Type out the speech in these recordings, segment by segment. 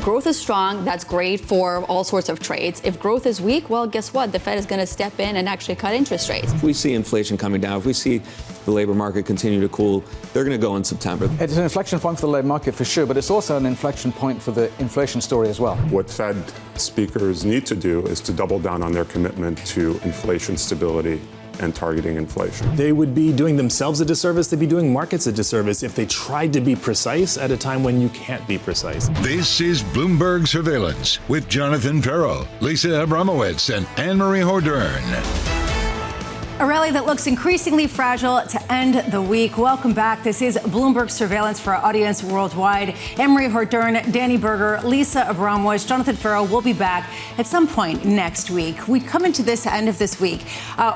growth is strong, that's great for all sorts of trades. If growth is weak, well, guess what? The Fed is going to step in and actually cut interest rates. If we see inflation coming down, if we see the labor market continue to cool, they're going to go in September. It's an inflection point for the labor market for sure, but it's also an inflection point for the inflation story as well. What Fed speakers need to do is to double down on their commitment to inflation stability and targeting inflation. They would be doing themselves a disservice, they'd be doing markets a disservice if they tried to be precise at a time when you can't be precise. This is Bloomberg Surveillance with Jonathan Ferro, Lisa Abramowitz, and Anne-Marie Hordern. A rally that looks increasingly fragile to end the week. Welcome back. This is Bloomberg Surveillance for our audience worldwide. Anne-Marie Hordern, Danny Berger, Lisa Abramowitz, Jonathan Ferro will be back at some point next week. We come into this end of this week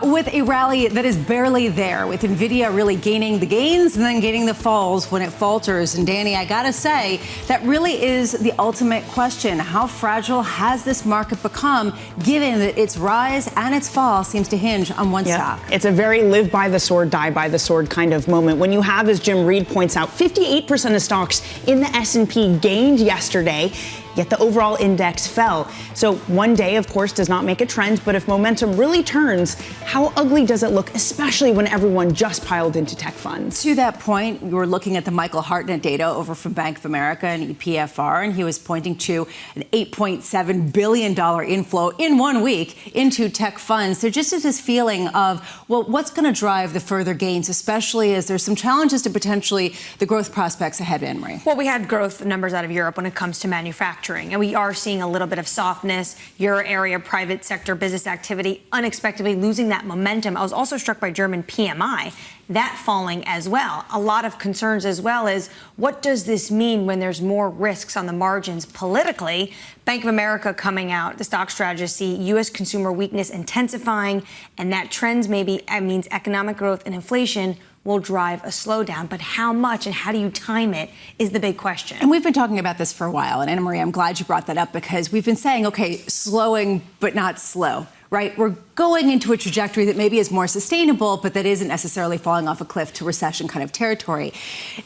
with a rally that is barely there, with NVIDIA really gaining the gains and then gaining the falls when it falters. And Danny, I gotta say, that really is the ultimate question. How fragile has this market become, given that its rise and its fall seems to hinge on one stock? It's a very live by the sword, die by the sword kind of moment. When you have, as Jim Reed points out, 58% of stocks in the S&P gained yesterday, yet the overall index fell. So one day, of course, does not make a trend, but if momentum really turns, how ugly does it look, especially when everyone just piled into tech funds? To that point, we were looking at the Michael Hartnett data over from Bank of America and EPFR, and he was pointing to an $8.7 billion inflow in 1 week into tech funds. So just as this feeling of, well, what's going to drive the further gains, especially as there's some challenges to potentially the growth prospects ahead, Anne-Marie? Well, we had growth numbers out of Europe when it comes to manufacturing. And we are seeing a little bit of softness. Euro area private sector business activity unexpectedly losing that momentum. I was also struck by German PMI, that falling as well. A lot of concerns as well as what does this mean when there's more risks on the margins politically? Bank of America coming out, the stock strategists see U.S. consumer weakness intensifying, and that trends maybe means economic growth and inflation will drive a slowdown. But how much and how do you time it is the big question. And we've been talking about this for a while. And Anne-Marie, I'm glad you brought that up because we've been saying, okay, slowing but not slow, right? We're going into a trajectory that maybe is more sustainable, but that isn't necessarily falling off a cliff to recession kind of territory.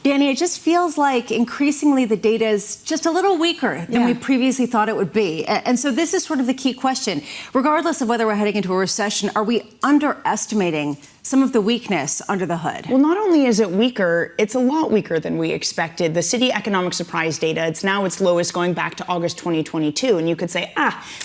Danny, it just feels like increasingly the data is just a little weaker than we previously thought it would be. And so this is sort of the key question. Regardless of whether we're heading into a recession, are we underestimating some of the weakness under the hood? Well, not only is it weaker, it's a lot weaker than we expected. The Citi economic surprise data, it's now its lowest going back to August 2022. And you could say,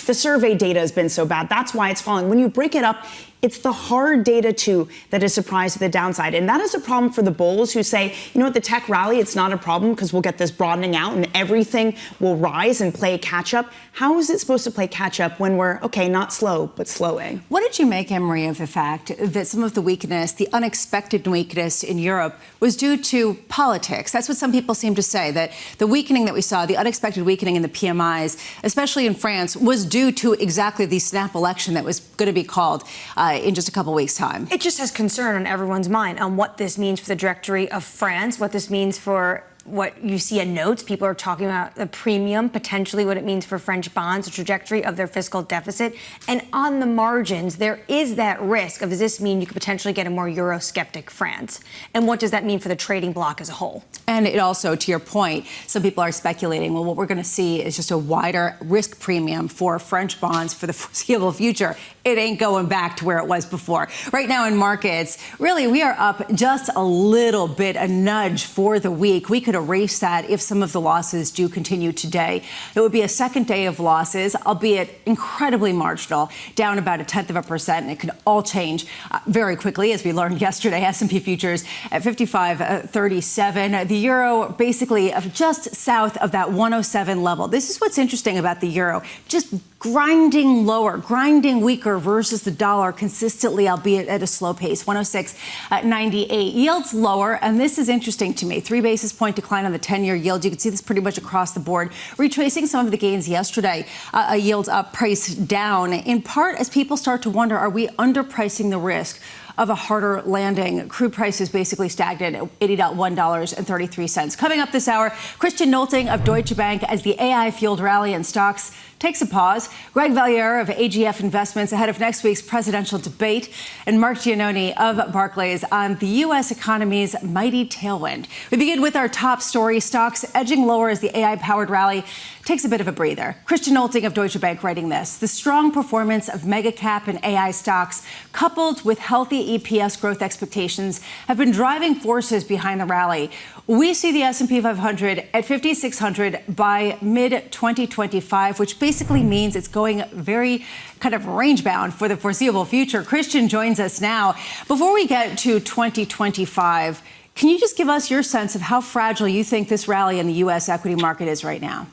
the survey data has been so bad. That's why it's falling. When you break it up, it's the hard data, too, that is surprised to the downside. And that is a problem for the bulls who say, you know what, the tech rally, it's not a problem because we'll get this broadening out and everything will rise and play catch up. How is it supposed to play catch up when we're, okay, not slow, but slowing? What did you make, Anne-Marie, of the fact that some of the weakness, the unexpected weakness in Europe was due to politics? That's what some people seem to say, that the weakening that we saw, the unexpected weakening in the PMIs, especially in France, was due to exactly the snap election that was going to be called in just a couple weeks' time. It just has concern on everyone's mind on what this means for the trajectory of France, what this means for what you see in notes. People are talking about the premium, potentially what it means for French bonds, the trajectory of their fiscal deficit. And on the margins, there is that risk of, does this mean you could potentially get a more Eurosceptic France? And what does that mean for the trading bloc as a whole? And it also, to your point, some people are speculating, well, what we're going to see is just a wider risk premium for French bonds for the foreseeable future. It ain't going back to where it was before. Right now in markets, really, we are up just a little bit, a nudge for the week. We could erase that if some of the losses do continue today. It would be a second day of losses, albeit incredibly marginal, down about 0.1%, and it could all change very quickly, as we learned yesterday. S&P futures at 55.37. The euro basically just south of that 107 level. This is what's interesting about the euro. Just grinding lower, grinding weaker versus the dollar consistently, albeit at a slow pace, 106.98. Yields lower, and this is interesting to me. 3 basis point decline on the 10-year yield. You can see this pretty much across the board. Retracing some of the gains yesterday, yields up, price down, in part as people start to wonder, are we underpricing the risk of a harder landing. Crude prices basically stagnant at $81.33. Coming up this hour, Christian Nolting of Deutsche Bank as the AI-fueled rally in stocks takes a pause. Greg Valliere of AGF Investments ahead of next week's presidential debate. And Marc Giannoni of Barclays on the U.S. economy's mighty tailwind. We begin with our top story. Stocks edging lower as the AI-powered rally takes a bit of a breather. Christian Nolting of Deutsche Bank writing this. The strong performance of mega cap and AI stocks, coupled with healthy EPS growth expectations, have been driving forces behind the rally. We see the S&P 500 at 5,600 by mid-2025, which basically means it's going very kind of range-bound for the foreseeable future. Christian joins us now. Before we get to 2025, can you just give us your sense of how fragile you think this rally in the U.S. equity market is right now?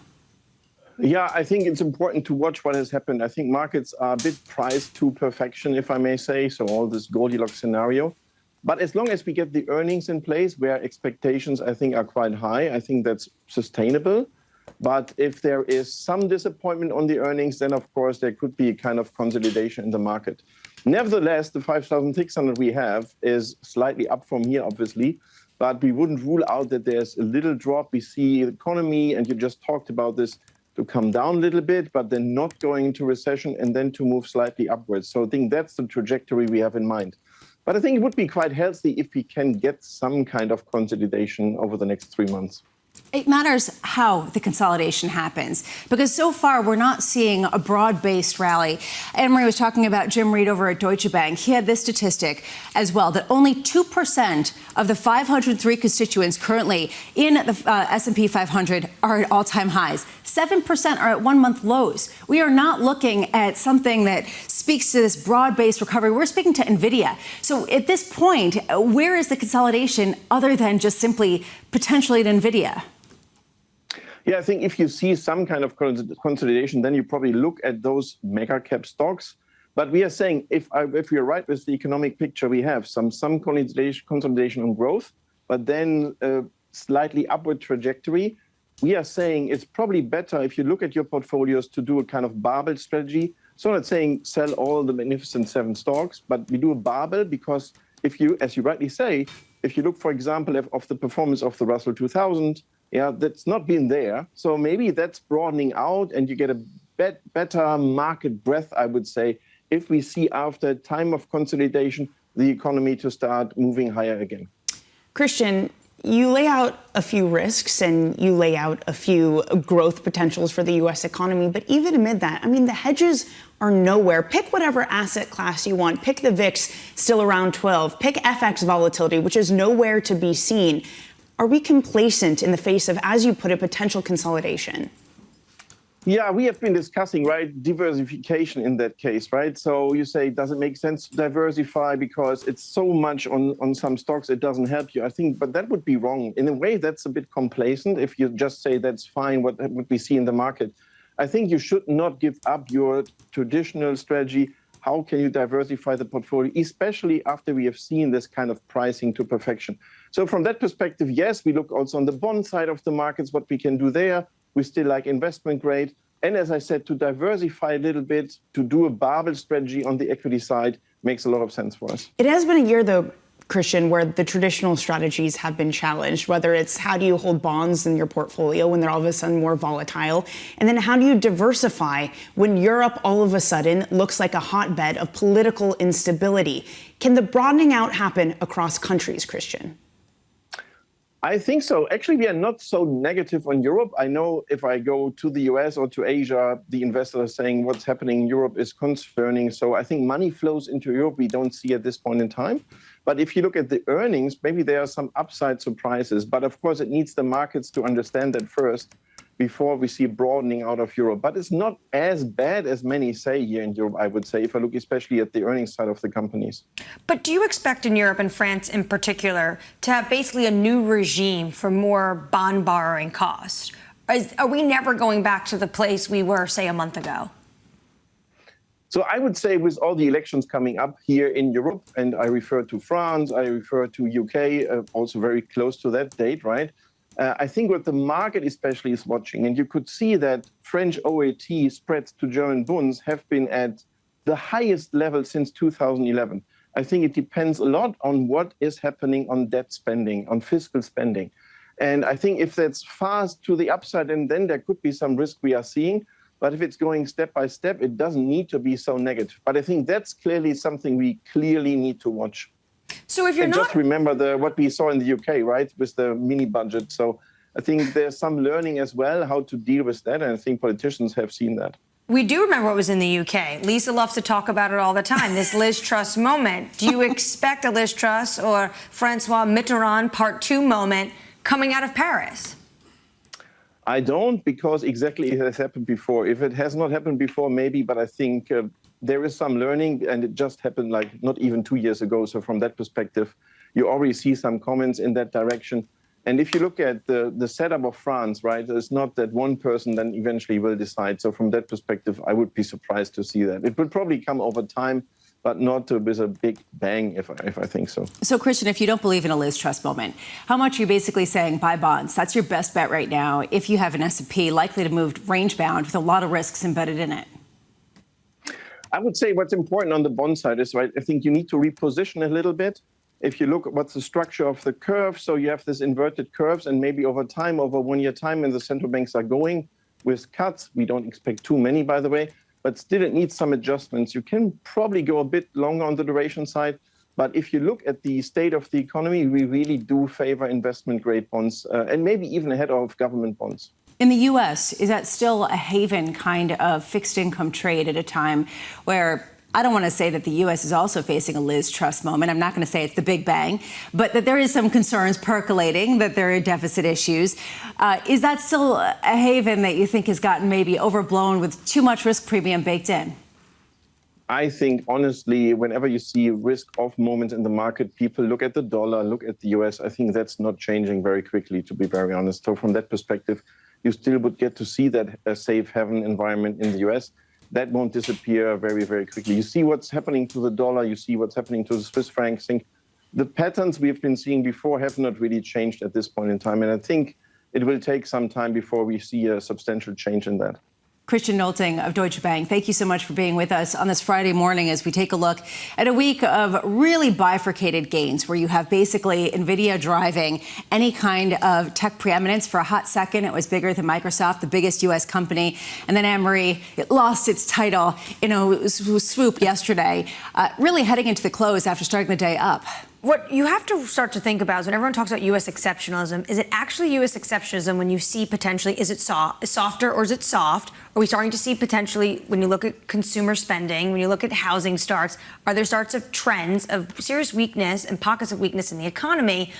Yeah, I think it's important to watch what has happened. I think markets are a bit priced to perfection, if I may say, so all this Goldilocks scenario. But as long as we get the earnings in place where expectations, I think, are quite high, I think that's sustainable. But if there is some disappointment on the earnings, then, of course, there could be a kind of consolidation in the market. Nevertheless, the 5,600 we have is slightly up from here, obviously. But we wouldn't rule out that there's a little drop. We see the economy, and you just talked about this, to come down a little bit, but then not going into recession and then to move slightly upwards. So I think that's the trajectory we have in mind. But I think it would be quite healthy if we can get some kind of consolidation over the next 3 months. It matters how the consolidation happens, because so far we're not seeing a broad-based rally. Anne-Marie was talking about Jim Reed over at Deutsche Bank. He had this statistic as well, that only 2% of the 503 constituents currently in the S&P 500 are at all-time highs. 7% are at one-month lows. We are not looking at something that speaks to this broad-based recovery. We're speaking to NVIDIA. So at this point, where is the consolidation other than just simply potentially at NVIDIA? Yeah, I think if you see some kind of consolidation, then you probably look at those mega cap stocks. But we are saying if we are right with the economic picture, we have some consolidation on growth, but then a slightly upward trajectory. We are saying it's probably better if you look at your portfolios to do a kind of barbell strategy. So I'm not saying sell all the magnificent 7 stocks, but we do a barbell because if you, as you rightly say, if you look, for example, of the performance of the Russell 2000, yeah, that's not been there. So maybe that's broadening out and you get a better market breadth, I would say, if we see after time of consolidation, the economy to start moving higher again. Christian, you lay out a few risks and you lay out a few growth potentials for the U.S. economy. But even amid that, I mean, the hedges are nowhere. Pick whatever asset class you want. Pick the VIX, still around 12. Pick FX volatility, which is nowhere to be seen. Are we complacent in the face of, as you put it, potential consolidation? Yeah, we have been discussing, right, diversification in that case, right? So you say, does it make sense to diversify because it's so much on some stocks, it doesn't help you? I think, but that would be wrong. In a way, that's a bit complacent if you just say that's fine, what we see in the market. I think you should not give up your traditional strategy. How can you diversify the portfolio, especially after we have seen this kind of pricing to perfection? So from that perspective, yes, we look also on the bond side of the markets, what we can do there. We still like investment grade. And as I said, to diversify a little bit, to do a barbell strategy on the equity side makes a lot of sense for us. It has been a year, though, Christian, where the traditional strategies have been challenged, whether it's how do you hold bonds in your portfolio when they're all of a sudden more volatile, and then how do you diversify when Europe all of a sudden looks like a hotbed of political instability? Can the broadening out happen across countries, Christian? I think so. Actually, we are not so negative on Europe. I know if I go to the US or to Asia, the investors are saying what's happening in Europe is concerning. So I think money flows into Europe we don't see at this point in time. But if you look at the earnings, maybe there are some upside surprises. But of course, it needs the markets to understand that first before we see broadening out of Europe. But it's not as bad as many say here in Europe, I would say, if I look especially at the earnings side of the companies. But do you expect in Europe and France in particular to have basically a new regime for more bond borrowing costs? Are we never going back to the place we were, say, a month ago? So I would say with all the elections coming up here in Europe, and I refer to France, I refer to UK, also very close to that date, right? I think what the market especially is watching, and you could see that French OAT spreads to German bonds have been at the highest level since 2011. I think it depends a lot on what is happening on debt spending, on fiscal spending. And I think if that's fast to the upside, and then there could be some risk we are seeing. But if it's going step by step, it doesn't need to be so negative. But I think that's clearly something we clearly need to watch. So if you're and not... just remember what we saw in the UK, right, with the mini budget. So I think there's some learning as well how to deal with that. And I think politicians have seen that. We do remember what was in the UK. Lisa loves to talk about it all the time, this Liz Truss moment. Do you expect a Liz Truss or Francois Mitterrand Part 2 moment coming out of Paris? I don't, because exactly it has happened before. If it has not happened before, maybe, but I think there is some learning, and it just happened like not even 2 years ago. So from that perspective, you already see some comments in that direction. And if you look at the setup of France, right, it's not that one person then eventually will decide. So from that perspective, I would be surprised to see that. It will probably come over time, but not with a big bang, if I think so. So, Christian, if you don't believe in a Liz Truss moment, how much are you basically saying buy bonds? That's your best bet right now if you have an S&P likely to move range-bound with a lot of risks embedded in it? I would say what's important on the bond side is, right, I think you need to reposition a little bit. If you look at what's the structure of the curve, so you have this inverted curves, and maybe over time, over 1 year time, when the central banks are going with cuts, we don't expect too many, by the way, but still it needs some adjustments. You can probably go a bit longer on the duration side. But if you look at the state of the economy, we really do favor investment-grade bonds and maybe even ahead of government bonds. In the U.S., is that still a haven kind of fixed income trade at a time where I don't want to say that the U.S. is also facing a Liz Truss moment. I'm not going to say it's the Big Bang, but that there is some concerns percolating, that there are deficit issues. Is that still a haven that you think has gotten maybe overblown with too much risk premium baked in? I think, honestly, whenever you see risk-off moments in the market, people look at the dollar, look at the U.S. I think that's not changing very quickly, to be very honest. So from that perspective, you still would get to see that safe haven environment in the U.S. That won't disappear very, very quickly. You see what's happening to the dollar. You see what's happening to the Swiss franc. I think the patterns we've been seeing before have not really changed at this point in time. And I think it will take some time before we see a substantial change in that. Christian Nolting of Deutsche Bank, thank you so much for being with us on this Friday morning as we take a look at a week of really bifurcated gains where you have basically NVIDIA driving any kind of tech preeminence. For a hot second, it was bigger than Microsoft, the biggest U.S. company. And then Anne-Marie, it lost its title in a swoop yesterday, really heading into the close after starting the day up. What you have to start to think about is when everyone talks about U.S. exceptionalism, is it actually U.S. exceptionalism when you see potentially, is it softer or is it soft? Are we starting to see potentially, when you look at consumer spending, when you look at housing starts, are there starts of trends of serious weakness and pockets of weakness in the economy?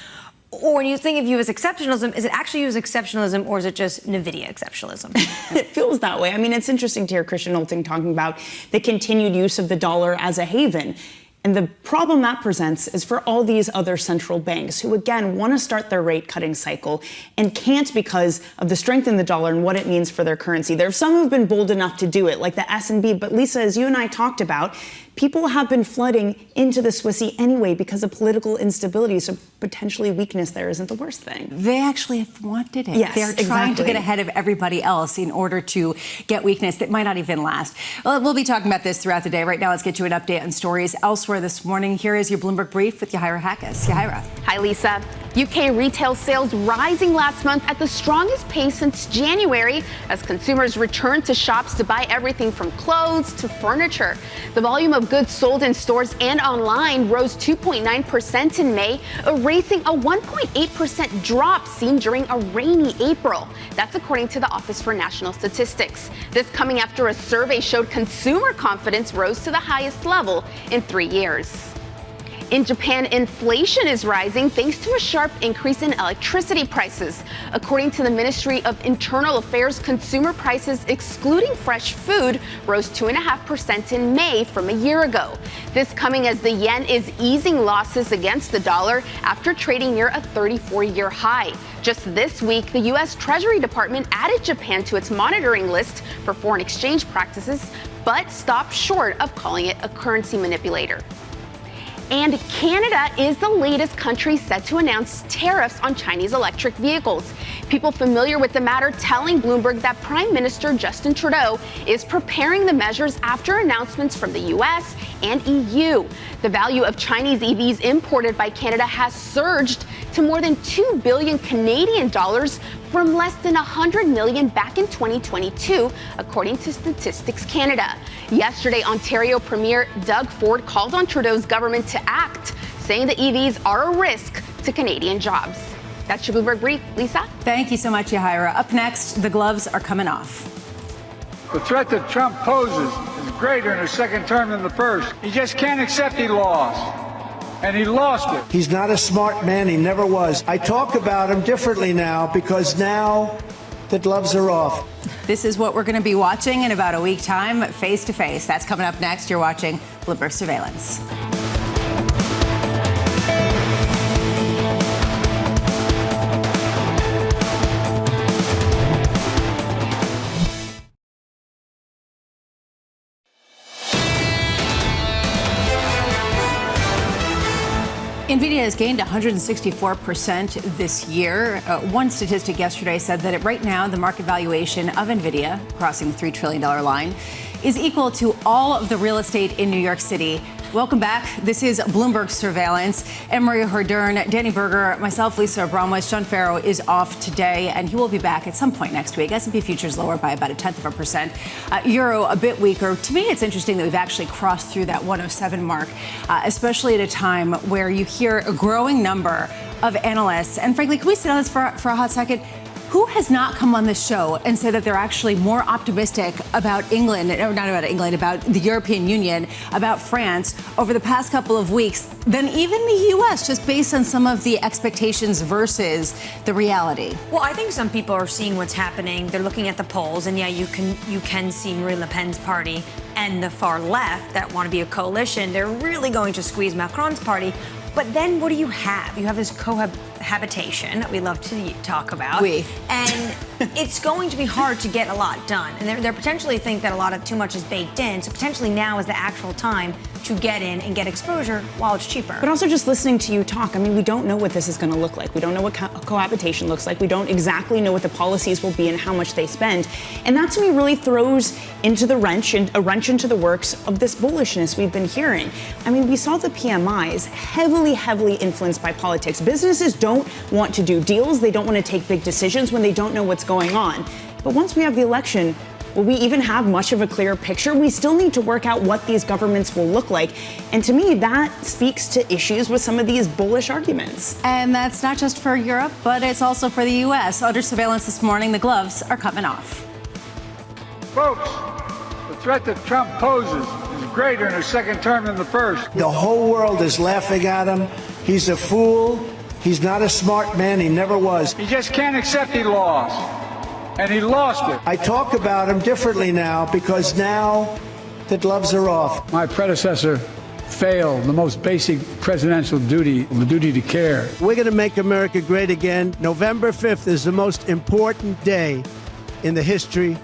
Or when you think of U.S. exceptionalism, is it actually U.S. exceptionalism or is it just NVIDIA exceptionalism? It feels that way. I mean, it's interesting to hear Christian Nolting talking about the continued use of the dollar as a haven. And the problem that presents is for all these other central banks who, again, want to start their rate cutting cycle and can't because of the strength in the dollar and what it means for their currency. There are some who've been bold enough to do it, like the S&B. But Lisa, as you and I talked about, people have been flooding into the Swissy anyway because of political instability. So potentially weakness there isn't the worst thing. They actually have wanted it. Yes, They're trying to get ahead of everybody else in order to get weakness that might not even last. Well, we'll be talking about this throughout the day. Right now, let's get you an update on stories elsewhere this morning. Here is your Bloomberg Brief with Yahira Hakkas. Yahira. Hi, Lisa. UK retail sales rising last month at the strongest pace since January as consumers returned to shops to buy everything from clothes to furniture. The volume of goods sold in stores and online rose 2.9% in May, erasing a 1.8% drop seen during a rainy April. That's according to the Office for National Statistics. This coming after a survey showed consumer confidence rose to the highest level in 3 years. In Japan, inflation is rising thanks to a sharp increase in electricity prices. According to the Ministry of Internal Affairs, consumer prices excluding fresh food rose 2.5% in May from a year ago. This coming as the yen is easing losses against the dollar after trading near a 34-year high. Just this week, the U.S. Treasury Department added Japan to its monitoring list for foreign exchange practices, but stopped short of calling it a currency manipulator. And Canada is the latest country set to announce tariffs on Chinese electric vehicles. People familiar with the matter telling Bloomberg that Prime Minister Justin Trudeau is preparing the measures after announcements from the U.S. and EU. The value of Chinese EVs imported by Canada has surged to more than 2 billion Canadian dollars from less than 100 million back in 2022, according to Statistics Canada. Yesterday, Ontario Premier Doug Ford called on Trudeau's government to act, saying the EVs are a risk to Canadian jobs. That's your Bloomberg Brief. Lisa? Thank you so much, Yahaira. Up next, the gloves are coming off. The threat that Trump poses is greater in his second term than the first. He just can't accept he lost. And he lost it. He's not a smart man. He never was. I talk about him differently now because now the gloves are off. This is what we're going to be watching in about a week time, face to face. That's coming up next. You're watching Bloomberg Surveillance. NVIDIA has gained 164% this year. One statistic yesterday said that right now the market valuation of NVIDIA, crossing the $3 trillion line, is equal to all of the real estate in New York City. Welcome back. This is Bloomberg Surveillance. Anne-Marie Hordern, Danny Berger, myself, Lisa Abramowitz. John Farrow is off today, and he will be back at some point next week. S&P futures lower by about 0.1%. Euro a bit weaker. To me, it's interesting that we've actually crossed through that 107 mark, especially at a time where you hear a growing number of analysts. And frankly, can we sit on this for a hot second? Who has not come on this show and said that they're actually more optimistic about England, or not about England, about the European Union, about France over the past couple of weeks than even the U.S., just based on some of the expectations versus the reality? Well, I think some people are seeing what's happening. They're looking at the polls, and yeah, you can see Marine Le Pen's party and the far left that want to be a coalition. They're really going to squeeze Macron's party. But then what do you have? You have this cohabitation that we love to talk about. And it's going to be hard to get a lot done. And they're potentially think that too much is baked in. So potentially now is the actual time to get in and get exposure while it's cheaper. But also just listening to you talk, I mean, we don't know what this is going to look like. We don't know what cohabitation looks like. We don't exactly know what the policies will be and how much they spend. And that to me really throws into the wrench into the works of this bullishness we've been hearing. I mean, we saw the PMIs heavily influenced by politics. Businesses don't want to do deals. They don't want to take big decisions when they don't know what's going on. But once we have the election, will we even have much of a clear picture? We still need to work out what these governments will look like. And to me, that speaks to issues with some of these bullish arguments. And that's not just for Europe, but it's also for the U.S. Under surveillance this morning, the gloves are coming off. Folks, the threat that Trump poses is greater in his second term than the first. The whole world is laughing at him. He's a fool. He's not a smart man. He never was. He just can't accept he lost. And he lost it. I talk about him differently now because now the gloves are off. My predecessor failed the most basic presidential duty, the duty to care. We're going to make America great again. November 5th is the most important day in the history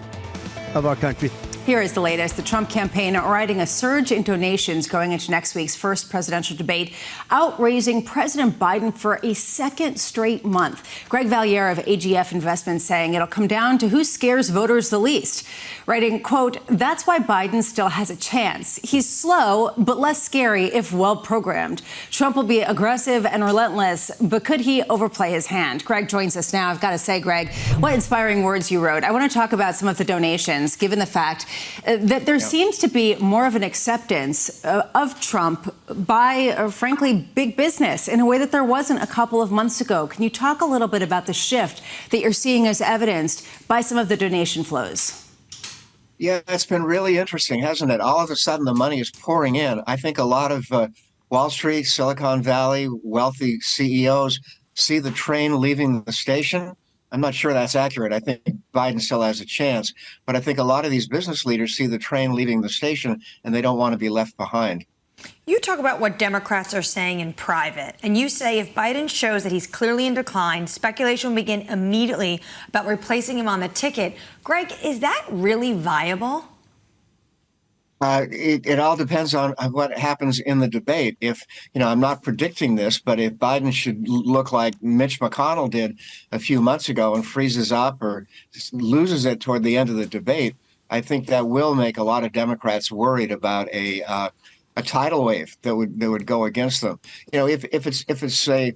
of our country. Here is the latest. The Trump campaign riding a surge in donations going into next week's first presidential debate, outraising President Biden for a second straight month. Greg Valliere of AGF Investments saying it'll come down to who scares voters the least. Writing, quote, "That's why Biden still has a chance. He's slow, but less scary if well programmed. Trump will be aggressive and relentless, but could he overplay his hand?" Greg joins us now. I've got to say, Greg, what inspiring words you wrote. I want to talk about some of the donations, given the fact that there seems to be more of an acceptance of Trump by, frankly, big business in a way that there wasn't a couple of months ago. Can you talk a little bit about the shift that you're seeing as evidenced by some of the donation flows? Yeah, it's been really interesting, hasn't it? All of a sudden, the money is pouring in. I think a lot of Wall Street, Silicon Valley, wealthy CEOs see the train leaving the station. I'm not sure that's accurate. I think Biden still has a chance. But I think a lot of these business leaders see the train leaving the station and they don't want to be left behind. You talk about what Democrats are saying in private, and you say if Biden shows that he's clearly in decline, speculation will begin immediately about replacing him on the ticket. Greg, is that really viable? It all depends on what happens in the debate. If, I'm not predicting this, but if Biden should look like Mitch McConnell did a few months ago and freezes up or loses it toward the end of the debate, I think that will make a lot of Democrats worried about a tidal wave that would go against them. If it's a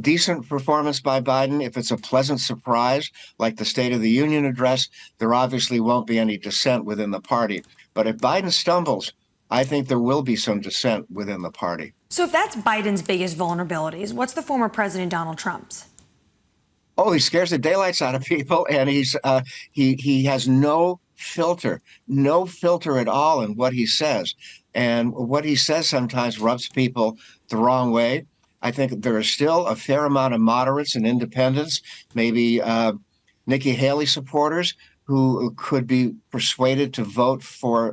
decent performance by Biden, if it's a pleasant surprise like the State of the Union address, there obviously won't be any dissent within the party. But if Biden stumbles, I think there will be some dissent within the party. So if that's Biden's biggest vulnerabilities, what's the former President Donald Trump's? Oh, he scares the daylights out of people, and he has no filter at all in what he says. And what he says sometimes rubs people the wrong way. I think there is still a fair amount of moderates and independents, maybe Nikki Haley supporters, who could be persuaded to vote for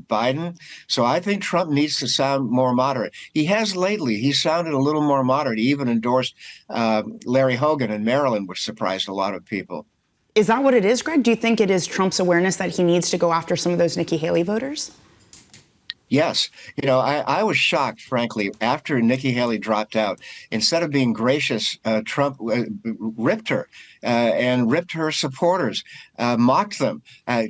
Biden. So I think Trump needs to sound more moderate. He has lately. He sounded a little more moderate. He even endorsed Larry Hogan in Maryland, which surprised a lot of people. Is that what it is, Greg? Do you think it is Trump's awareness that he needs to go after some of those Nikki Haley voters? Yes. I was shocked, frankly, after Nikki Haley dropped out. Instead of being gracious, Trump ripped her and ripped her supporters, mocked them.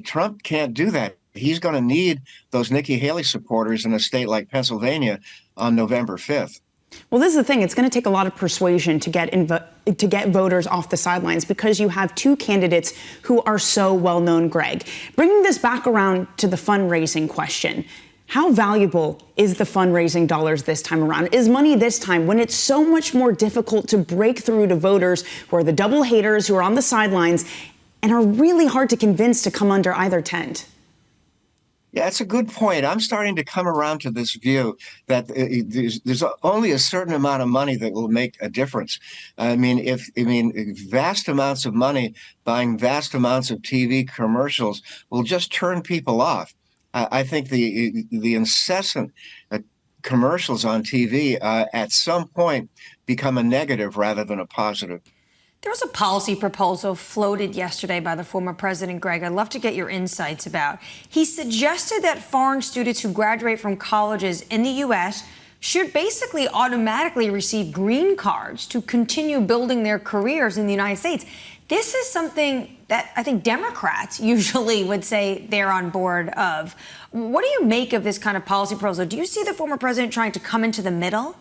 Trump can't do that. He's going to need those Nikki Haley supporters in a state like Pennsylvania on November 5th. Well, this is the thing. It's going to take a lot of persuasion to get voters off the sidelines because you have two candidates who are so well known, Greg. Bringing this back around to the fundraising question. How valuable is the fundraising dollars this time around? Is money this time when it's so much more difficult to break through to voters who are the double haters who are on the sidelines and are really hard to convince to come under either tent? Yeah, it's a good point. I'm starting to come around to this view that there's only a certain amount of money that will make a difference. Vast amounts of money buying vast amounts of TV commercials will just turn people off. I think the incessant commercials on TV at some point become a negative rather than a positive. There was a policy proposal floated yesterday by the former president, Greg. I'd love to get your insights about. He suggested that foreign students who graduate from colleges in the U.S. should basically automatically receive green cards to continue building their careers in the United States. This is something that I think Democrats usually would say they're on board of. What do you make of this kind of policy proposal? Do you see the former president trying to come into the middle?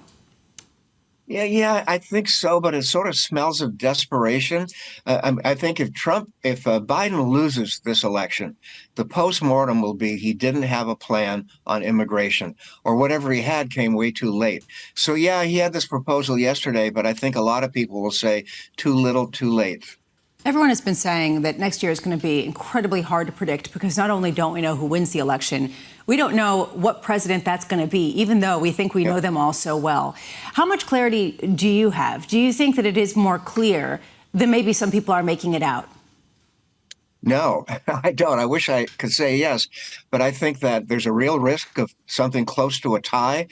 Yeah, I think so, but it sort of smells of desperation. I think if Biden loses this election, the postmortem will be he didn't have a plan on immigration, or whatever he had came way too late. So yeah, he had this proposal yesterday, but I think a lot of people will say too little, too late. Everyone has been saying that next year is going to be incredibly hard to predict because not only don't we know who wins the election, we don't know what president that's going to be, even though we think we know them all so well. How much clarity do you have? Do you think that it is more clear than maybe some people are making it out? No, I don't. I wish I could say yes, but I think that there's a real risk of something close to a tie.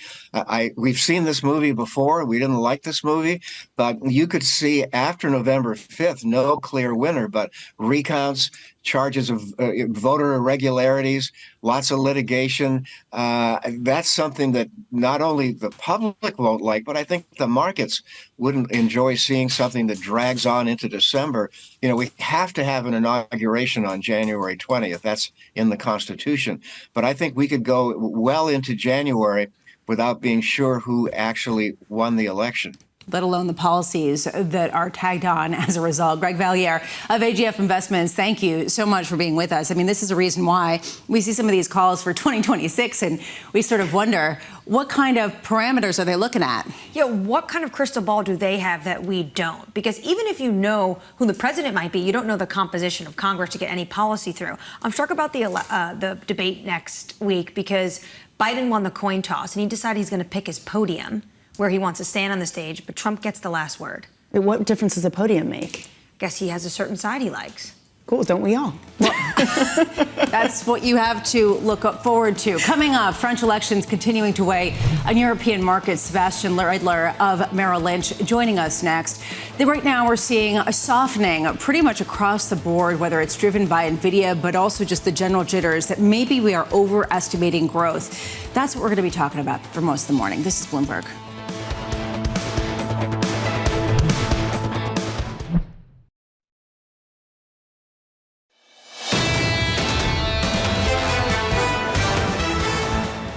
We've seen this movie before. We didn't like this movie, but you could see after November 5th, no clear winner, but recounts, charges of voter irregularities, lots of litigation. That's something that not only the public won't like, but I think the markets wouldn't enjoy seeing something that drags on into December. We have to have an inauguration on January 20th. That's in the Constitution. But I think we could go well into January without being sure who actually won the election, let alone the policies that are tagged on as a result. Greg Valliere of AGF Investments, thank you so much for being with us. I mean, this is a reason why we see some of these calls for 2026, and we sort of wonder, what kind of parameters are they looking at? Yeah, what kind of crystal ball do they have that we don't? Because even if you know who the president might be, you don't know the composition of Congress to get any policy through. I'm struck about the debate next week because Biden won the coin toss, and he decided he's going to pick his podium where he wants to stand on the stage, but Trump gets the last word. What difference does a podium make? I guess he has a certain side he likes. Cool, don't we all? That's what you have to look forward to. Coming up, French elections continuing to weigh on European markets. Sebastian Raedler of Merrill Lynch joining us next. Right now, we're seeing a softening pretty much across the board, whether it's driven by NVIDIA, but also just the general jitters that maybe we are overestimating growth. That's what we're going to be talking about for most of the morning. This is Bloomberg.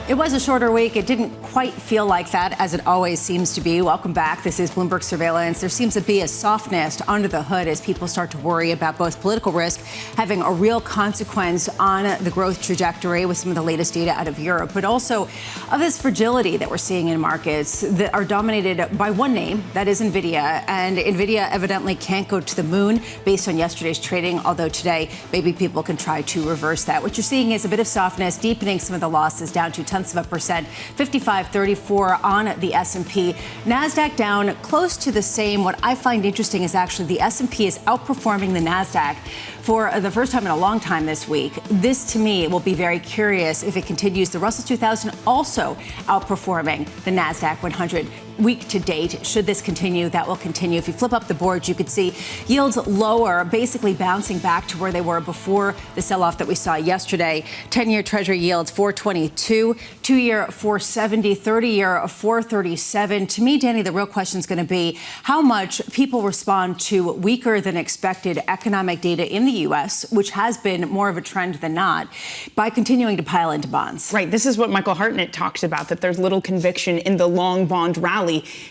It was a shorter week. It didn't quite feel like that, as it always seems to be. Welcome back. This is Bloomberg Surveillance. There seems to be a softness under the hood as people start to worry about both political risk having a real consequence on the growth trajectory with some of the latest data out of Europe, but also of this fragility that we're seeing in markets that are dominated by one name, that is NVIDIA. And NVIDIA evidently can't go to the moon based on yesterday's trading, although today maybe people can try to reverse that. What you're seeing is a bit of softness, deepening some of the losses down to 0.1%, 55.34 on the S&P. NASDAQ down close to the same. What I find interesting is actually the S&P is outperforming the NASDAQ for the first time in a long time this week. This, to me, will be very curious if it continues. The Russell 2000 also outperforming the NASDAQ 100 week to date. Should this continue, that will continue. If you flip up the board, you could see yields lower, basically bouncing back to where they were before the sell-off that we saw yesterday. 10-year Treasury yields 4.22, 2-year 4.70, 30-year 4.37. To me, Danny, the real question is going to be how much people respond to weaker than expected economic data in the U.S., which has been more of a trend than not, by continuing to pile into bonds. Right. This is what Michael Hartnett talks about, that there's little conviction in the long bond rally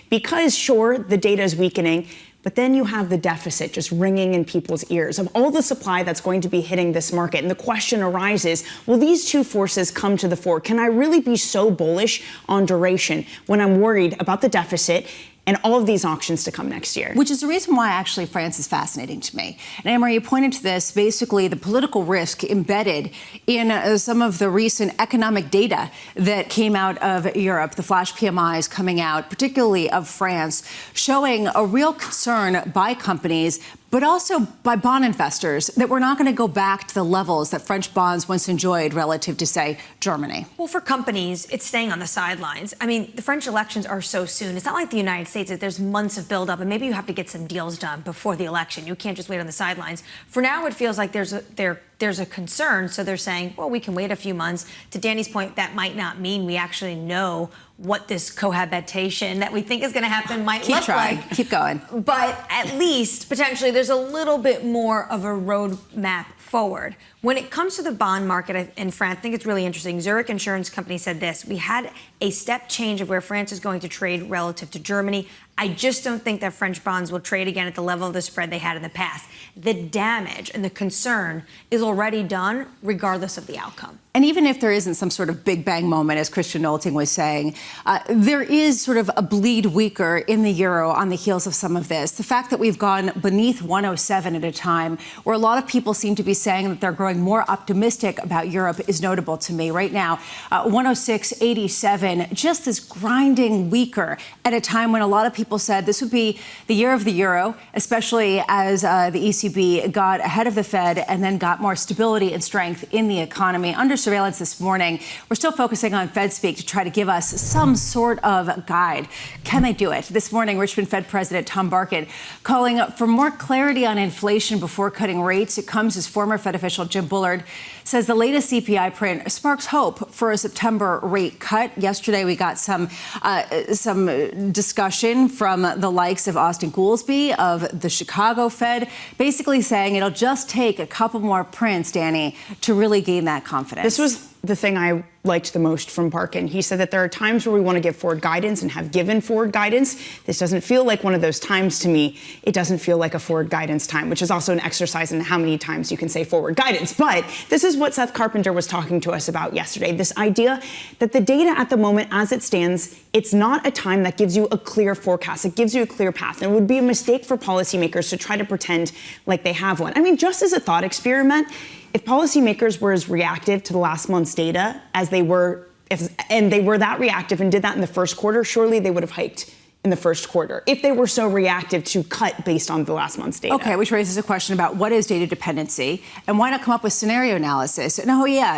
because, sure, the data is weakening, but then you have the deficit just ringing in people's ears of all the supply that's going to be hitting this market. And the question arises, will these two forces come to the fore? Can I really be so bullish on duration when I'm worried about the deficit and all of these auctions to come next year? Which is the reason why actually France is fascinating to me. And Anne-Marie, you pointed to this, basically the political risk embedded in some of the recent economic data that came out of Europe, the flash PMIs coming out, particularly of France, showing a real concern by companies, but also by bond investors, that we're not going to go back to the levels that French bonds once enjoyed relative to, say, Germany. Well, for companies, it's staying on the sidelines. I mean, the French elections are so soon. It's not like the United States that there's months of buildup, and maybe you have to get some deals done before the election. You can't just wait on the sidelines. For now, it feels like there's a concern, so they're saying, well, we can wait a few months. To Danny's point, that might not mean we actually know what this cohabitation that we think is going to happen might look like. Keep going. But at least, potentially, there's a little bit more of a roadmap forward. When it comes to the bond market in France, I think it's really interesting. Zurich Insurance Company said this: we had a step change of where France is going to trade relative to Germany. I just don't think that French bonds will trade again at the level of the spread they had in the past. The damage and the concern is already done, regardless of the outcome. And even if there isn't some sort of big bang moment, as Christian Nolting was saying, there is sort of a bleed weaker in the euro on the heels of some of this. The fact that we've gone beneath 107 at a time, where a lot of people seem to be saying that they're growing more optimistic about Europe, is notable to me. Right now, 106.87, just this grinding weaker at a time when a lot of people said this would be the year of the euro, especially as the ECB got ahead of the Fed and then got more stability and strength in the economy. Under surveillance this morning, we're still focusing on Fed speak to try to give us some sort of guide. Can they do it? This morning, Richmond Fed President Tom Barkin calling for more clarity on inflation before cutting rates. It comes as former Fed official Jim Bullard says the latest CPI print sparks hope for a September rate cut. Yesterday, we got some discussion from the likes of Austin Goolsbee of the Chicago Fed, basically saying it'll just take a couple more prints, Danny, to really gain that confidence. This was the thing I liked the most from Barkin. He said that there are times where we want to give forward guidance and have given forward guidance. This doesn't feel like one of those times to me. It doesn't feel like a forward guidance time, which is also an exercise in how many times you can say forward guidance. But this is what Seth Carpenter was talking to us about yesterday, this idea that the data at the moment as it stands, it's not a time that gives you a clear forecast. It gives you a clear path. And it would be a mistake for policymakers to try to pretend like they have one. I mean, just as a thought experiment, if policymakers were as reactive to the last month's data as they were, and they were that reactive and did that in the first quarter, surely they would have hiked in the first quarter if they were so reactive to cut based on the last month's data. Okay, which raises a question about what is data dependency and why not come up with scenario analysis? And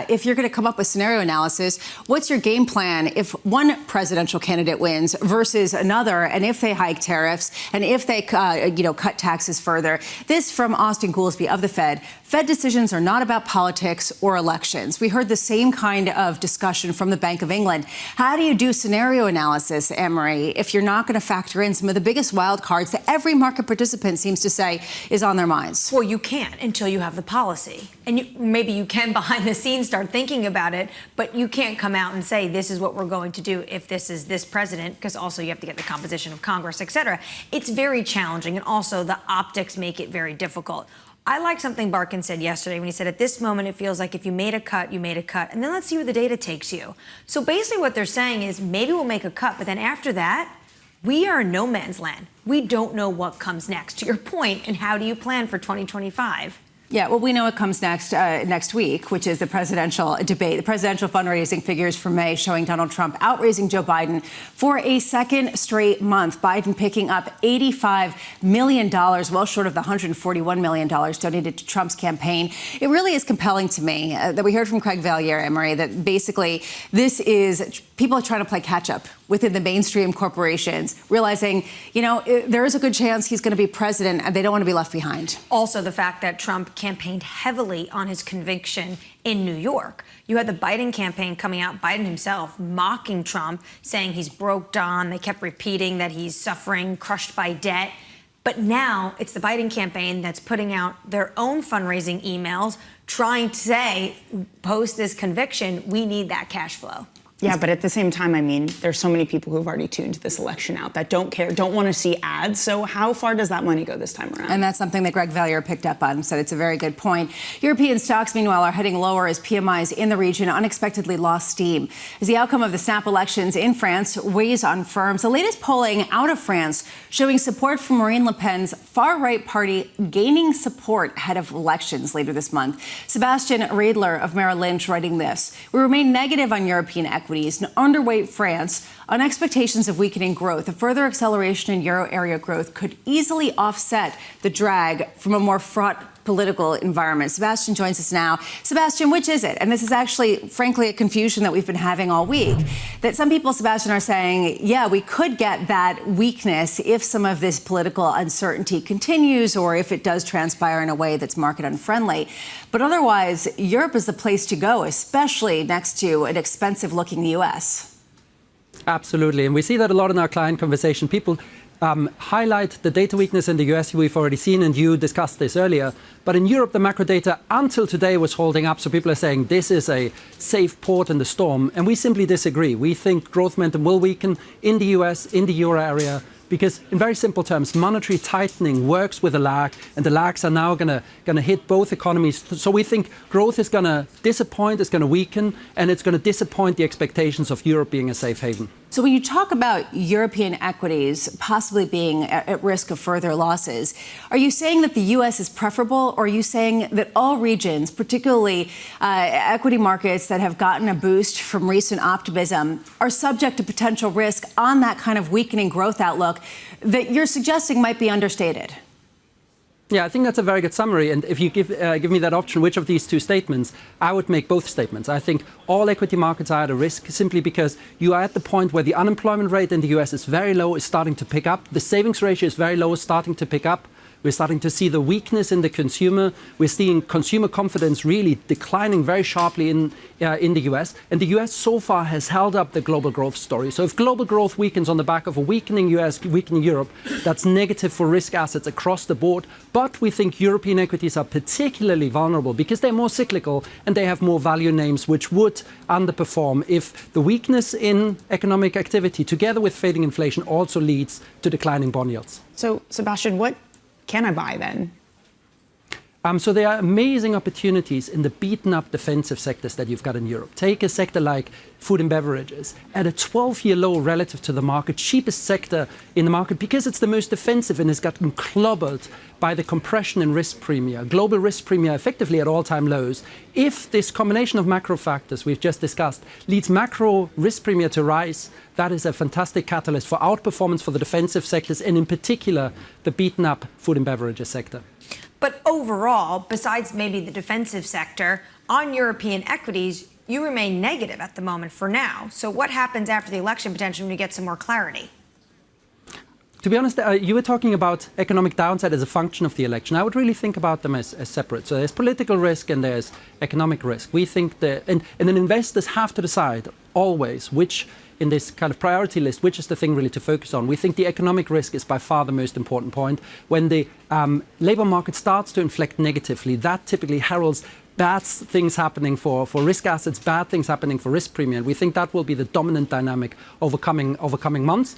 if you're going to come up with scenario analysis, what's your game plan if one presidential candidate wins versus another, and if they hike tariffs and if they cut taxes further? This from Austin Goolsbee of the Fed. Fed decisions are not about politics or elections. We heard the same kind of discussion from the Bank of England. How do you do scenario analysis, Anne-Marie, if you're not going to factor in some of the biggest wild cards that every market participant seems to say is on their minds? Well, you can't until you have the policy. And maybe you can behind the scenes start thinking about it, but you can't come out and say this is what we're going to do if this is this president, because also you have to get the composition of Congress, et cetera. It's very challenging, and also the optics make it very difficult. I like something Barkin said yesterday when he said, at this moment, it feels like if you made a cut, you made a cut. And then let's see where the data takes you. So basically what they're saying is maybe we'll make a cut, but then after that, we are in no man's land. We don't know what comes next. To your point, and how do you plan for 2025? Yeah, well, we know it comes next week, which is the presidential debate. The presidential fundraising figures for May showing Donald Trump outraising Joe Biden for a second straight month. Biden picking up $85 million, well short of the $141 million donated to Trump's campaign. It really is compelling to me that we heard from Craig Valliere, Anne-Marie, that basically this is people are trying to play catch up within the mainstream corporations, realizing, there is a good chance he's going to be president and they don't want to be left behind. Also, the fact that Trump campaigned heavily on his conviction in New York. You had the Biden campaign coming out, Biden himself mocking Trump, saying he's broke down. They kept repeating that he's suffering, crushed by debt. But now it's the Biden campaign that's putting out their own fundraising emails, trying to say, post this conviction, we need that cash flow. Yeah, but at the same time, there's so many people who've already tuned this election out that don't care, don't want to see ads. So how far does that money go this time around? And that's something that Greg Valliere picked up on, said it's a very good point. European stocks, meanwhile, are heading lower as PMIs in the region unexpectedly lost steam. As the outcome of the snap elections in France weighs on firms, the latest polling out of France showing support for Marine Le Pen's far-right party gaining support ahead of elections later this month. Sebastian Raedler of Merrill Lynch writing this: we remain negative on European equities and underweight France on expectations of weakening growth. A further acceleration in euro area growth could easily offset the drag from a more fraught political environment. Sebastian joins us now. Sebastian, which is it? And this is actually, frankly, a confusion that we've been having all week. That some people, Sebastian, are saying, yeah, we could get that weakness if some of this political uncertainty continues or if it does transpire in a way that's market unfriendly. But otherwise, Europe is the place to go, especially next to an expensive-looking U.S. Absolutely. And we see that a lot in our client conversation. People highlight the data weakness in the US we've already seen, and you discussed this earlier. But in Europe, the macro data until today was holding up. So people are saying this is a safe port in the storm. And we simply disagree. We think growth momentum will weaken in the US, in the euro area, because in very simple terms, monetary tightening works with a lag, and the lags are now going to hit both economies. So we think growth is going to disappoint, it's going to weaken, and it's going to disappoint the expectations of Europe being a safe haven. So when you talk about European equities possibly being at risk of further losses, are you saying that the U.S. is preferable, or are you saying that all regions, particularly equity markets that have gotten a boost from recent optimism, are subject to potential risk on that kind of weakening growth outlook that you're suggesting might be understated? Yeah, I think that's a very good summary. And if you give me that option, which of these two statements, I would make both statements. I think all equity markets are at a risk simply because you are at the point where the unemployment rate in the US is very low, is starting to pick up. The savings ratio is very low, is starting to pick up. We're starting to see the weakness in the consumer. We're seeing consumer confidence really declining very sharply in the US. And the US so far has held up the global growth story. So if global growth weakens on the back of a weakening US, weakening Europe, that's negative for risk assets across the board. But we think European equities are particularly vulnerable because they're more cyclical and they have more value names which would underperform if the weakness in economic activity together with fading inflation also leads to declining bond yields. So, Sebastian, what can I buy then? So there are amazing opportunities in the beaten-up defensive sectors that you've got in Europe. Take a sector like food and beverages, at a 12-year low relative to the market, cheapest sector in the market because it's the most defensive and has gotten clobbered by the compression in risk premia, global risk premia effectively at all-time lows. If this combination of macro factors we've just discussed leads macro risk premia to rise, that is a fantastic catalyst for outperformance for the defensive sectors and in particular the beaten-up food and beverages sector. But overall, besides maybe the defensive sector, on European equities, you remain negative at the moment for now. So what happens after the election potentially when we get some more clarity? To be honest, you were talking about economic downside as a function of the election. I would really think about them as separate. So there's political risk and there's economic risk. We think that, and then investors have to decide always which, in this kind of priority list, which is the thing really to focus on. We think the economic risk is by far the most important point. When the labor market starts to inflect negatively, that typically heralds bad things happening for risk assets, bad things happening for risk premium. We think that will be the dominant dynamic over coming months.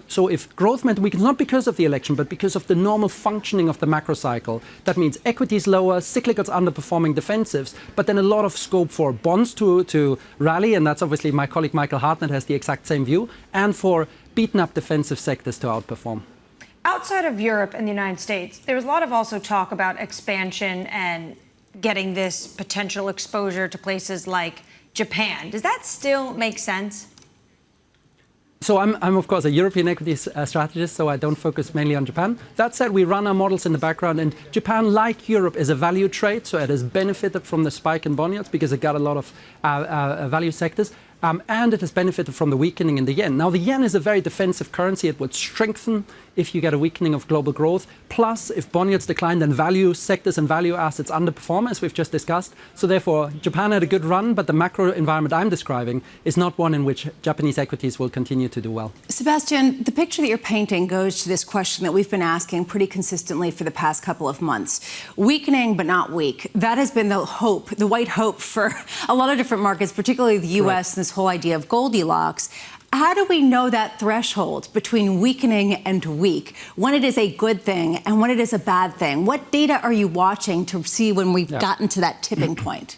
So if growth meant weakens, not because of the election, but because of the normal functioning of the macro cycle, that means equities lower, cyclicals underperforming defensives, but then a lot of scope for bonds to rally, and that's obviously my colleague Michael Hartnett has the exact same view, and for beaten up defensive sectors to outperform. Outside of Europe and the United States, there was a lot of also talk about expansion and getting this potential exposure to places like Japan. Does that still make sense? So I'm of course, a European equities strategist, so I don't focus mainly on Japan. That said, we run our models in the background, and Japan, like Europe, is a value trade, so it has benefited from the spike in bond yields because it got a lot of value sectors. And it has benefited from the weakening in the yen. Now, the yen is a very defensive currency. It would strengthen if you get a weakening of global growth. Plus, if bond yields decline, then value sectors and value assets underperform, as we've just discussed. So therefore, Japan had a good run, but the macro environment I'm describing is not one in which Japanese equities will continue to do well. Sebastian, the picture that you're painting goes to this question that we've been asking pretty consistently for the past couple of months. Weakening, but not weak. That has been the hope, the white hope for a lot of different markets, particularly the U.S. and this whole idea of Goldilocks. How do we know that threshold between weakening and weak, when it is a good thing and when it is a bad thing? What data are you watching to see when we've gotten to that tipping point?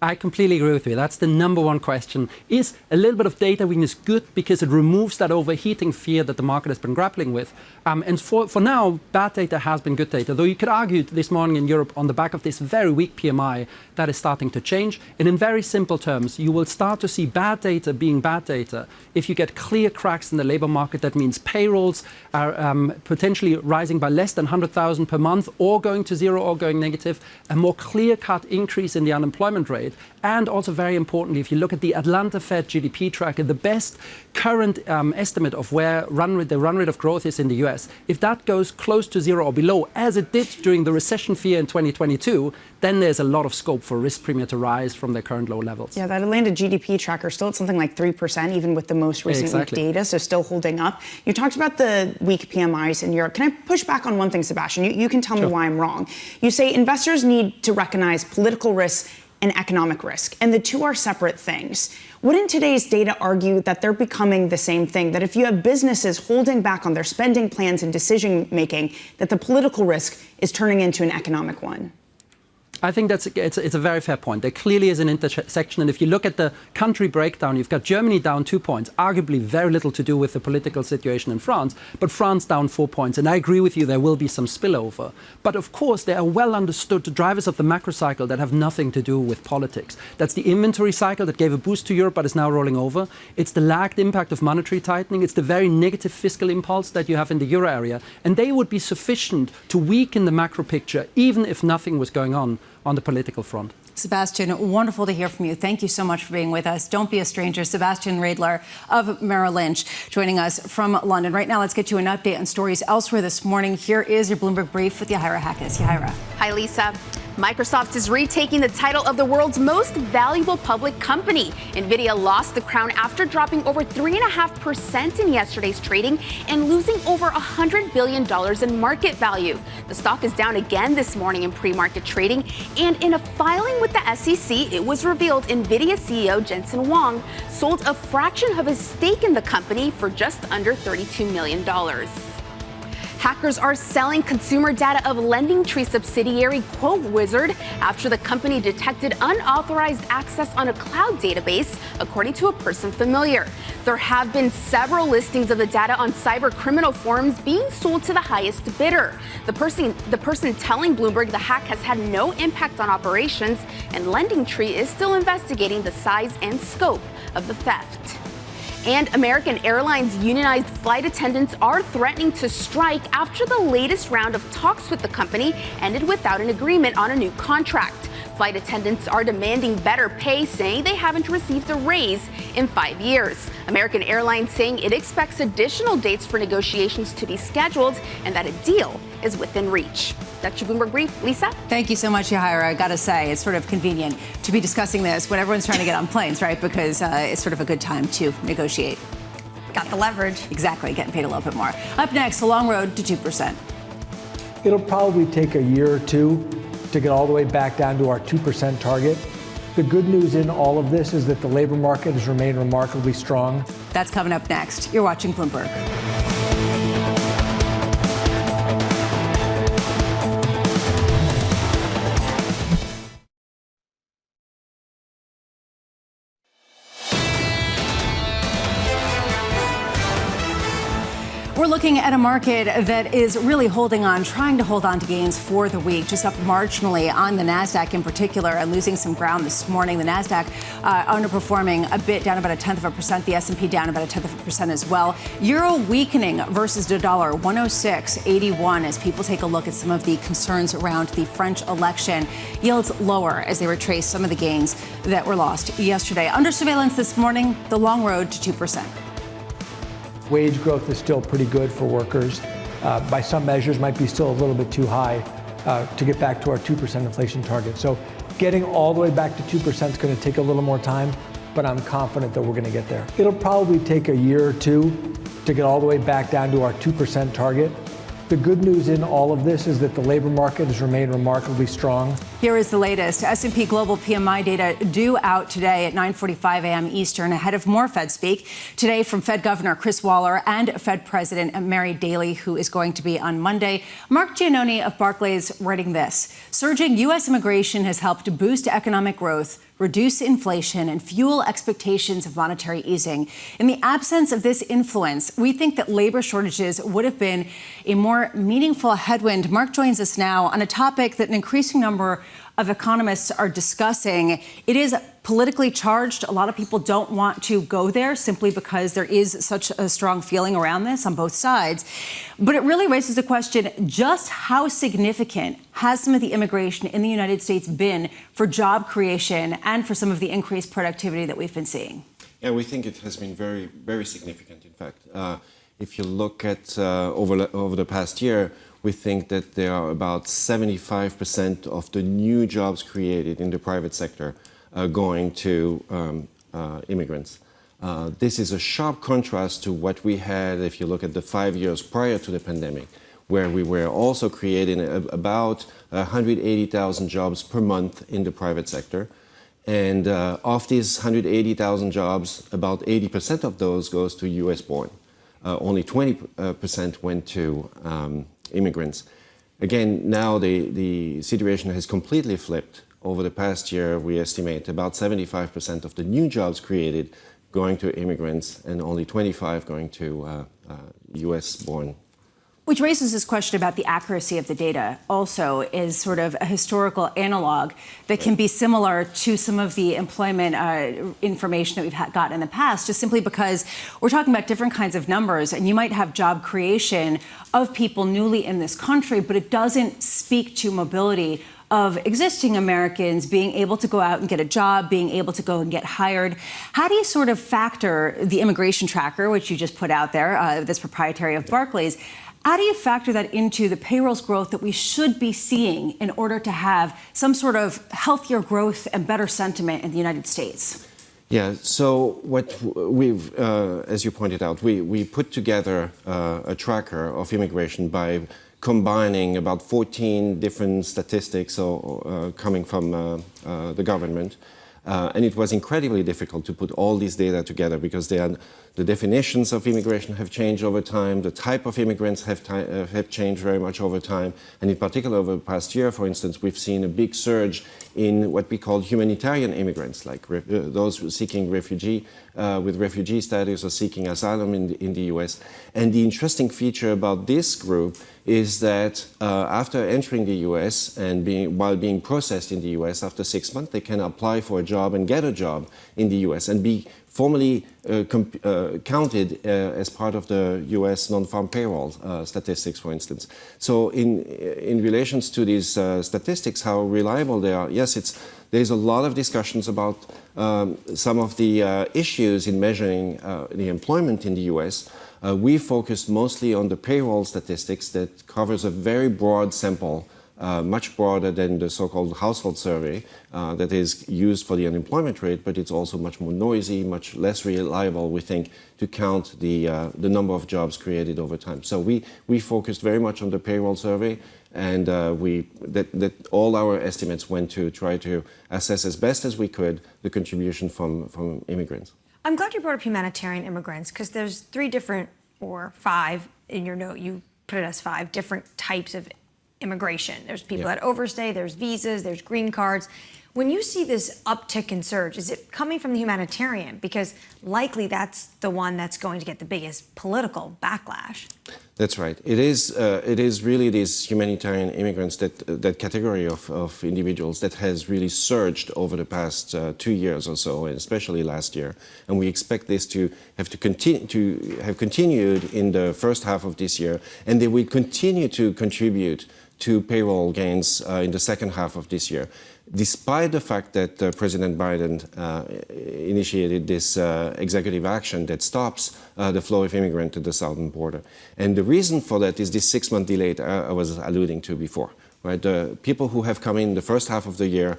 I completely agree with you. That's the number one question. Is a little bit of data weakness good because it removes that overheating fear that the market has been grappling with? And for now, bad data has been good data, though you could argue this morning in Europe on the back of this very weak PMI that is starting to change. And in very simple terms, you will start to see bad data being bad data if you get clear cracks in the labor market. That means payrolls are potentially rising by less than 100,000 per month or going to zero or going negative, a more clear-cut increase in the unemployment rate. And also, very importantly, if you look at the Atlanta Fed GDP tracker, the best current estimate of where the run rate of growth is in the US, if that goes close to zero or below, as it did during the recession fear in 2022, then there's a lot of scope for risk premium to rise from their current low levels. Yeah, that Atlanta GDP tracker still at something like 3%, even with the most recent week data, so still holding up. You talked about the weak PMIs in Europe. Can I push back on one thing, Sebastian? You can tell me why I'm wrong. You say investors need to recognize political risk and economic risk, and the two are separate things. Wouldn't today's data argue that they're becoming the same thing, that if you have businesses holding back on their spending plans and decision making, that the political risk is turning into an economic one? I think it's a very fair point. There clearly is an intersection. And if you look at the country breakdown, you've got Germany down 2 points, arguably very little to do with the political situation in France, but France down 4 points. And I agree with you, there will be some spillover. But of course, there are well understood drivers of the macro cycle that have nothing to do with politics. That's the inventory cycle that gave a boost to Europe but is now rolling over. It's the lagged impact of monetary tightening. It's the very negative fiscal impulse that you have in the euro area. And they would be sufficient to weaken the macro picture, even if nothing was going on the political front. Sebastian, wonderful to hear from you. Thank you so much for being with us. Don't be a stranger. Sebastian Raedler of Merrill Lynch joining us from London. Right now, let's get you an update on stories elsewhere this morning. Here is your Bloomberg Brief with Yahaira Hackis. Yahaira. Hi, Lisa. Microsoft is retaking the title of the world's most valuable public company. NVIDIA lost the crown after dropping over 3.5% in yesterday's trading and losing over $100 billion in market value. The stock is down again this morning in pre-market trading, and in a filing with the SEC, it was revealed NVIDIA CEO Jensen Huang sold a fraction of his stake in the company for just under $32 million. Hackers are selling consumer data of LendingTree subsidiary QuoteWizard after the company detected unauthorized access on a cloud database, according to a person familiar. There have been several listings of the data on cyber criminal forums being sold to the highest bidder. The person telling Bloomberg the hack has had no impact on operations, and LendingTree is still investigating the size and scope of the theft. And American Airlines unionized flight attendants are threatening to strike after the latest round of talks with the company ended without an agreement on a new contract. Flight attendants are demanding better pay, saying they haven't received a raise in 5 years. American Airlines saying it expects additional dates for negotiations to be scheduled and that a deal is within reach. That's your Bloomberg Brief. Lisa? Thank you so much, Yahira. I got to say, it's sort of convenient to be discussing this when everyone's trying to get on planes, right? Because it's sort of a good time to negotiate. Got the leverage. Exactly, getting paid a little bit more. Up next, the long road to 2%. It'll probably take a year or two to get all the way back down to our 2% target. The good news in all of this is that the labor market has remained remarkably strong. That's coming up next. You're watching Bloomberg. We're looking at a market that is really trying to hold on to gains for the week, just up marginally on the NASDAQ in particular, and losing some ground this morning. The NASDAQ underperforming a bit, down about 0.1%. The S&P down about 0.1% as well. Euro weakening versus the dollar, 106.81, as people take a look at some of the concerns around the French election. Yields lower as they retrace some of the gains that were lost yesterday. Under surveillance this morning, the long road to 2%. Wage growth is still pretty good for workers. By some measures, might be still a little bit too high to get back to our 2% inflation target. So getting all the way back to 2% is going to take a little more time, but I'm confident that we're going to get there. It'll probably take a year or two to get all the way back down to our 2% target. The good news in all of this is that the labor market has remained remarkably strong. Here is the latest. S&P Global PMI data due out today at 9:45 a.m. Eastern, ahead of more Fed speak today from Fed Governor Chris Waller and Fed President Mary Daly, who is going to be on Monday. Marc Giannoni of Barclays writing this: surging U.S. immigration has helped boost economic growth, reduce inflation, and fuel expectations of monetary easing. In the absence of this influence, we think that labor shortages would have been a more meaningful headwind. Marc joins us now on a topic that an increasing number of economists are discussing. It is politically charged. A lot of people don't want to go there simply because there is such a strong feeling around this on both sides. But it really raises the question, just how significant has some of the immigration in the United States been for job creation and for some of the increased productivity that we've been seeing? Yeah, we think it has been very, very significant, in fact. If you look at over the past year, we think that there are about 75% of the new jobs created in the private sector going to immigrants. This is a sharp contrast to what we had if you look at the 5 years prior to the pandemic, where we were also creating about 180,000 jobs per month in the private sector. And of these 180,000 jobs, about 80% of those goes to US born. Only 20% went to immigrants. Again, now the situation has completely flipped. Over the past year, we estimate about 75% of the new jobs created going to immigrants and only 25 going to US born. Which raises this question about the accuracy of the data also is sort of a historical analog that can be similar to some of the employment information that we've got in the past, just simply because we're talking about different kinds of numbers, and you might have job creation of people newly in this country, but it doesn't speak to mobility of existing Americans being able to go out and get a job, being able to go and get hired. How do you sort of factor the immigration tracker, which you just put out there, that's proprietary of Barclays? How do you factor that into the payrolls growth that we should be seeing in order to have some sort of healthier growth and better sentiment in the United States? Yeah, so what we've, as you pointed out, we put together a tracker of immigration by combining about 14 different statistics coming from the government. And it was incredibly difficult to put all these data together because the definitions of immigration have changed over time. The type of immigrants have changed very much over time. And in particular, over the past year, for instance, we've seen a big surge in what we call humanitarian immigrants, like those seeking refugee status or seeking asylum in the US. And the interesting feature about this group is that after entering the US and while being processed in the US, after 6 months, they can apply for a job and get a job in the US and be formally counted as part of the US non-farm payroll statistics, for instance. So in relations to these statistics, how reliable they are, yes, there's a lot of discussions about some of the issues in measuring the employment in the US. We focused mostly on the payroll statistics that covers a very broad sample, much broader than the so-called household survey that is used for the unemployment rate, but it's also much more noisy, much less reliable, we think, to count the number of jobs created over time. So we focused very much on the payroll survey, and that all our estimates went to try to assess as best as we could the contribution from immigrants. I'm glad you brought up humanitarian immigrants, because there's 3 different, or 5 in your note, you put it as 5 different types of immigration. There's people that overstay, there's visas, there's green cards. When you see this uptick in surge, is it coming from the humanitarian? Because likely that's the one that's going to get the biggest political backlash. That's right. It is really these humanitarian immigrants, that category of individuals that has really surged over the past 2 years or so, and especially last year. And we expect this to have continued in the first half of this year, and they will continue to contribute to payroll gains in the second half of this year, despite the fact that President Biden initiated this executive action that stops the flow of immigrants to the southern border. And the reason for that is this 6-month delay I was alluding to before. Right? The people who have come in the first half of the year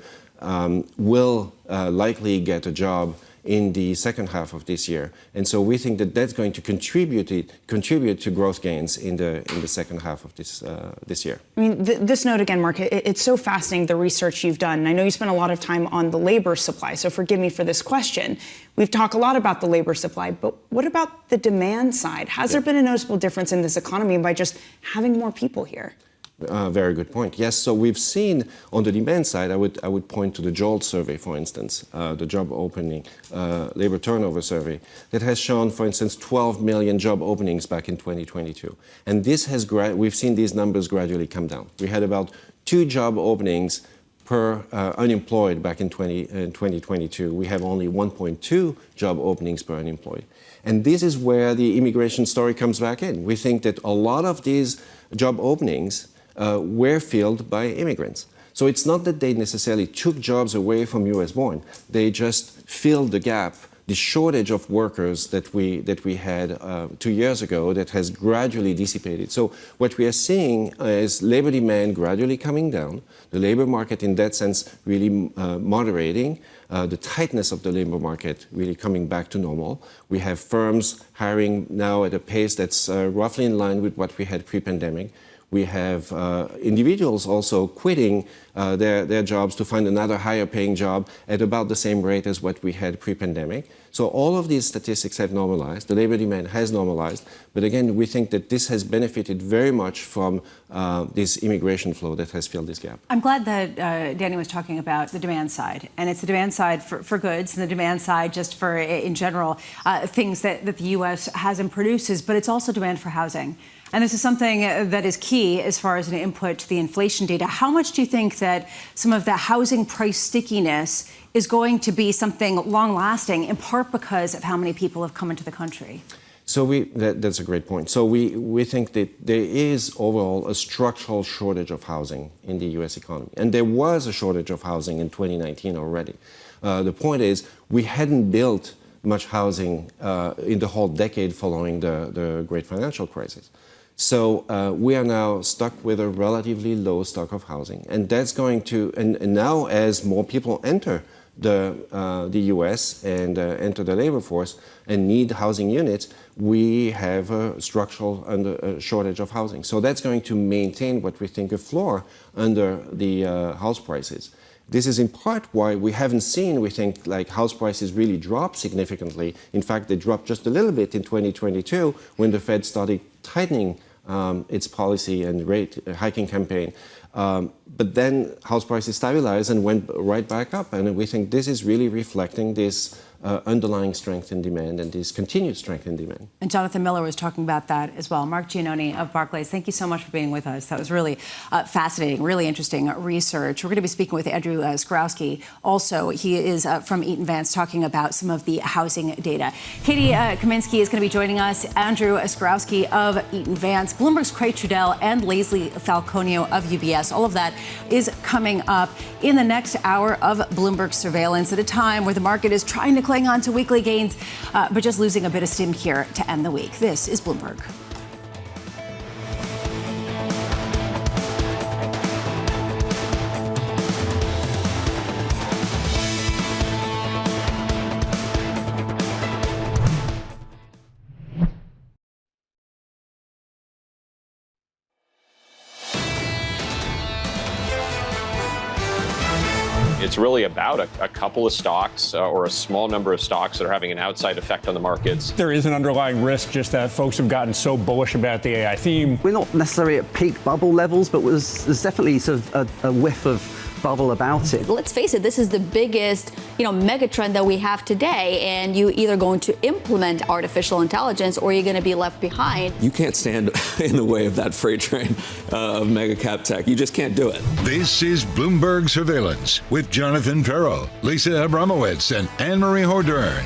will likely get a job in the second half of this year. And so we think that that's going to contribute to growth gains in the second half of this year. I mean, this note again, Marc, it's so fascinating, the research you've done. And I know you spent a lot of time on the labor supply, so forgive me for this question. We've talked a lot about the labor supply, but what about the demand side? Has there been a noticeable difference in this economy by just having more people here? Very good point. Yes, so we've seen on the demand side, I would point to the JOLT survey, for instance, the job opening, labor turnover survey, that has shown, for instance, 12 million job openings back in 2022. And this has we've seen these numbers gradually come down. We had about 2 job openings per unemployed back in 2022. We have only 1.2 job openings per unemployed. And this is where the immigration story comes back in. We think that a lot of these job openings were filled by immigrants. So it's not that they necessarily took jobs away from US born. They just filled the gap, the shortage of workers that we had 2 years ago that has gradually dissipated. So what we are seeing is labor demand gradually coming down, the labor market in that sense really moderating, the tightness of the labor market really coming back to normal. We have firms hiring now at a pace that's roughly in line with what we had pre-pandemic. We have individuals also quitting their jobs to find another higher paying job at about the same rate as what we had pre-pandemic. So all of these statistics have normalized. The labor demand has normalized. But again, we think that this has benefited very much from this immigration flow that has filled this gap. I'm glad that Danny was talking about the demand side. And it's the demand side for goods and the demand side just for, in general, things that the U.S. has and produces. But it's also demand for housing. And this is something that is key as far as an input to the inflation data. How much do you think that some of the housing price stickiness is going to be something long-lasting, in part because of how many people have come into the country? So that's a great point. So we think that there is overall a structural shortage of housing in the U.S. economy. And there was a shortage of housing in 2019 already. The point is we hadn't built much housing in the whole decade following the great financial crisis. So we are now stuck with a relatively low stock of housing. And that's going to, and now as more people enter the U.S. and enter the labor force and need housing units, we have a structural shortage of housing. So that's going to maintain what we think a floor under the house prices. This is in part why we haven't seen, we think, like house prices really drop significantly. In fact, they dropped just a little bit in 2022 when the Fed started tightening its policy and rate hiking campaign. But then house prices stabilized and went right back up. And we think this is really reflecting this underlying strength in demand and this continued strength in demand. And Jonathan Miller was talking about that as well. Marc Giannoni of Barclays, thank you so much for being with us. That was really fascinating, really interesting research. We're going to be speaking with Andrew Szczurowski. Also, he is from Eaton Vance, talking about some of the housing data. Katie Kaminski is going to be joining us. Andrew Szczurowski of Eaton Vance, Bloomberg's Craig Trudell, and Leslie Falconio of UBS. All of that is coming up in the next hour of Bloomberg Surveillance at a time where the market is trying to cling on to weekly gains, but just losing a bit of steam here to end the week. This is Bloomberg. It's really about a couple of stocks or a small number of stocks that are having an outside effect on the markets. There is an underlying risk, just that folks have gotten so bullish about the AI theme. We're not necessarily at peak bubble levels, but there's definitely sort of a whiff of bubble about it. Let's face it, this is the biggest, mega trend that we have today, and you either going to implement artificial intelligence or you're going to be left behind. You can't stand in the way of that freight train of mega cap tech. You just can't do it. This is Bloomberg Surveillance with Jonathan Ferro, Lisa Abramowitz, and Anne-Marie Hordern.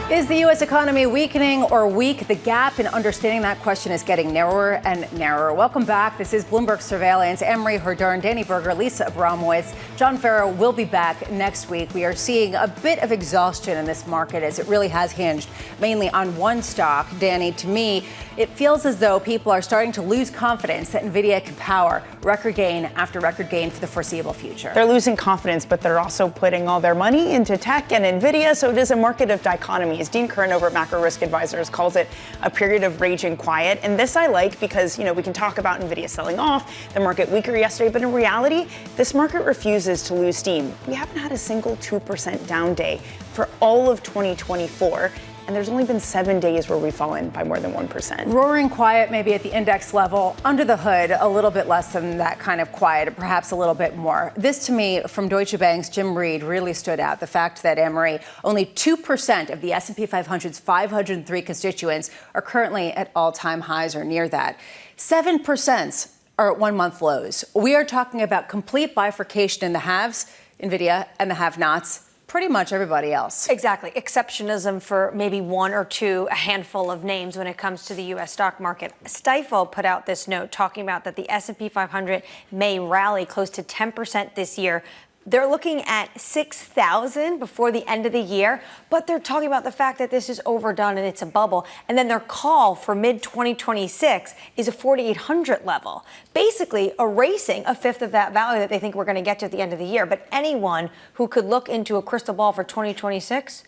Is the U.S. economy weakening or weak? The gap in understanding that question is getting narrower and narrower. Welcome back. This is Bloomberg Surveillance. Anne-Marie Hordern, Danny Berger, Lisa Abramowitz. John Ferro will be back next week. We are seeing a bit of exhaustion in this market as it really has hinged mainly on one stock. Danny, to me, it feels as though people are starting to lose confidence that NVIDIA can power record gain after record gain for the foreseeable future. They're losing confidence, but they're also putting all their money into tech and NVIDIA, so it is a market of dichotomies. Dean Kern over at Macro Risk Advisors calls it a period of raging quiet. And this I like because, we can talk about NVIDIA selling off, the market weaker yesterday, but in reality, this market refuses to lose steam. We haven't had a single 2% down day for all of 2024. And there's only been 7 days where we've fallen by more than 1%. Roaring quiet, maybe at the index level. Under the hood, a little bit less than that kind of quiet, perhaps a little bit more. This, to me, from Deutsche Bank's Jim Reed, really stood out. The fact that, Anne-Marie, only 2% of the S&P 500's 503 constituents are currently at all-time highs or near that. 7% are at one-month lows. We are talking about complete bifurcation in the haves, NVIDIA, and the have-nots. Pretty much everybody else. Exactly. Exceptionism for maybe one or two, a handful of names when it comes to the U.S. stock market. Stifel put out this note talking about that the S&P 500 may rally close to 10% this year. They're looking at 6,000 before the end of the year, but they're talking about the fact that this is overdone and it's a bubble. And then their call for mid-2026 is a 4,800 level, basically erasing a fifth of that value that they think we're going to get to at the end of the year. But anyone who could look into a crystal ball for 2026,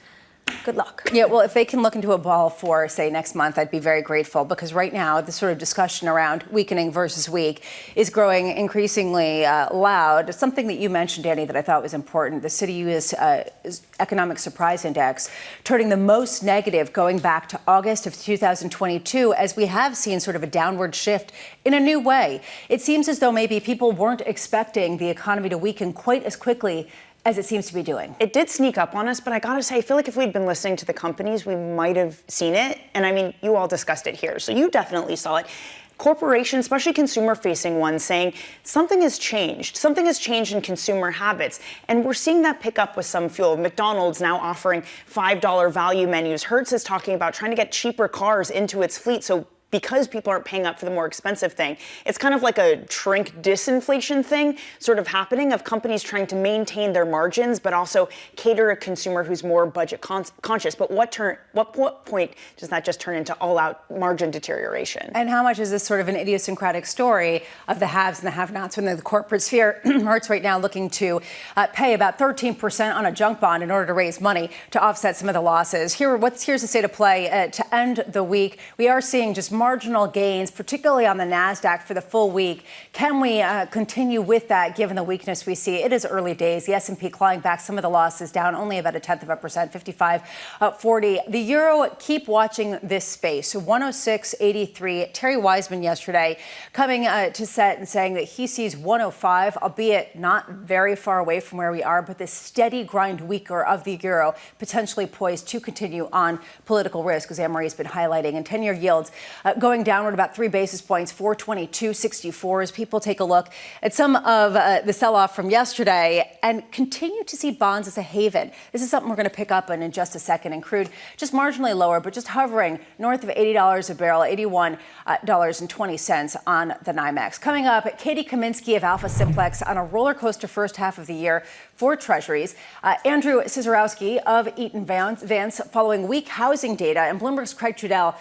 good luck. Yeah, well, if they can look into a ball for, say, next month, I'd be very grateful, because right now the sort of discussion around weakening versus weak is growing increasingly loud. Something that you mentioned, Danny, that I thought was important, the Citi U.S. Economic Surprise Index turning the most negative going back to August of 2022, as we have seen sort of a downward shift in a new way. It seems as though maybe people weren't expecting the economy to weaken quite as quickly as it seems to be doing. It did sneak up on us, but I gotta say, I feel like if we'd been listening to the companies, we might have seen it. And I mean, you all discussed it here, so you definitely saw it. Corporations, especially consumer-facing ones, saying something has changed. Something has changed in consumer habits. And we're seeing that pick up with some fuel. McDonald's now offering $5 value menus. Hertz is talking about trying to get cheaper cars into its fleet, so because people aren't paying up for the more expensive thing. It's kind of like a shrink disinflation thing sort of happening, of companies trying to maintain their margins, but also cater a consumer who's more budget conscious. But what point does that just turn into all-out margin deterioration? And how much is this sort of an idiosyncratic story of the haves and the have-nots within the corporate sphere? Hertz right now looking to pay about 13% on a junk bond in order to raise money to offset some of the losses. Here's the state of play to end the week. We are seeing just marginal gains, particularly on the NASDAQ for the full week. Can we continue with that given the weakness we see? It is early days. The S&P clawing back some of the losses, down only about 0.1%, 55.40. The euro, keep watching this space. 106.83. Terry Wiseman yesterday coming to set and saying that he sees 105, albeit not very far away from where we are, but this steady grind weaker of the euro potentially poised to continue on political risk, as Anne-Marie's been highlighting. And 10-year yields going downward about 3 basis points, 422.64, as people take a look at some of the sell-off from yesterday and continue to see bonds as a haven. This is something we're going to pick up in just a second. And crude just marginally lower, but just hovering north of $80 a barrel, $81.20 on the NYMEX. Coming up, Katie Kaminski of AlphaSimplex on a roller coaster first half of the year for Treasuries. Andrew Szczurowski of Eaton Vance following weak housing data, and Bloomberg's Craig Trudell.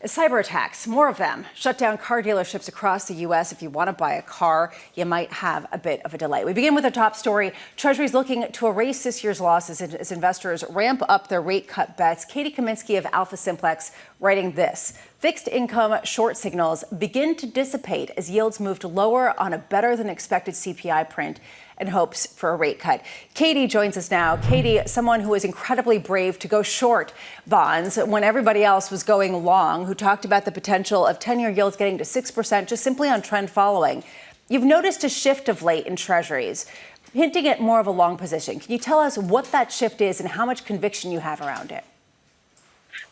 Cyber attacks, more of them, shut down car dealerships across the U.S. If you want to buy a car, you might have a bit of a delay. We begin with a top story. Treasury's looking to erase this year's losses as investors ramp up their rate cut bets. Katie Kaminski of AlphaSimplex writing this. Fixed income short signals begin to dissipate as yields moved lower on a better than expected CPI print and hopes for a rate cut. Katie joins us now. Katie, someone who was incredibly brave to go short bonds when everybody else was going long, who talked about the potential of 10-year yields getting to 6% just simply on trend following. You've noticed a shift of late in Treasuries, hinting at more of a long position. Can you tell us what that shift is and how much conviction you have around it?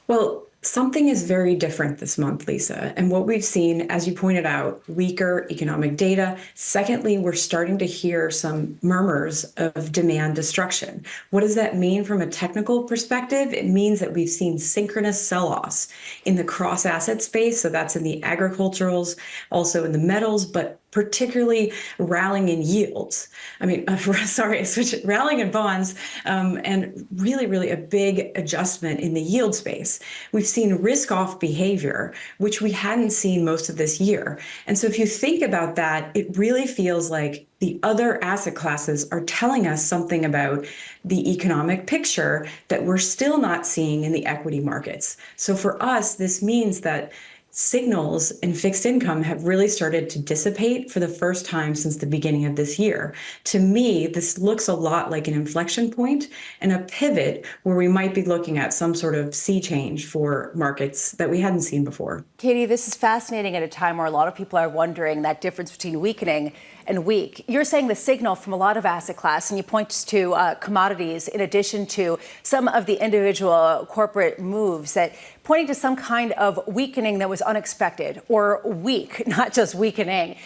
Well, something is very different this month, Lisa. And what we've seen, as you pointed out, weaker economic data. Secondly, we're starting to hear some murmurs of demand destruction. What does that mean from a technical perspective? It means that we've seen synchronous sell-offs in the cross-asset space. So that's in the agriculturals, also in the metals, but particularly rallying in yields. Rallying in bonds, and really a big adjustment in the yield space. We've seen risk-off behavior, which we hadn't seen most of this year. And so if you think about that, it really feels like the other asset classes are telling us something about the economic picture that we're still not seeing in the equity markets. So for us, this means that signals in fixed income have really started to dissipate for the first time since the beginning of this year. To me, this looks a lot like an inflection point and a pivot where we might be looking at some sort of sea change for markets that we hadn't seen before. Katie, this is fascinating at a time where a lot of people are wondering that difference between weakening and weak. You're saying the signal from a lot of asset class, and you point to commodities in addition to some of the individual corporate moves, that pointing to some kind of weakening that was unexpected or weak, not just weakening.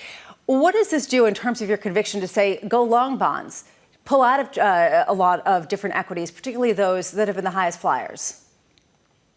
What does this do in terms of your conviction to say go long bonds, pull out of a lot of different equities, particularly those that have been the highest flyers?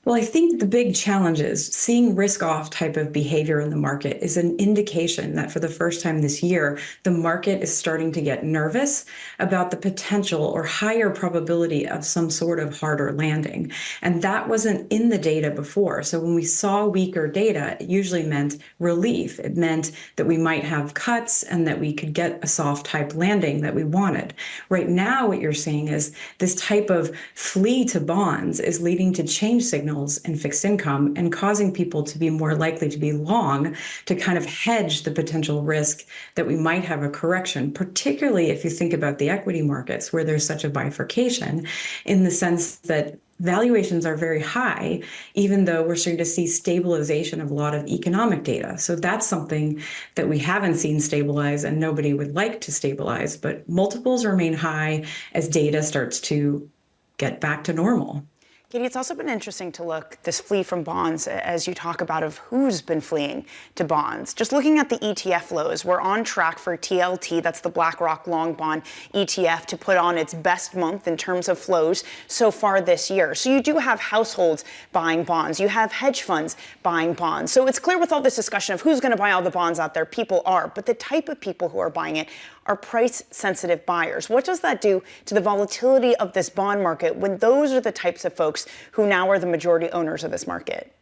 Well, I think the big challenge is seeing risk-off type of behavior in the market is an indication that for the first time this year, the market is starting to get nervous about the potential or higher probability of some sort of harder landing. And that wasn't in the data before. So when we saw weaker data, it usually meant relief. It meant that we might have cuts and that we could get a soft type landing that we wanted. Right now, what you're seeing is this type of flee to bonds is leading to change signals in fixed income and causing people to be more likely to be long to kind of hedge the potential risk that we might have a correction, particularly if you think about the equity markets where there's such a bifurcation in the sense that valuations are very high, even though we're starting to see stabilization of a lot of economic data. So that's something that we haven't seen stabilize and nobody would like to stabilize, but multiples remain high as data starts to get back to normal. Katie, it's also been interesting to look this flee from bonds as you talk about of who's been fleeing to bonds. Just looking at the ETF flows, we're on track for TLT, that's the BlackRock Long Bond ETF, to put on its best month in terms of flows so far this year. So you do have households buying bonds, you have hedge funds buying bonds. So it's clear with all this discussion of who's going to buy all the bonds out there, people are, but the type of people who are buying it are price-sensitive buyers. What does that do to the volatility of this bond market when those are the types of folks who now are the majority owners of this market?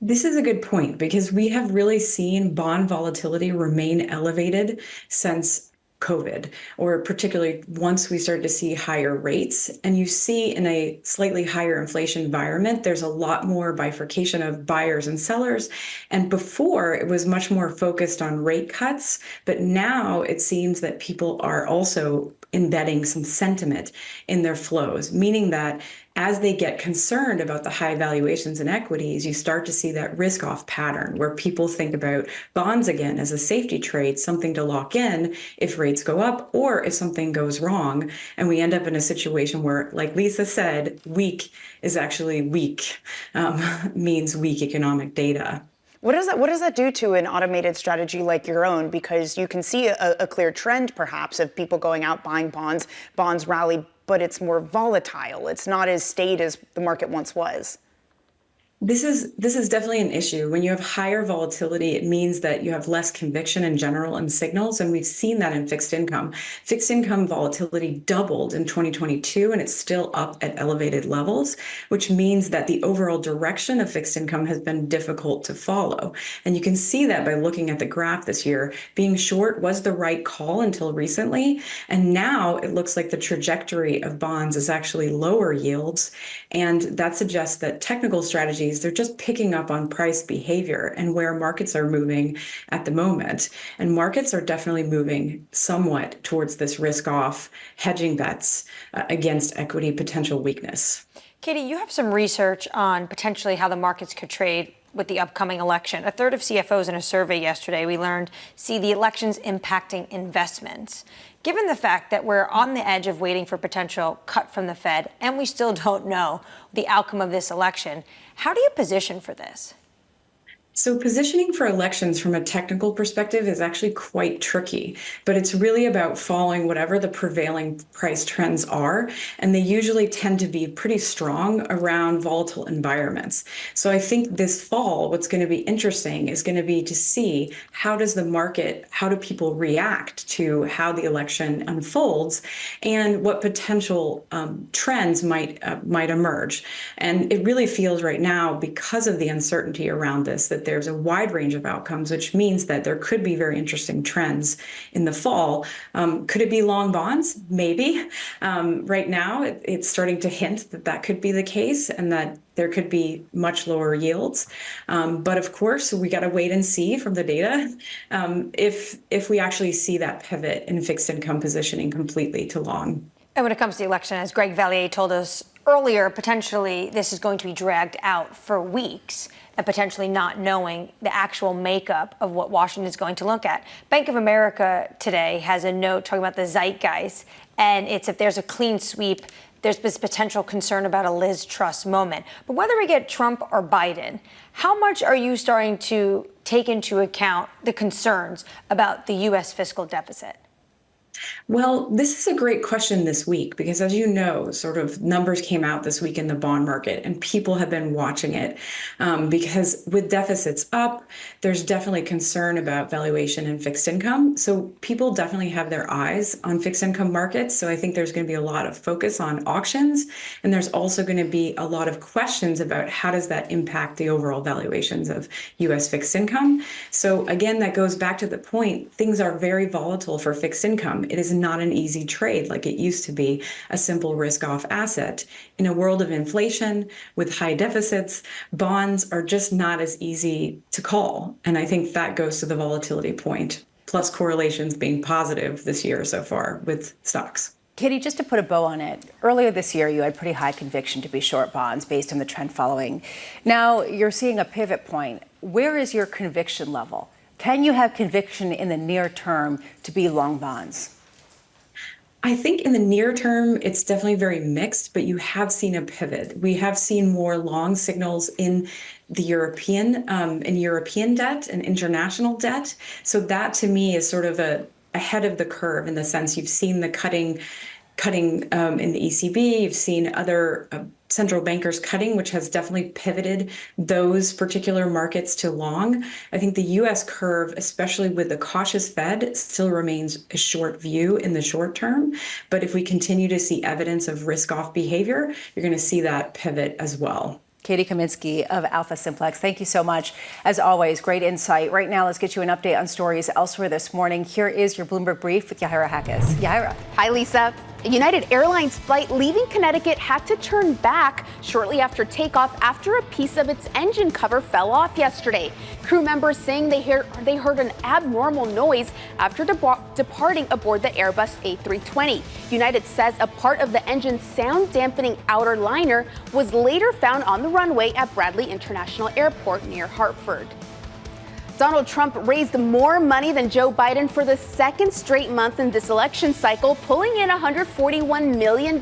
This is a good point because we have really seen bond volatility remain elevated since COVID, or particularly once we started to see higher rates. And you see in a slightly higher inflation environment, there's a lot more bifurcation of buyers and sellers. And before, it was much more focused on rate cuts, but now it seems that people are also embedding some sentiment in their flows, meaning that as they get concerned about the high valuations in equities, you start to see that risk-off pattern where people think about bonds again as a safety trade, something to lock in if rates go up or if something goes wrong. And we end up in a situation where, like Lisa said, weak is actually weak, means weak economic data. What does that do to an automated strategy like your own? Because you can see a clear trend, perhaps, of people going out buying bonds rally, but it's more volatile. It's not as staid as the market once was. This is definitely an issue. When you have higher volatility, it means that you have less conviction in general in signals, and we've seen that in fixed income. Fixed income volatility doubled in 2022, and it's still up at elevated levels, which means that the overall direction of fixed income has been difficult to follow. And you can see that by looking at the graph this year. Being short was the right call until recently, and now it looks like the trajectory of bonds is actually lower yields, and that suggests that technical strategies, they're just picking up on price behavior and where markets are moving at the moment. And markets are definitely moving somewhat towards this risk-off hedging bets against equity potential weakness. Katie, you have some research on potentially how the markets could trade with the upcoming election. A third of CFOs in a survey yesterday, we learned, see the elections impacting investments. Given the fact that we're on the edge of waiting for potential cut from the Fed, and we still don't know the outcome of this election, how do you position for this? So positioning for elections from a technical perspective is actually quite tricky, but it's really about following whatever the prevailing price trends are, and they usually tend to be pretty strong around volatile environments. So I think this fall, what's going to be interesting is going to be to see how does the market, how do people react to how the election unfolds, and what potential trends might emerge. And it really feels right now, because of the uncertainty around this, that there's a wide range of outcomes, which means that there could be very interesting trends in the fall. Could it be long bonds? Maybe. Right now, it's starting to hint that that could be the case and that there could be much lower yields. But of course, we got to wait and see from the data if we actually see that pivot in fixed income positioning completely to long. And when it comes to the election, as Greg Valliere told us earlier, potentially this is going to be dragged out for weeks and potentially not knowing the actual makeup of what Washington is going to look at. Bank of America today has a note talking about the zeitgeist, and it's if there's a clean sweep, there's this potential concern about a Liz Truss moment. But whether we get Trump or Biden, how much are you starting to take into account the concerns about the U.S. fiscal deficit? Well, this is a great question this week because, as you know, sort of numbers came out this week in the bond market and people have been watching it because with deficits up, there's definitely concern about valuation in fixed income. So people definitely have their eyes on fixed income markets. So I think there's going to be a lot of focus on auctions. And there's also going to be a lot of questions about how does that impact the overall valuations of U.S. fixed income. So again, that goes back to the point, things are very volatile for fixed income. It is not an easy trade like it used to be, a simple risk-off asset. In a world of inflation with high deficits, bonds are just not as easy to call. And I think that goes to the volatility point, plus correlations being positive this year so far with stocks. Katie, just to put a bow on it, earlier this year you had pretty high conviction to be short bonds based on the trend following. Now you're seeing a pivot point. Where is your conviction level? Can you have conviction in the near term to be long bonds? I think in the near term, it's definitely very mixed, but you have seen a pivot. We have seen more long signals in the European debt and international debt. So that to me is sort of ahead of the curve in the sense you've seen the cutting in the ECB, you've seen other central bankers cutting, which has definitely pivoted those particular markets to long. I think the U.S. curve, especially with the cautious Fed, still remains a short view in the short term. But if we continue to see evidence of risk-off behavior, you're going to see that pivot as well. Katie Kaminski of AlphaSimplex. Thank you so much. As always, great insight. Right now, let's get you an update on stories elsewhere this morning. Here is your Bloomberg Brief with Yahira Hackes. Yahira. Hi, Lisa. A United Airlines flight leaving Connecticut had to turn back shortly after takeoff after a piece of its engine cover fell off yesterday. Crew members saying they heard an abnormal noise after departing aboard the Airbus A320. United says a part of the engine's sound dampening outer liner was later found on the runway at Bradley International Airport near Hartford. Donald Trump raised more money than Joe Biden for the second straight month in this election cycle, pulling in $141 million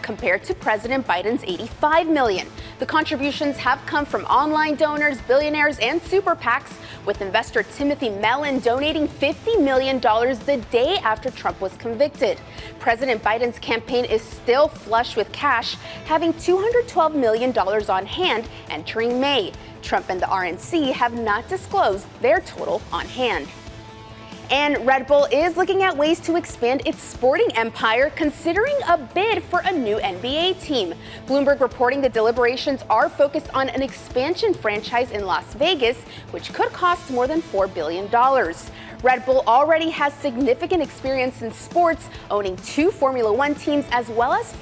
compared to President Biden's $85 million. The contributions have come from online donors, billionaires, and super PACs, with investor Timothy Mellon donating $50 million the day after Trump was convicted. President Biden's campaign is still flush with cash, having $212 million on hand entering May. Trump and the RNC have not disclosed their total on hand. And Red Bull is looking at ways to expand its sporting empire, considering a bid for a new NBA team. Bloomberg reporting the deliberations are focused on an expansion franchise in Las Vegas, which could cost more than $4 billion. Red Bull already has significant experience in sports, owning 2 Formula One teams as well as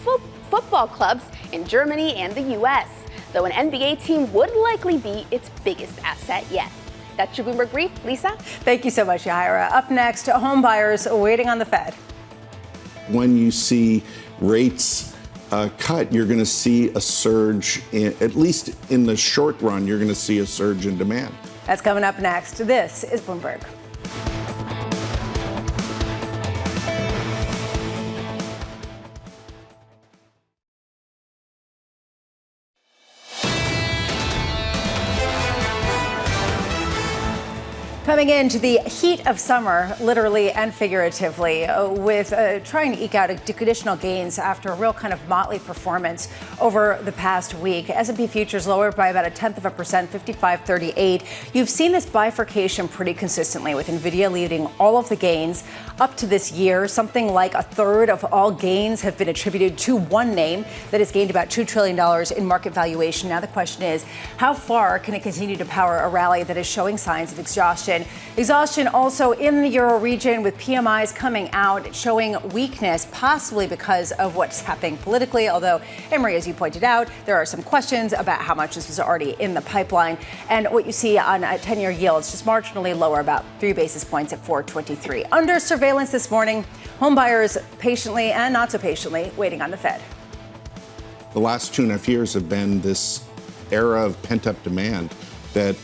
football clubs in Germany and the U.S., though an NBA team would likely be its biggest asset yet. That's your Bloomberg Brief. Lisa? Thank you so much, Yahira. Up next, home buyers waiting on the Fed. When you see rates cut, you're going to see a surge, at least in the short run, you're going to see a surge in demand. That's coming up next. This is Bloomberg. Coming into the heat of summer, literally and figuratively, with trying to eke out additional gains after a real kind of motley performance over the past week. S&P futures lowered by about 0.1%, 55.38. You've seen this bifurcation pretty consistently, with NVIDIA leading all of the gains up to this year. Something like a third of all gains have been attributed to one name that has gained about $2 trillion in market valuation. Now the question is, how far can it continue to power a rally that is showing signs of exhaustion? Exhaustion also in the Euro region, with PMIs coming out showing weakness, possibly because of what's happening politically. Although, Emery, as you pointed out, there are some questions about how much this was already in the pipeline. And what you see on 10-year yields just marginally lower, about 3 basis points at 4.23. Under surveillance this morning, home buyers patiently and not so patiently waiting on the Fed. The last 2.5 years have been this era of pent-up demand that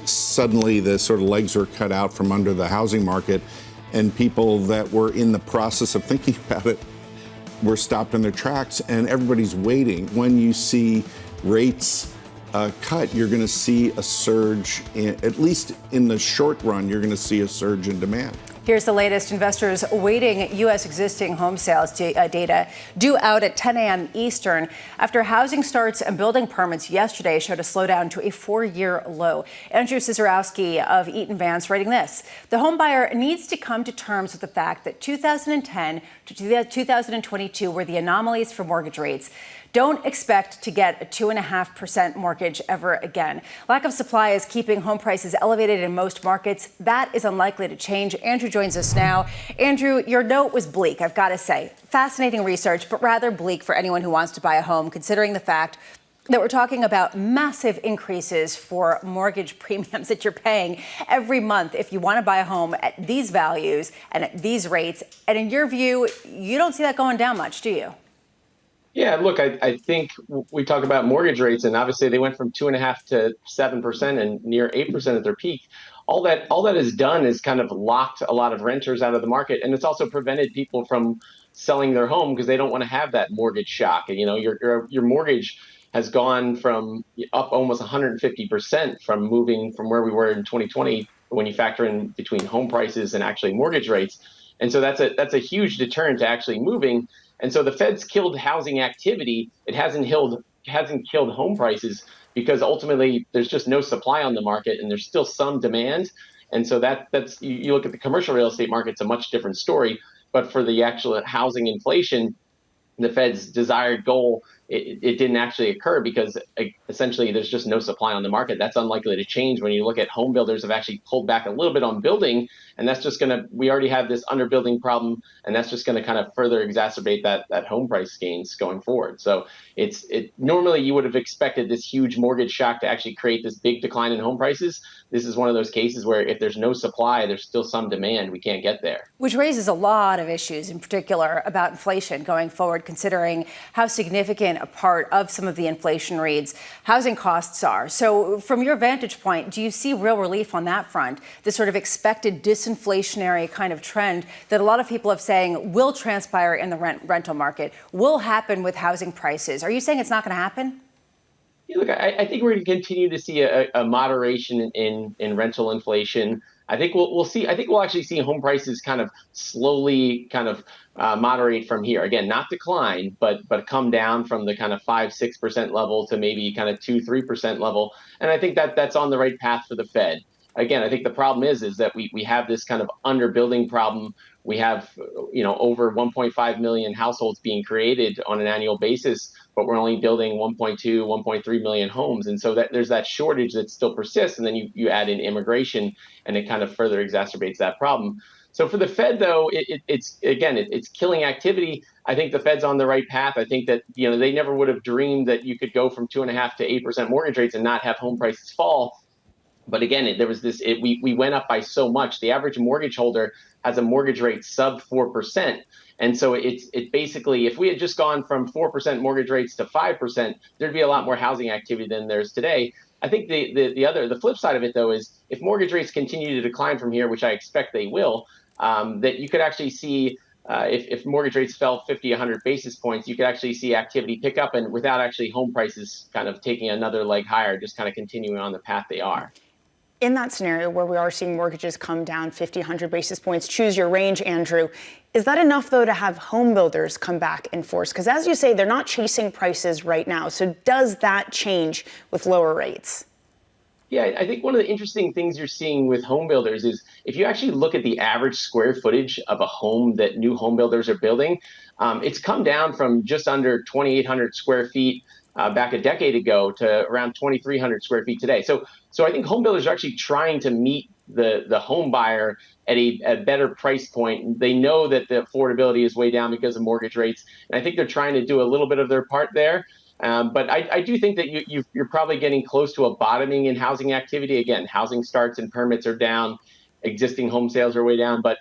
suddenly the sort of legs were cut out from under the housing market, and people that were in the process of thinking about it were stopped in their tracks, and everybody's waiting. When you see rates cut, you're going to see a surge, at least in the short run, you're going to see a surge in demand. Here's the latest. Investors awaiting U.S. existing home sales data due out at 10 a.m. Eastern after housing starts and building permits yesterday showed a slowdown to a 4-year low. Andrew Szczurowski of Eaton Vance writing this: the home buyer needs to come to terms with the fact that 2010 to 2022 were the anomalies for mortgage rates. Don't expect to get a 2.5% mortgage ever again. Lack of supply is keeping home prices elevated in most markets. That is unlikely to change. Andrew joins us now. Andrew, your note was bleak, I've got to say. Fascinating research, but rather bleak for anyone who wants to buy a home, considering the fact that we're talking about massive increases for mortgage premiums that you're paying every month if you want to buy a home at these values and at these rates. And in your view, you don't see that going down much, do you? Yeah, look, I think we talk about mortgage rates, and obviously they went from 2.5% to 7% and near 8% at their peak. All that has done is kind of locked a lot of renters out of the market, and it's also prevented people from selling their home because they don't want to have that mortgage shock. You know, your mortgage has gone from up almost 150% from moving from where we were in 2020 when you factor in between home prices and actually mortgage rates. And so that's a huge deterrent to actually moving. And so the Fed's killed housing activity. It hasn't killed home prices because ultimately there's just no supply on the market and there's still some demand. And so that's you look at the commercial real estate market, it's a much different story. But for the actual housing inflation, the Fed's desired goal it didn't actually occur because essentially there's just no supply on the market. That's unlikely to change when you look at home builders have actually pulled back a little bit on building, and that's just we already have this underbuilding problem, and that's just going to kind of further exacerbate that home price gains going forward. So normally you would have expected this huge mortgage shock to actually create this big decline in home prices. This is one of those cases where if there's no supply, there's still some demand. We can't get there. Which raises a lot of issues, in particular about inflation going forward, considering how significant a part of some of the inflation reads housing costs are. So from your vantage point, do you see real relief on that front, this sort of expected disinflationary kind of trend that a lot of people are saying will transpire in the rental market, will happen with housing prices? Are you saying it's not going to happen? Yeah, look, I think we're going to continue to see a moderation in rental inflation. I think we'll see. I think we'll actually see home prices kind of slowly moderate from here. Again, not decline, but come down from the kind of 5-6% level to maybe kind of 2-3% level. And I think that's on the right path for the Fed. Again, I think the problem is that we have this kind of underbuilding problem. We have over 1.5 million households being created on an annual basis, but we're only building 1.2, 1.3 million homes. And so there's that shortage that still persists. And then you add in immigration, and it kind of further exacerbates that problem. So for the Fed, though, it's killing activity. I think the Fed's on the right path. I think that they never would have dreamed that you could go from 2.5% to 8% mortgage rates and not have home prices fall. But again, there was we went up by so much. The average mortgage holder has a mortgage rate sub 4%. And so it's basically, if we had just gone from 4% mortgage rates to 5%, there'd be a lot more housing activity than there's today. I think the flip side of it, though, is if mortgage rates continue to decline from here, which I expect they will, that you could actually see if mortgage rates fell 50, 100 basis points, you could actually see activity pick up, and without actually home prices kind of taking another leg higher, just kind of continuing on the path they are. In that scenario where we are seeing mortgages come down 50, 100 basis points, choose your range, Andrew, is that enough, though, to have home builders come back in force? Because as you say, they're not chasing prices right now. So does that change with lower rates? Yeah, I think one of the interesting things you're seeing with home builders is if you actually look at the average square footage of a home that new home builders are building, it's come down from just under 2,800 square feet back a decade ago to around 2,300 square feet today. So I think home builders are actually trying to meet the home buyer at a better price point. They know that the affordability is way down because of mortgage rates, and I think they're trying to do a little bit of their part there. But I do think that you're probably getting close to a bottoming in housing activity. Again, housing starts and permits are down, existing home sales are way down, but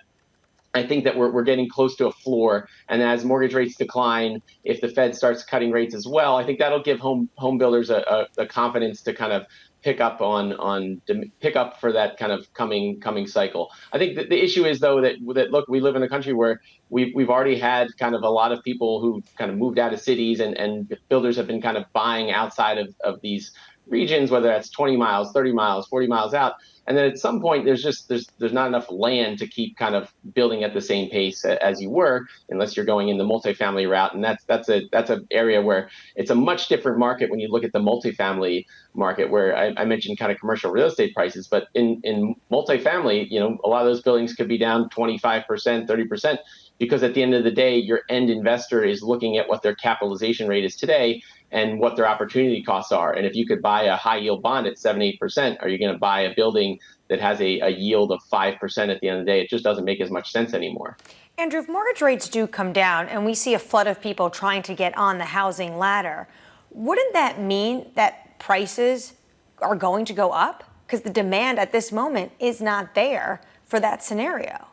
I think that we're getting close to a floor. And as mortgage rates decline, if the Fed starts cutting rates as well, I think that'll give home builders a confidence to kind of pick up for that kind of coming cycle. I think that the issue is, though, that look, we live in a country where we've already had kind of a lot of people who kind of moved out of cities, and builders have been kind of buying outside of these regions, whether that's 20 miles, 30 miles, 40 miles out. And then at some point, there's not enough land to keep kind of building at the same pace as you were, unless you're going in the multifamily route. And that's an area where it's a much different market when you look at the multifamily market, where I mentioned kind of commercial real estate prices, but in multifamily, a lot of those buildings could be down 25%, 30%, because at the end of the day, your end investor is looking at what their capitalization rate is today and what their opportunity costs are. And if you could buy a high yield bond at 7-8%, are you going to buy a building that has a yield of 5% at the end of the day? It just doesn't make as much sense anymore. Andrew, if mortgage rates do come down and we see a flood of people trying to get on the housing ladder, wouldn't that mean that prices are going to go up? Because the demand at this moment is not there for that scenario.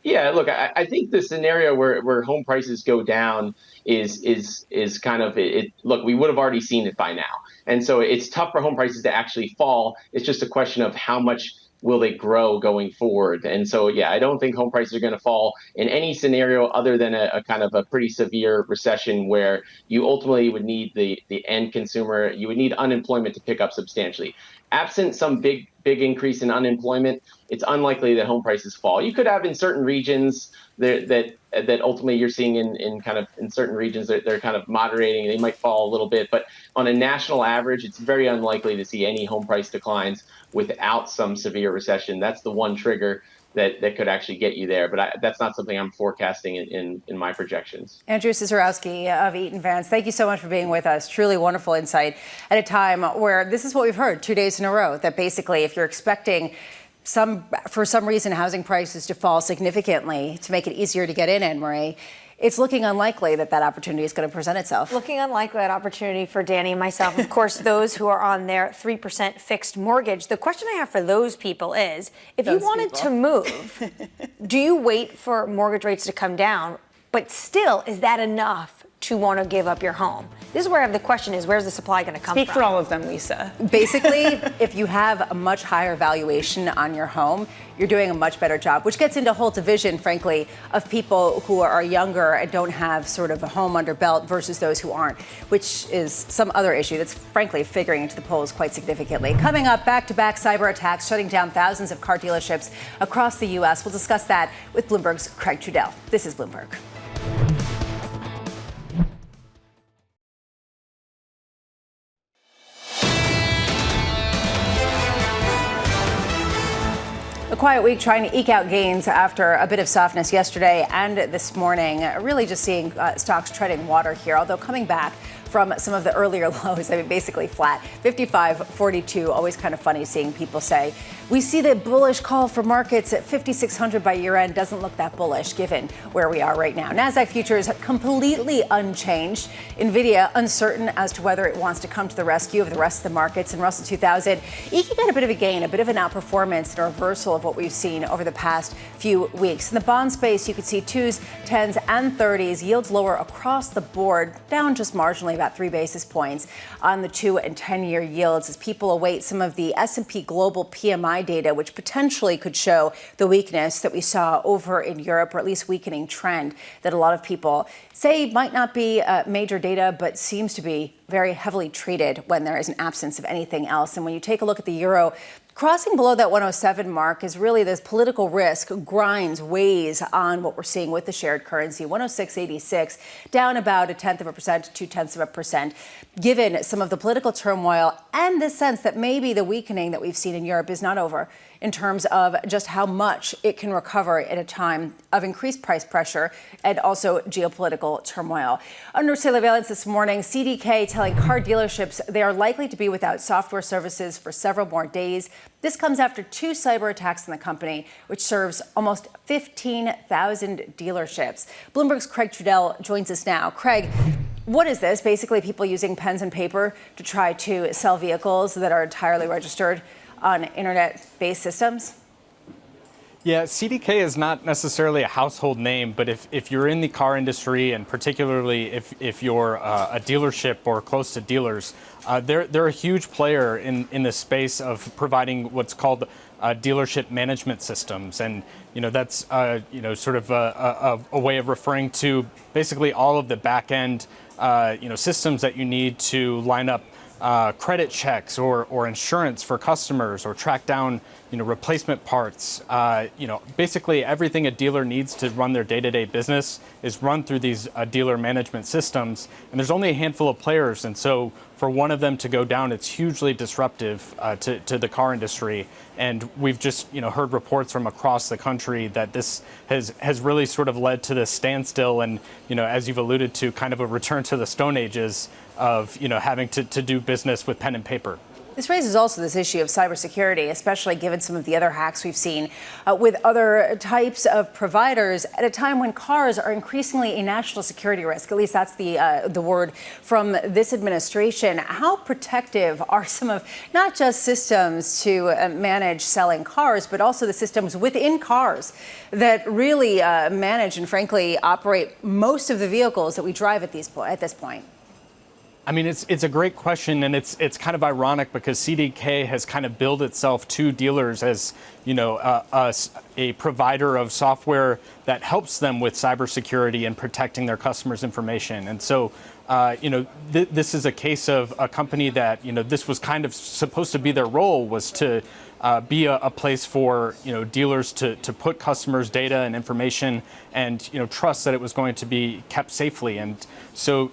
Yeah, look, I think the scenario where home prices go down is kind of it. Look, we would have already seen it by now. And so it's tough for home prices to actually fall. It's just a question of how much will they grow going forward. And so, yeah, I don't think home prices are going to fall in any scenario other than a kind of a pretty severe recession where you ultimately would need the end consumer. You would need unemployment to pick up substantially. Absent some big increase in unemployment, it's unlikely that home prices fall. You could have in certain regions that ultimately you're seeing in certain regions that they're kind of moderating. They might fall a little bit, but on a national average, it's very unlikely to see any home price declines without some severe recession. That's the one trigger. that could actually get you there. But that's not something I'm forecasting in my projections. Andrew Szczurowski of Eaton Vance, thank you so much for being with us. Truly wonderful insight at a time where this is what we've heard 2 days in a row, that basically if you're expecting for some reason housing prices to fall significantly to make it easier to get in, Anne-Marie, it's looking unlikely that opportunity is going to present itself. Looking unlikely that opportunity for Danny and myself. Of course, those who are on their 3% fixed mortgage. The question I have for those people is, if you wanted to move, do you wait for mortgage rates to come down? But still, is that enough to want to give up your home? This is where I have the question is, where's the supply going to come from? Speak for all of them, Lisa. Basically, if you have a much higher valuation on your home, you're doing a much better job, which gets into a whole division, frankly, of people who are younger and don't have sort of a home under belt versus those who aren't, which is some other issue that's frankly figuring into the polls quite significantly. Coming up, back-to-back cyber attacks shutting down thousands of car dealerships across the U.S. We'll discuss that with Bloomberg's Craig Trudell. This is Bloomberg. A quiet week trying to eke out gains after a bit of softness yesterday and this morning. Really just seeing stocks treading water here, although coming back from some of the earlier lows. I mean, basically flat. 55.42. Always kind of funny seeing people say, we see the bullish call for markets at 5,600 by year end. Doesn't look that bullish given where we are right now. NASDAQ futures completely unchanged. Nvidia uncertain as to whether it wants to come to the rescue of the rest of the markets. And Russell 2000 eking out a bit of a gain, a bit of an outperformance and a reversal of what we've seen over the past few weeks. In the bond space, you could see 2s, 10s, and 30s. Yields lower across the board, down just marginally, about 3 basis points on the 2 and 10-year yields as people await some of the S&P Global PMI data, which potentially could show the weakness that we saw over in Europe, or at least weakening trend that a lot of people say might not be major data, but seems to be very heavily treated when there is an absence of anything else. And when you take a look at the euro, crossing below that 107 mark is really this political risk weighs on what we're seeing with the shared currency. 106.86, down about 0.1% to 0.2%, given some of the political turmoil and this sense that maybe the weakening that we've seen in Europe is not over in terms of just how much it can recover at a time of increased price pressure and also geopolitical turmoil. Under surveillance this morning, CDK telling car dealerships they are likely to be without software services for several more days. This comes after 2 cyber attacks in the company, which serves almost 15,000 dealerships. Bloomberg's Craig Trudell joins us now. Craig, what is this? Basically, people using pens and paper to try to sell vehicles that are entirely registered on internet-based systems? Yeah, CDK is not necessarily a household name, but if you're in the car industry, and particularly if you're a dealership or close to dealers, they're a huge player in the space of providing what's called dealership management systems. And, that's, sort of a way of referring to basically all of the back end, systems that you need to line up credit checks or insurance for customers, or track down replacement parts. Basically everything a dealer needs to run their day-to-day business is run through these dealer management systems, and there's only a handful of players, and so for one of them to go down, it's hugely disruptive to the car industry. And we've just heard reports from across the country that this has really sort of led to this standstill, and as you've alluded to, kind of a return to the Stone Ages of having to do business with pen and paper. This raises also this issue of cybersecurity, especially given some of the other hacks we've seen with other types of providers at a time when cars are increasingly a national security risk. At least that's the word from this administration. How protective are some of not just systems to manage selling cars, but also the systems within cars that really manage and frankly operate most of the vehicles that we drive at this point? I mean, it's a great question, and it's kind of ironic because CDK has kind of billed itself to dealers as a provider of software that helps them with cybersecurity and protecting their customers' information. And so, this is a case of a company that this was kind of supposed to be their role, was to be a place for dealers to put customers' data and information and trust that it was going to be kept safely. And so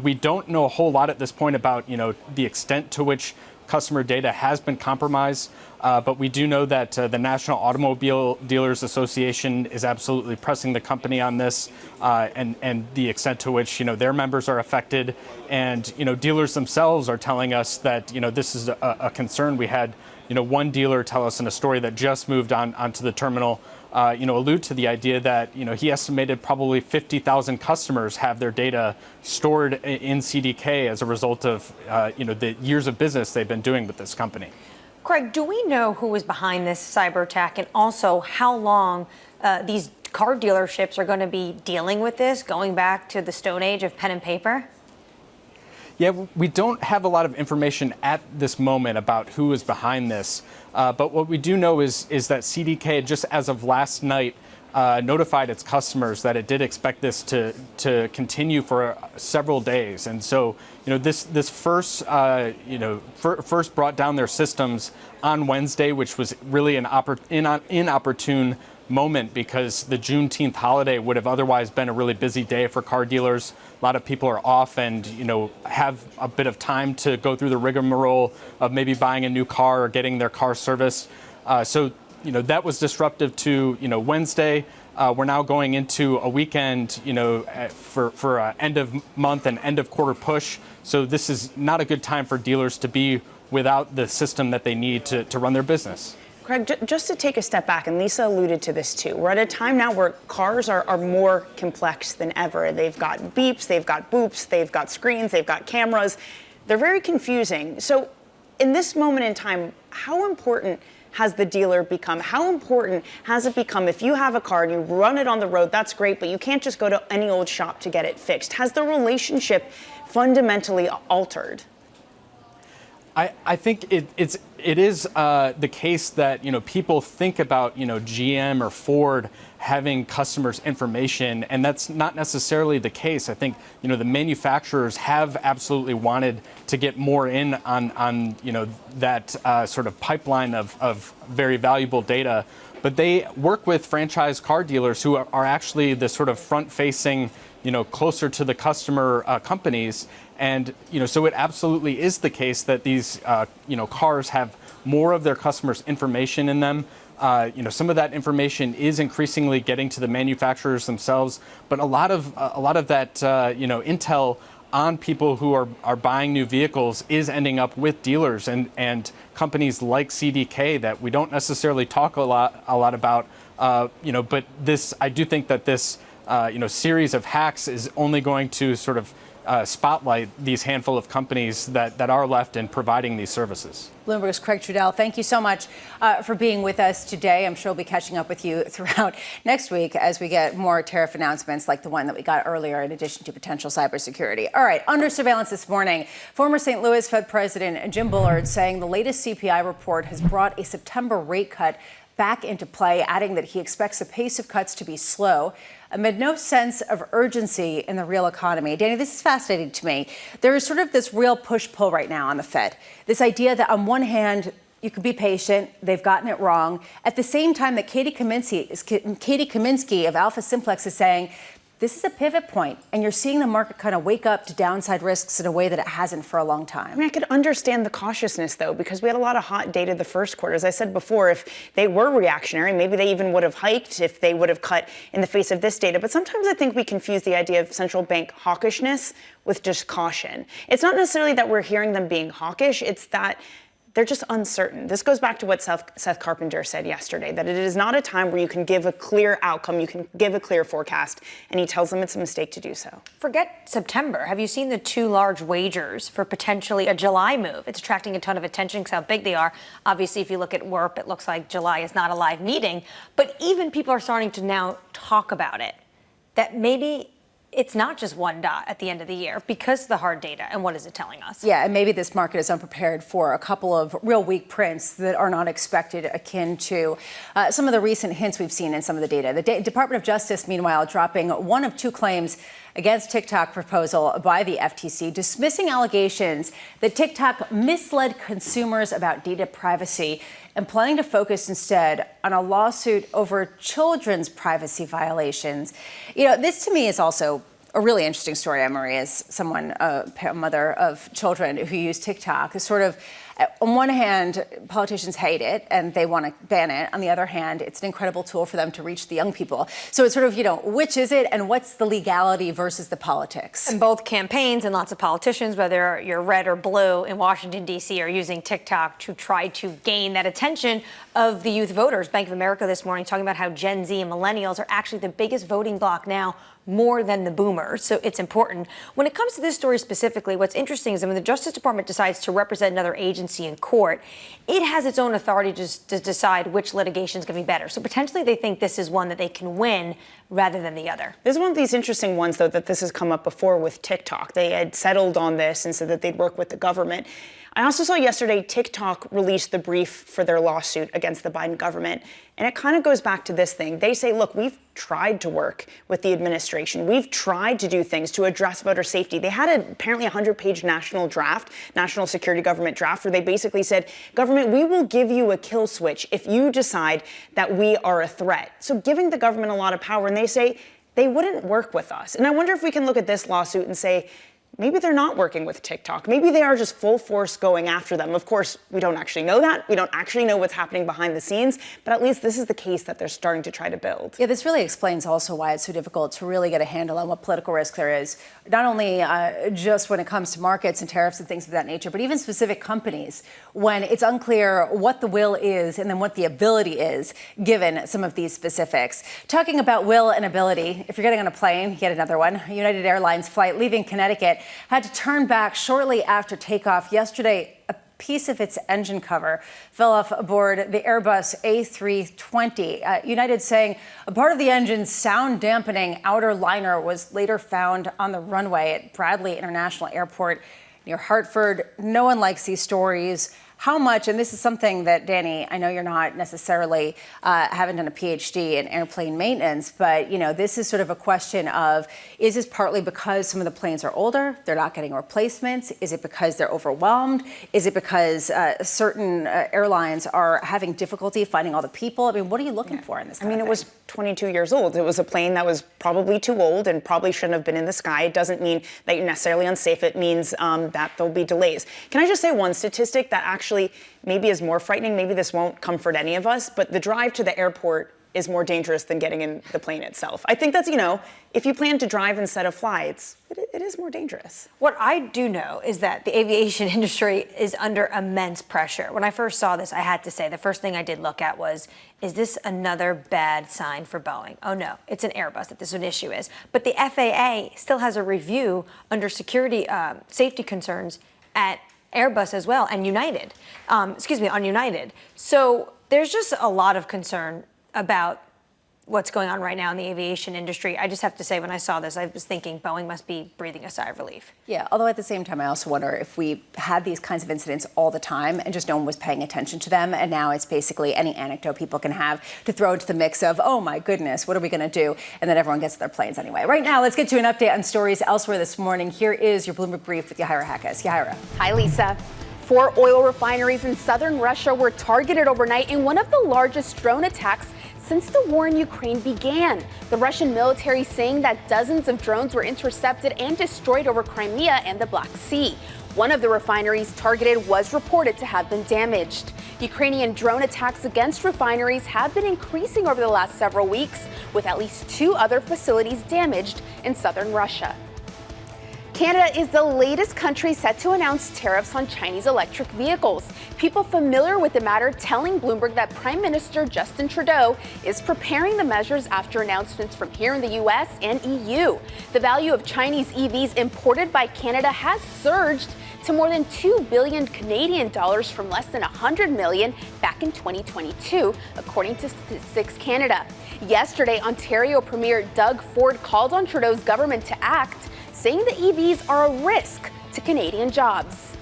we don't know a whole lot at this point about the extent to which customer data has been compromised. But we do know that the National Automobile Dealers Association is absolutely pressing the company on this and the extent to which, their members are affected. And, dealers themselves are telling us that, this is a concern. We had, one dealer tell us in a story that just moved onto the terminal, allude to the idea that, he estimated probably 50,000 customers have their data stored in CDK as a result of, the years of business they've been doing with this company. Craig, do we know who was behind this cyber attack, and also how long these car dealerships are going to be dealing with this, going back to the Stone Age of pen and paper? Yeah, we don't have a lot of information at this moment about who is behind this. But what we do know is that CDK, just as of last night, notified its customers that it did expect this to continue for several days. And so, this first brought down their systems on Wednesday, which was really an inopportune moment because the Juneteenth holiday would have otherwise been a really busy day for car dealers. A lot of people are off and, have a bit of time to go through the rigmarole of maybe buying a new car or getting their car serviced. So that was disruptive to, Wednesday. We're now going into a weekend, for an end of month and end of quarter push. So this is not a good time for dealers to be without the system that they need to run their business. Craig, just to take a step back, and Lisa alluded to this too, we're at a time now where cars are more complex than ever. They've got beeps, they've got boops, they've got screens, they've got cameras. They're very confusing. So in this moment in time, how important has the dealer become? How important has it become if you have a car and you run it on the road, that's great, but you can't just go to any old shop to get it fixed? Has the relationship fundamentally altered? I think it is the case that, people think about, GM or Ford having customers' information, and that's not necessarily the case. I think, the manufacturers have absolutely wanted to get more in on that sort of pipeline of very valuable data. But they work with franchise car dealers who are actually the sort of front-facing, closer to the customer companies. And, so it absolutely is the case that these, cars have more of their customers' information in them. Some of that information is increasingly getting to the manufacturers themselves, but a lot of that, intel on people who are buying new vehicles is ending up with dealers and companies like CDK that we don't necessarily talk a lot about. But I do think that this, series of hacks is only going to sort of spotlight these handful of companies that are left in providing these services. Bloomberg's Craig Trudell, thank you so much for being with us today. I'm sure we'll be catching up with you throughout next week as we get more tariff announcements like the one that we got earlier, in addition to potential cybersecurity. All right, under surveillance this morning, former St. Louis Fed President Jim Bullard saying the latest CPI report has brought a September rate cut back into play, adding that he expects the pace of cuts to be slow amid no sense of urgency in the real economy. Danny, this is fascinating to me. There is sort of this real push-pull right now on the Fed. This idea that on one hand, you can be patient, they've gotten it wrong. At the same time that Katie Kaminski of AlphaSimplex is saying, this is a pivot point, and you're seeing the market kind of wake up to downside risks in a way that it hasn't for a long time. I mean, I could understand the cautiousness, though, because we had a lot of hot data the first quarter. As I said before, if they were reactionary, maybe they even would have hiked if they would have cut in the face of this data. But sometimes I think we confuse the idea of central bank hawkishness with just caution. It's not necessarily that we're hearing them being hawkish, it's that they're just uncertain. This goes back to what Seth Carpenter said yesterday, that it is not a time where you can give a clear outcome, you can give a clear forecast, and he tells them it's a mistake to do so. Forget September. Have you seen the two large wagers for potentially a July move? It's attracting a ton of attention because how big they are. Obviously, if you look at WIRP, it looks like July is not a live meeting, but even people are starting to now talk about it, that maybe it's not just one dot at the end of the year because of the hard data. And what is it telling us? Yeah, and maybe this market is unprepared for a couple of real weak prints that are not expected, akin to some of the recent hints we've seen in some of the data. The Department of Justice, meanwhile, dropping one of two claims against TikTok proposal by the FTC, dismissing allegations that TikTok misled consumers about data privacy and planning to focus instead on a lawsuit over children's privacy violations. This to me is also a really interesting story, Anne-Marie, as someone, a mother of children who use TikTok, is sort of, on one hand, politicians hate it and they want to ban it. On the other hand, it's an incredible tool for them to reach the young people. So it's sort of, which is it and what's the legality versus the politics? And both campaigns and lots of politicians, whether you're red or blue in Washington, D.C., are using TikTok to try to gain that attention of the youth voters. Bank of America this morning talking about how Gen Z and millennials are actually the biggest voting bloc now, more than the boomers. So it's important. When it comes to this story specifically, what's interesting is that when the Justice Department decides to represent another agency in court, it has its own authority to decide which litigation is going to be better. So potentially they think this is one that they can win rather than the other. This is one of these interesting ones, though, that this has come up before with TikTok. They had settled on this and said that they'd work with the government. I also saw yesterday TikTok released the brief for their lawsuit against the Biden government. And it kind of goes back to this thing. They say, look, we've tried to work with the administration. We've tried to do things to address voter safety. They had apparently a 100-page national security government draft, where they basically said, government, we will give you a kill switch if you decide that we are a threat. So giving the government a lot of power, and they say they wouldn't work with us. And I wonder if we can look at this lawsuit and say, maybe they're not working with TikTok. Maybe they are just full force going after them. Of course, we don't actually know that. We don't actually know what's happening behind the scenes, but at least this is the case that they're starting to try to build. Yeah, this really explains also why it's so difficult to really get a handle on what political risk there is, not only just when it comes to markets and tariffs and things of that nature, but even specific companies, when it's unclear what the will is and then what the ability is, given some of these specifics. Talking about will and ability, if you're getting on a plane, yet another one, United Airlines flight leaving Connecticut had to turn back shortly after takeoff. Yesterday, a piece of its engine cover fell off aboard the Airbus A320. United saying a part of the engine's sound-dampening outer liner was later found on the runway at Bradley International Airport near Hartford. No one likes these stories. How much, and this is something that, Danny, I know you're not necessarily, haven't done a PhD in airplane maintenance, but, this is sort of a question of, is this partly because some of the planes are older, they're not getting replacements? Is it because they're overwhelmed? Is it because certain airlines are having difficulty finding all the people? I mean, what are you looking for in this kind of thing? It was 22 years old. It was a plane that was probably too old and probably shouldn't have been in the sky. It doesn't mean that you're necessarily unsafe. It means that there'll be delays. Can I just say one statistic that actually maybe is more frightening? Maybe this won't comfort any of us, but the drive to the airport is more dangerous than getting in the plane itself. I think that's, if you plan to drive instead of fly, it is more dangerous. What I do know is that the aviation industry is under immense pressure. When I first saw this, I had to say, the first thing I did look at was, is this another bad sign for Boeing? Oh no, it's an Airbus that this an issue is. But the FAA still has a review under security safety concerns at Airbus as well, and United. On United. So there's just a lot of concern about what's going on right now in the aviation industry. I just have to say, when I saw this, I was thinking Boeing must be breathing a sigh of relief. Yeah, although at the same time, I also wonder if we had these kinds of incidents all the time and just no one was paying attention to them, and now it's basically any anecdote people can have to throw into the mix of, oh my goodness, what are we going to do? And then everyone gets their planes anyway. Right now, let's get to an update on stories elsewhere this morning. Here is your Bloomberg Brief with Yahira Hakas. Yahira. Hi, Lisa. 4 oil refineries in southern Russia were targeted overnight in one of the largest drone attacks since the war in Ukraine began. The Russian military saying that dozens of drones were intercepted and destroyed over Crimea and the Black Sea. One of the refineries targeted was reported to have been damaged. Ukrainian drone attacks against refineries have been increasing over the last several weeks, with at least 2 other facilities damaged in southern Russia. Canada is the latest country set to announce tariffs on Chinese electric vehicles. People familiar with the matter telling Bloomberg that Prime Minister Justin Trudeau is preparing the measures after announcements from here in the U.S. and EU. The value of Chinese EVs imported by Canada has surged to more than 2 billion Canadian dollars from less than 100 million back in 2022, according to Statistics Canada. Yesterday, Ontario Premier Doug Ford called on Trudeau's government to act, saying the EVs are a risk to Canadian jobs.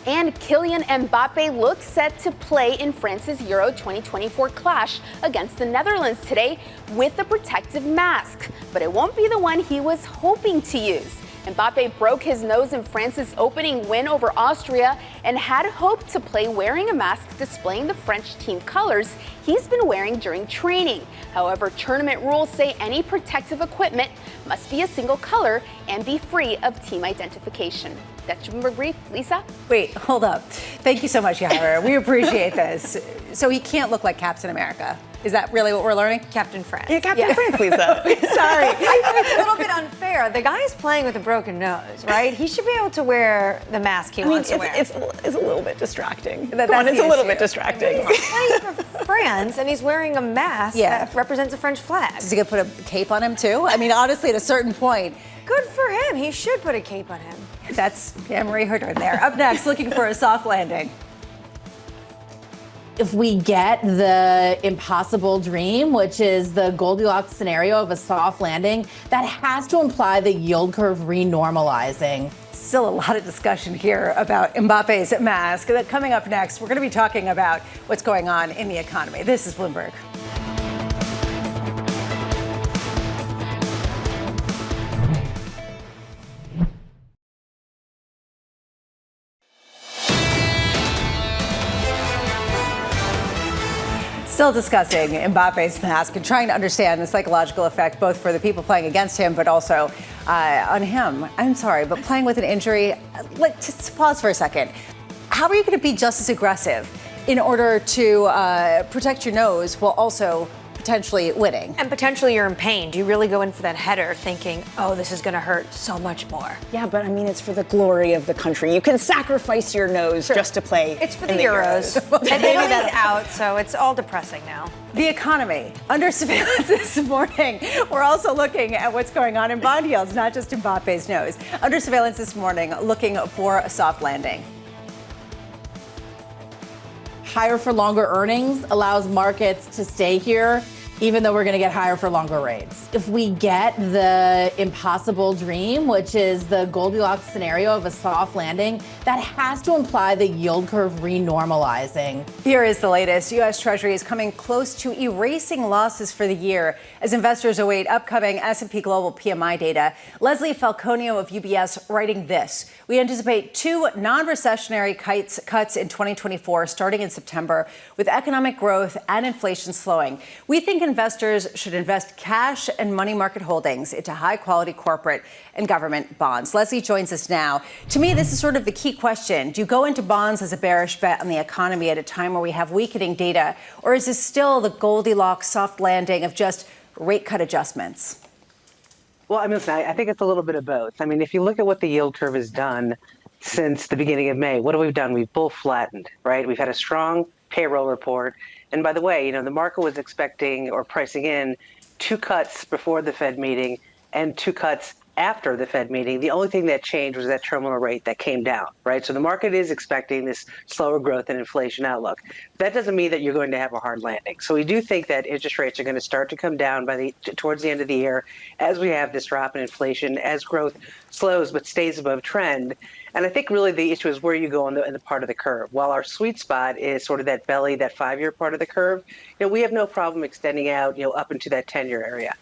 And Kylian Mbappe looks set to play in France's Euro 2024 clash against the Netherlands today with a protective mask, but it won't be the one he was hoping to use. Mbappe broke his nose in France's opening win over Austria and had hoped to play wearing a mask displaying the French team colors he's been wearing during training. However, tournament rules say any protective equipment must be a single color and be free of team identification. That's your Bloomberg Brief. Lisa? Wait, hold up. Thank you so much, Yara. We appreciate this. So he can't look like Captain America. Is that really what we're learning? Captain France. Yeah, Captain France, Lisa. Sorry. I think it's a little bit unfair. The guy is playing with a broken nose, right? He should be able to wear the mask he wants to wear. It's a little bit distracting. That's it's the a little issue. bit distracting. He's playing for France, and he's wearing a mask that represents a French flag. Is he going to put a cape on him, too? I mean, honestly, at a certain point. Good for him. He should put a cape on him. That's Anne-Marie Herdern there. Up next, looking for a soft landing. If we get the impossible dream, which is the Goldilocks scenario of a soft landing, that has to imply the yield curve renormalizing. Still a lot of discussion here about Mbappe's mask. Coming up next, we're going to be talking about what's going on in the economy. This is Bloomberg. Still discussing Mbappe's mask and trying to understand the psychological effect, both for the people playing against him, but also on him. I'm sorry, but playing with an injury, just pause for a second. How are you going to be just as aggressive in order to protect your nose while also potentially winning? And potentially you're in pain. Do you really go in for that header thinking, oh, this is going to hurt so much more? Yeah, but I mean, it's for the glory of the country. You can sacrifice your nose just to play. It's for the Euros. And maybe that's out, so it's all depressing now. The economy under surveillance this morning. We're also looking at what's going on in bond yields, not just Mbappe's nose. Under surveillance this morning, looking for a soft landing. Higher for longer earnings allows markets to stay here, even though we're going to get higher for longer rates. If we get the impossible dream, which is the Goldilocks scenario of a soft landing, that has to imply the yield curve renormalizing. Here is the latest. U.S. Treasury is coming close to erasing losses for the year as investors await upcoming S&P Global PMI data. Leslie Falconio of UBS writing this. We anticipate 2 non-recessionary cuts in 2024, starting in September, with economic growth and inflation slowing. We think investors should invest cash and money market holdings into high-quality corporate and government bonds. Leslie joins us now. To me, this is sort of the key question. Do you go into bonds as a bearish bet on the economy at a time where we have weakening data, or is this still the Goldilocks soft landing of just rate cut adjustments? Well, I mean, listen, I think it's a little bit of both. I mean, if you look at what the yield curve has done since the beginning of May, what have we done? We've bull flattened, right? We've had a strong payroll report. And by the way, you know, the market was expecting or pricing in 2 cuts before the Fed meeting and 2 cuts after the Fed meeting. The only thing that changed was that terminal rate that came down, right? So the market is expecting this slower growth and inflation outlook. That doesn't mean that you're going to have a hard landing. So we do think that interest rates are going to start to come down towards the end of the year as we have this drop in inflation, as growth slows but stays above trend. And I think really the issue is where you go in the part of the curve. While our sweet spot is sort of that belly, that 5-year part of the curve, you know, we have no problem extending out, you know, up into that 10-year area.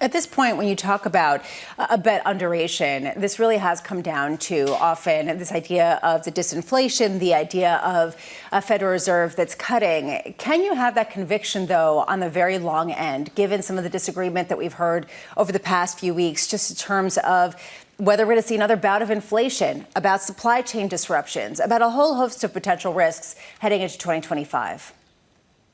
At this point, when you talk about a bet on duration, this really has come down to often this idea of the disinflation, the idea of a Federal Reserve that's cutting. Can you have that conviction, though, on the very long end, given some of the disagreement that we've heard over the past few weeks, just in terms of whether we're going to see another bout of inflation, about supply chain disruptions, about a whole host of potential risks heading into 2025?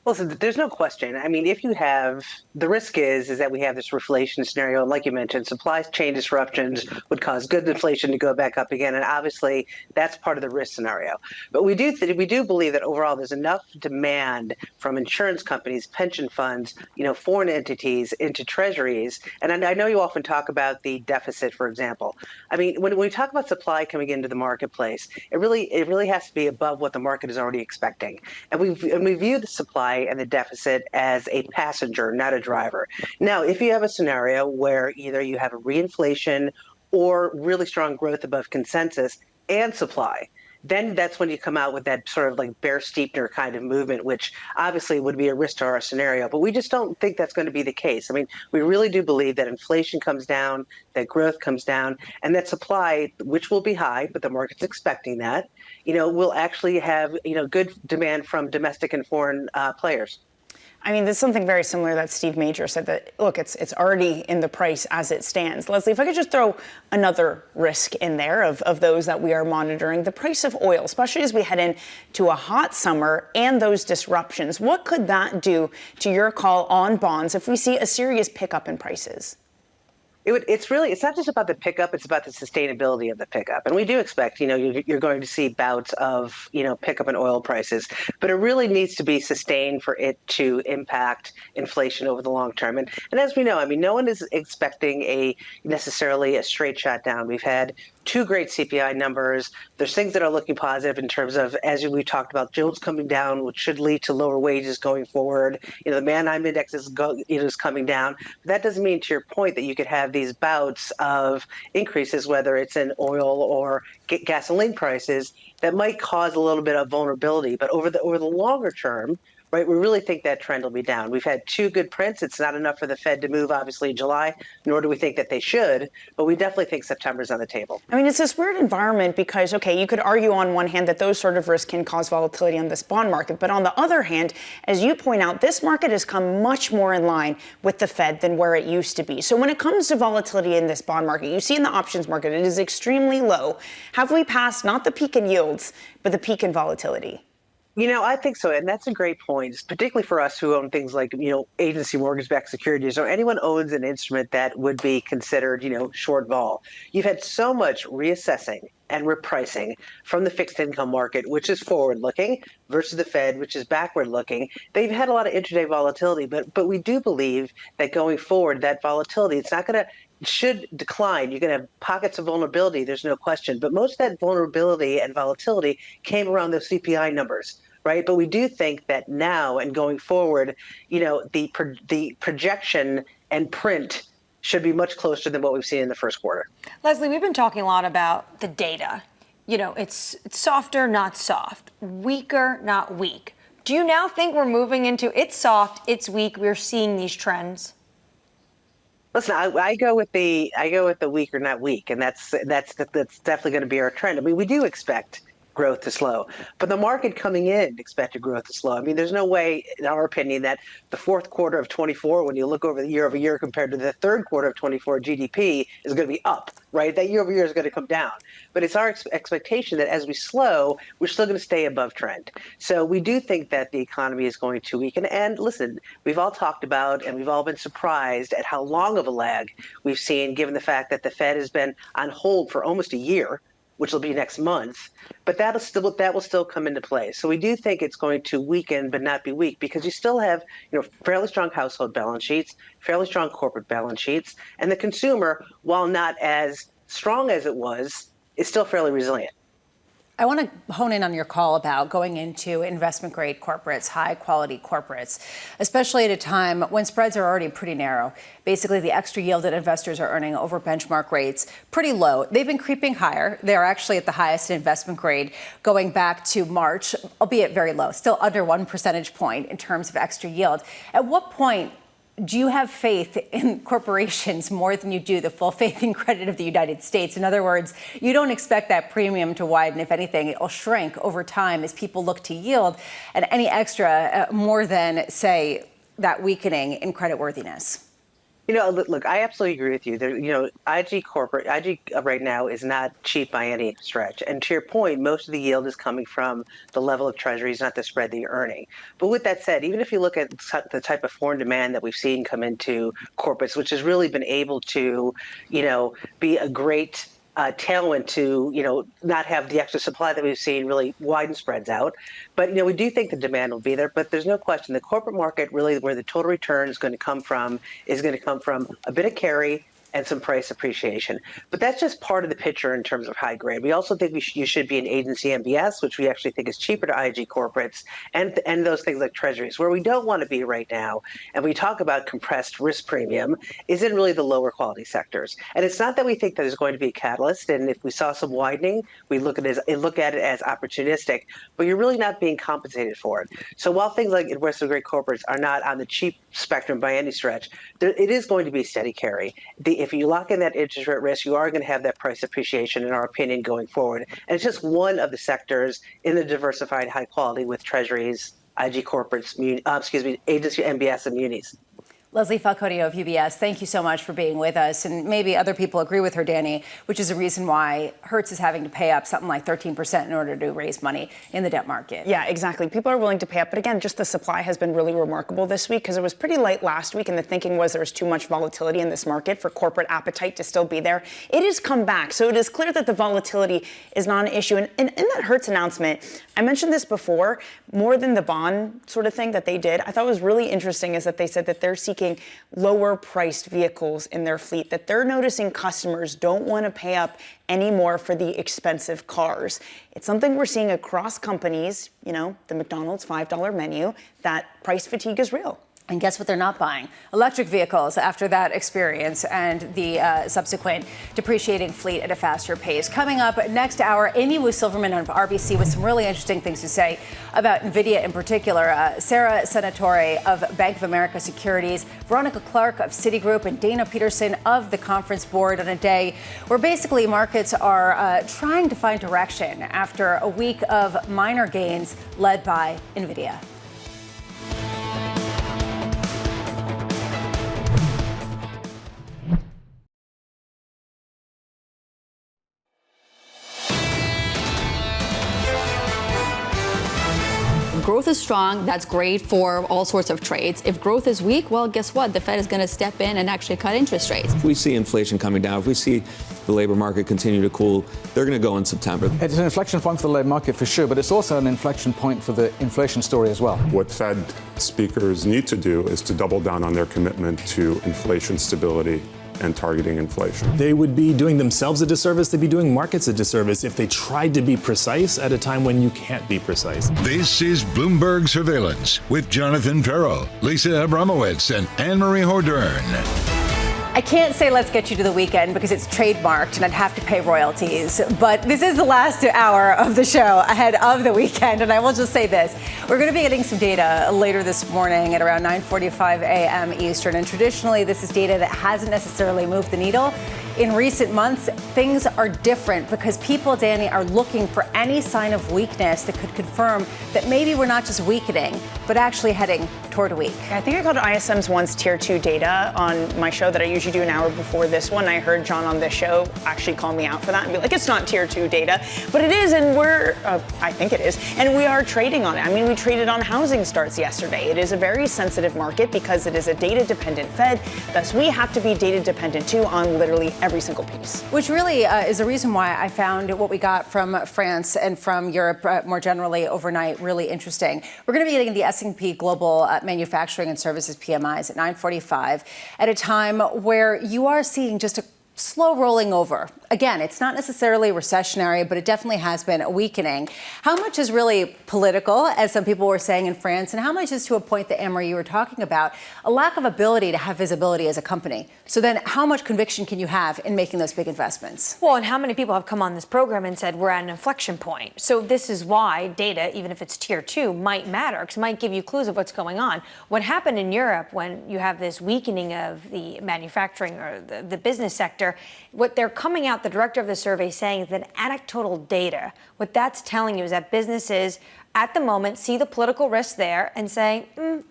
Listen, there's no question. I mean, if you have, the risk is that we have this reflation scenario. And like you mentioned, supply chain disruptions would cause goods inflation to go back up again. And obviously, that's part of the risk scenario. But we do believe that overall there's enough demand from insurance companies, pension funds, you know, foreign entities into treasuries. And I know you often talk about the deficit, for example. I mean, when we talk about supply coming into the marketplace, it really has to be above what the market is already expecting. And we view the supply and the deficit as a passenger, not a driver. Now, if you have a scenario where either you have a reinflation or really strong growth above consensus and supply, then that's when you come out with that sort of like bear steepener kind of movement, which obviously would be a risk to our scenario. But we just don't think that's going to be the case. I mean, we really do believe that inflation comes down, that growth comes down, and that supply, which will be high, but the market's expecting that, will actually have, good demand from domestic and foreign players. I mean, there's something very similar that Steve Major said that, look, it's already in the price as it stands. Leslie, if I could just throw another risk in there of those that we are monitoring, the price of oil, especially as we head into a hot summer and those disruptions. What could that do to your call on bonds if we see a serious pickup in prices? It's not just about the pickup, it's about the sustainability of the pickup. And we do expect, you're going to see bouts of, pickup in oil prices, but it really needs to be sustained for it to impact inflation over the long term. And as we know, no one is expecting necessarily a straight shot down. We've had 2 great CPI numbers. There's things that are looking positive in terms of, as we talked about, jobs coming down, which should lead to lower wages going forward. The Manheim Index is coming down. But that doesn't mean, to your point, that you could have these bouts of increases, whether it's in oil or gasoline prices, that might cause a little bit of vulnerability. But over the longer term, right, we really think that trend will be down. We've had 2 good prints. It's not enough for the Fed to move, obviously, in July, nor do we think that they should, but we definitely think September's on the table. I mean, it's this weird environment because, okay, you could argue on one hand that those sort of risks can cause volatility on this bond market, but on the other hand, as you point out, this market has come much more in line with the Fed than where it used to be. So when it comes to volatility in this bond market, you see in the options market, it is extremely low. Have we passed not the peak in yields, but the peak in volatility? I think so. And that's a great point, particularly for us who own things like, agency mortgage-backed securities, or anyone owns an instrument that would be considered, short vol. You've had so much reassessing and repricing from the fixed income market, which is forward-looking, versus the Fed, which is backward-looking. They've had a lot of intraday volatility, but we do believe that going forward, that volatility, should decline. You're going to have pockets of vulnerability, there's no question. But most of that vulnerability and volatility came around those CPI numbers, right? But we do think that now and going forward, the projection and print should be much closer than what we've seen in the first quarter. Leslie, we've been talking a lot about the data. It's softer, not soft, weaker, not weak. Do you now think we're moving into it's soft, it's weak, we're seeing these trends? Listen, I go with the weak or not weak, and that's definitely going to be our trend. We do expect growth to slow, but the market coming in expected growth to slow. There's no way, in our opinion, that the fourth quarter of 24, when you look over the year over year compared to the third quarter of 24, GDP is going to be up, right? That year over year is going to come down. But it's our expectation that as we slow, we're still going to stay above trend. So we do think that the economy is going to weaken. And listen, we've all talked about and we've all been surprised at how long of a lag we've seen, given the fact that the Fed has been on hold for almost a year, which will be next month, but that will still come into play. So we do think it's going to weaken, but not be weak, because you still have, fairly strong household balance sheets, fairly strong corporate balance sheets, and the consumer, while not as strong as it was, is still fairly resilient. I want to hone in on your call about going into investment-grade corporates, high-quality corporates, especially at a time when spreads are already pretty narrow. Basically, the extra yield that investors are earning over benchmark rates, pretty low. They've been creeping higher. They are actually at the highest in investment grade going back to March, albeit very low, still under 1 percentage point in terms of extra yield. At what point do you have faith in corporations more than you do the full faith and credit of the United States? In other words, you don't expect that premium to widen. If anything, it will shrink over time as people look to yield, and any extra more than, say, that weakening in creditworthiness. Look, I absolutely agree with you. IG right now is not cheap by any stretch. And to your point, most of the yield is coming from the level of treasuries, not the spread that you're earning. But with that said, even if you look at the type of foreign demand that we've seen come into corporates, which has really been able to, be a great tailwind to, not have the extra supply that we've seen really widen spreads out. But, we do think the demand will be there. But there's no question the corporate market, really where the total return is going to come from a bit of carry, and some price appreciation. But that's just part of the picture in terms of high grade. We also think you should be in agency MBS, which we actually think is cheaper to IG corporates, and those things like treasuries. Where we don't want to be right now, and we talk about compressed risk premium, is in really the lower quality sectors. And it's not that we think that there's going to be a catalyst, and if we saw some widening, we look at it as opportunistic, but you're really not being compensated for it. So while things like investment grade corporates are not on the cheap spectrum by any stretch, it is going to be steady carry. If you lock in that interest rate risk, you are going to have that price appreciation, in our opinion, going forward. And it's just one of the sectors in the diversified high quality with treasuries, IG corporates, agency MBS and munis. Leslie Falconio of UBS, thank you so much for being with us. And maybe other people agree with her, Danny, which is a reason why Hertz is having to pay up something like 13% in order to raise money in the debt market. Yeah, exactly. People are willing to pay up. But again, just the supply has been really remarkable this week because it was pretty light last week. And the thinking was there was too much volatility in this market for corporate appetite to still be there. It has come back. So it is clear that the volatility is not an issue. And in that Hertz announcement, I mentioned this before, more than the bond sort of thing that they did, I thought was really interesting is that they said that they're seeking lower priced vehicles in their fleet, that they're noticing customers don't want to pay up anymore for the expensive cars. It's something we're seeing across companies, the McDonald's $5 menu, that price fatigue is real. And guess what they're not buying? Electric vehicles after that experience and the subsequent depreciating fleet at a faster pace. Coming up next hour, Wu Silverman of RBC with some really interesting things to say about NVIDIA in particular. Sara, Senatore of Bank of America Securities, Veronica Clark of Citigroup, and Dana Peterson of the Conference Board on a day where basically markets are trying to find direction after a week of minor gains led by NVIDIA. Growth is strong. That's great for all sorts of trades. If growth is weak, well, guess what? The Fed is going to step in and actually cut interest rates. If we see inflation coming down, if we see the labor market continue to cool, they're going to go in September. It's an inflection point for the labor market for sure, but it's also an inflection point for the inflation story as well. What Fed speakers need to do is to double down on their commitment to inflation stability and targeting inflation. They would be doing themselves a disservice. They'd be doing markets a disservice if they tried to be precise at a time when you can't be precise. This is Bloomberg Surveillance with Jonathan Ferro, Lisa Abramowitz, and Anne-Marie Hordern. I can't say let's get you to the weekend because it's trademarked and I'd have to pay royalties. But this is the last hour of the show ahead of the weekend. And I will just say this. We're going to be getting some data later this morning at around 9:45 a.m. Eastern. And traditionally, this is data that hasn't necessarily moved the needle. In recent months, things are different because people, Danny, are looking for any sign of weakness that could confirm that maybe we're not just weakening, but actually heading toward a weak. I think I called ISM's once tier 2 data on my show that I usually do an hour before this one. I heard John on this show actually call me out for that and be like, it's not tier 2 data, but it is, and I think it is, and we are trading on it. I mean, we traded on housing starts yesterday. It is a very sensitive market because it is a data-dependent Fed, thus we have to be data-dependent too on literally every single piece. Which really is the reason why I found what we got from France and from Europe more generally overnight really interesting. We're going to be getting the S&P Global Manufacturing and Services PMIs at 9:45 at a time where you are seeing just a slow rolling over. Again, it's not necessarily recessionary, but it definitely has been a weakening. How much is really political, as some people were saying in France, and how much is to a point that, Anne-Marie, you were talking about, a lack of ability to have visibility as a company? So then how much conviction can you have in making those big investments? Well, and how many people have come on this program and said we're at an inflection point? So this is why data, even if it's tier 2, might matter, because it might give you clues of what's going on. What happened in Europe when you have this weakening of the manufacturing or the business sector, what they're coming out, the director of the survey saying is that anecdotal data, what that's telling you is that businesses at the moment see the political risk there and saying,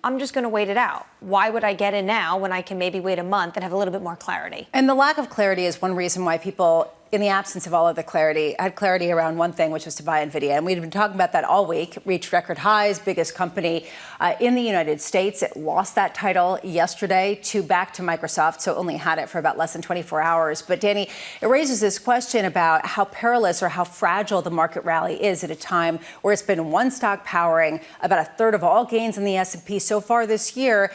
I'm just going to wait it out. Why would I get in now when I can maybe wait a month and have a little bit more clarity? And the lack of clarity is one reason why people, in the absence of all of the clarity, had clarity around one thing, which was to buy NVIDIA. And we've been talking about that all week. Reached record highs, biggest company in the United States. It lost that title yesterday back to Microsoft, so only had it for about less than 24 hours. But Danny, it raises this question about how perilous or how fragile the market rally is at a time where it's been one stock powering about a third of all gains in the S&P so far this year.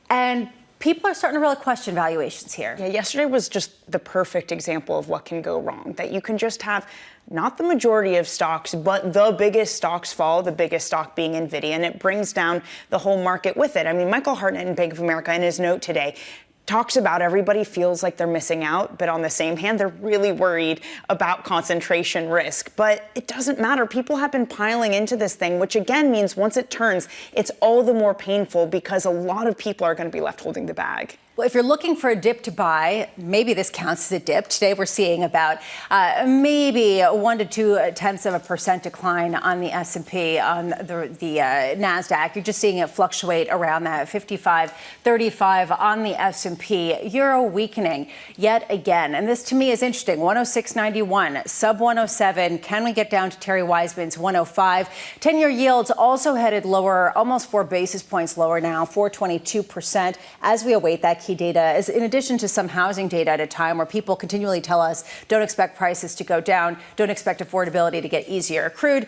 And people are starting to really question valuations here. Yeah, yesterday was just the perfect example of what can go wrong, that you can just have not the majority of stocks, but the biggest stocks fall, the biggest stock being NVIDIA, and it brings down the whole market with it. I mean, Michael Hartnett in Bank of America, in his note today, talks about everybody feels like they're missing out, but on the same hand, they're really worried about concentration risk. But it doesn't matter. People have been piling into this thing, which again means once it turns, it's all the more painful because a lot of people are going to be left holding the bag. Well, if you're looking for a dip to buy, maybe this counts as a dip. Today we're seeing about maybe 1 to 0.2% decline on the S&P, on the NASDAQ. You're just seeing it fluctuate around that 55.35 on the S&P. Euro weakening yet again. And this to me is interesting. 106.91, sub 107. Can we get down to Terry Wiseman's 105? 10-year yields also headed lower, almost 4 basis points lower now, 4.22%, as we await that key data, is in addition to some housing data at a time where people continually tell us don't expect prices to go down, don't expect affordability to get easier. Crude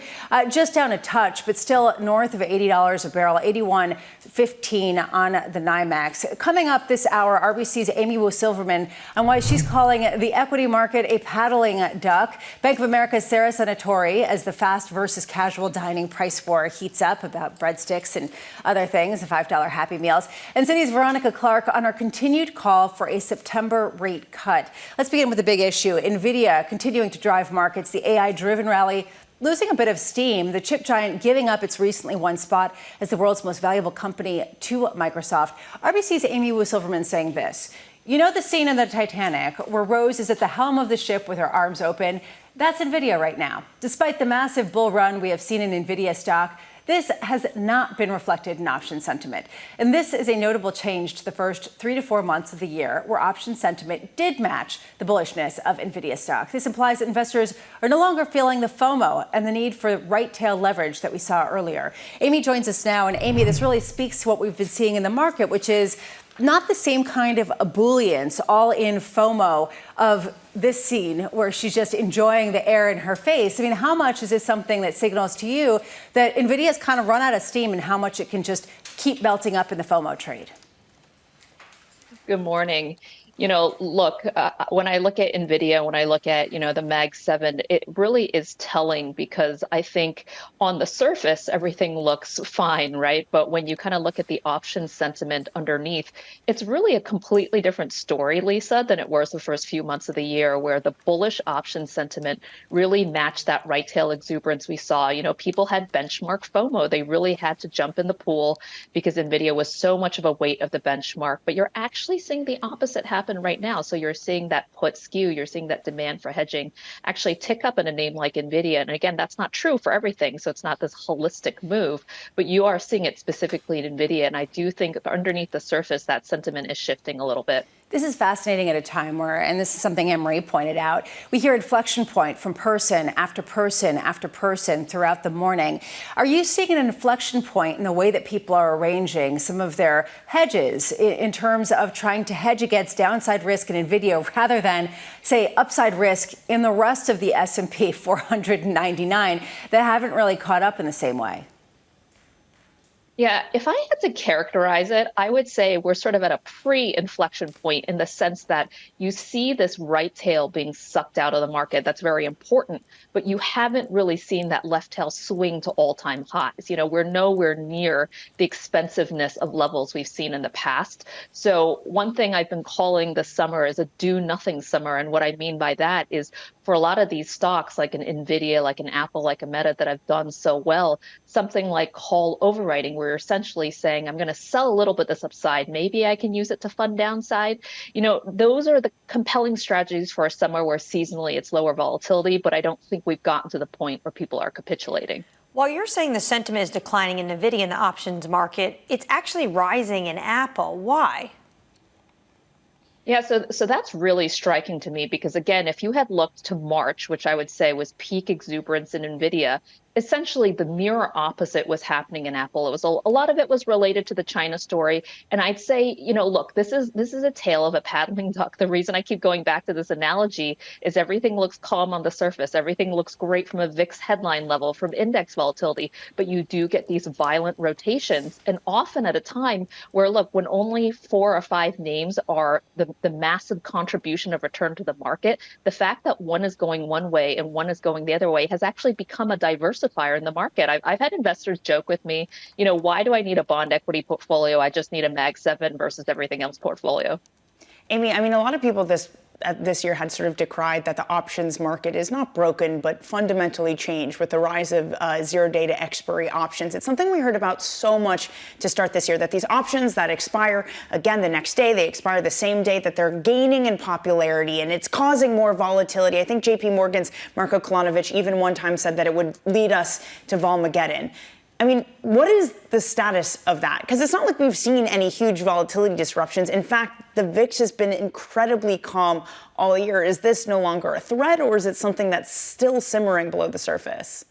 just down a touch, but still north of $80 a barrel, 81.15 on the NYMEX. Coming up this hour, RBC's Amy Wu Silverman on why she's calling the equity market a paddling duck. Bank of America's Sara Senatore as the fast versus casual dining price war heats up about breadsticks and other things, $5 Happy Meals. And Citi's Veronica Clark on our continued call for a September rate cut. Let's begin with the big issue. NVIDIA continuing to drive markets, the AI-driven rally losing a bit of steam, the chip giant giving up its recently won spot as the world's most valuable company to Microsoft. RBC's Amy Wu Silverman saying this. You know the scene in the Titanic where Rose is at the helm of the ship with her arms open? That's NVIDIA right now. Despite the massive bull run we have seen in NVIDIA stock, this has not been reflected in option sentiment. And this is a notable change to the first 3 to 4 months of the year where option sentiment did match the bullishness of NVIDIA stock. This implies that investors are no longer feeling the FOMO and the need for right tail leverage that we saw earlier. Amy joins us now. And Amy, this really speaks to what we've been seeing in the market, which is not the same kind of ebullience, all in FOMO of this scene where she's just enjoying the air in her face. I mean, how much is this something that signals to you that NVIDIA's kind of run out of steam and how much it can just keep belting up in the FOMO trade? Good morning. You know, look, when I look at NVIDIA, when I look at, the Mag 7, it really is telling because I think on the surface, everything looks fine, right? But when you kind of look at the option sentiment underneath, it's really a completely different story, Lisa, than it was the first few months of the year, where the bullish option sentiment really matched that right tail exuberance we saw. People had benchmark FOMO. They really had to jump in the pool because NVIDIA was so much of a weight of the benchmark. But you're actually seeing the opposite happen right now. So you're seeing that put skew, you're seeing that demand for hedging actually tick up in a name like NVIDIA. And again, that's not true for everything. So it's not this holistic move, but you are seeing it specifically in NVIDIA. And I do think underneath the surface, that sentiment is shifting a little bit. This is fascinating at a time where, and this is something Anne-Marie pointed out, we hear inflection point from person after person after person throughout the morning. Are you seeing an inflection point in the way that people are arranging some of their hedges in terms of trying to hedge against downside risk in NVIDIA rather than, say, upside risk in the rest of the S&P 499 that haven't really caught up in the same way? Yeah, if I had to characterize it, I would say we're sort of at a pre-inflection point in the sense that you see this right tail being sucked out of the market. That's very important, but you haven't really seen that left tail swing to all-time highs. We're nowhere near the expensiveness of levels we've seen in the past. So one thing I've been calling this summer is a do-nothing summer. And what I mean by that is for a lot of these stocks like an NVIDIA, like an Apple, like a Meta that have done so well, something like call overwriting, where you're essentially saying, I'm going to sell a little bit this upside. Maybe I can use it to fund downside. Those are the compelling strategies for a summer where seasonally it's lower volatility, but I don't think we've gotten to the point where people are capitulating. While you're saying the sentiment is declining in NVIDIA in the options market, it's actually rising in Apple. Why? Yeah, so that's really striking to me because, again, if you had looked to March, which I would say was peak exuberance in NVIDIA, essentially the mirror opposite was happening in Apple. It was a lot of it was related to the China story. And I'd say, look, this is a tale of a paddling duck. The reason I keep going back to this analogy is everything looks calm on the surface. Everything looks great from a VIX headline level, from index volatility, but you do get these violent rotations, and often at a time where, look, when only 4 or 5 names are the massive contribution of return to the market, the fact that one is going one way and one is going the other way has actually become a diversifier in the market. I've had investors joke with me, why do I need a bond equity portfolio? I just need a Mag 7 versus everything else portfolio. Amy, I mean, a lot of people this year had sort of decried that the options market is not broken, but fundamentally changed with the rise of zero data expiry options. It's something we heard about so much to start this year, that these options that expire again the next day, they expire the same day, that they're gaining in popularity and it's causing more volatility. I think JP Morgan's Marco Kolanovic even one time said that it would lead us to Volmageddon. I mean, what is the status of that? Because it's not like we've seen any huge volatility disruptions. In fact, the VIX has been incredibly calm all year. Is this no longer a threat, or is it something that's still simmering below the surface?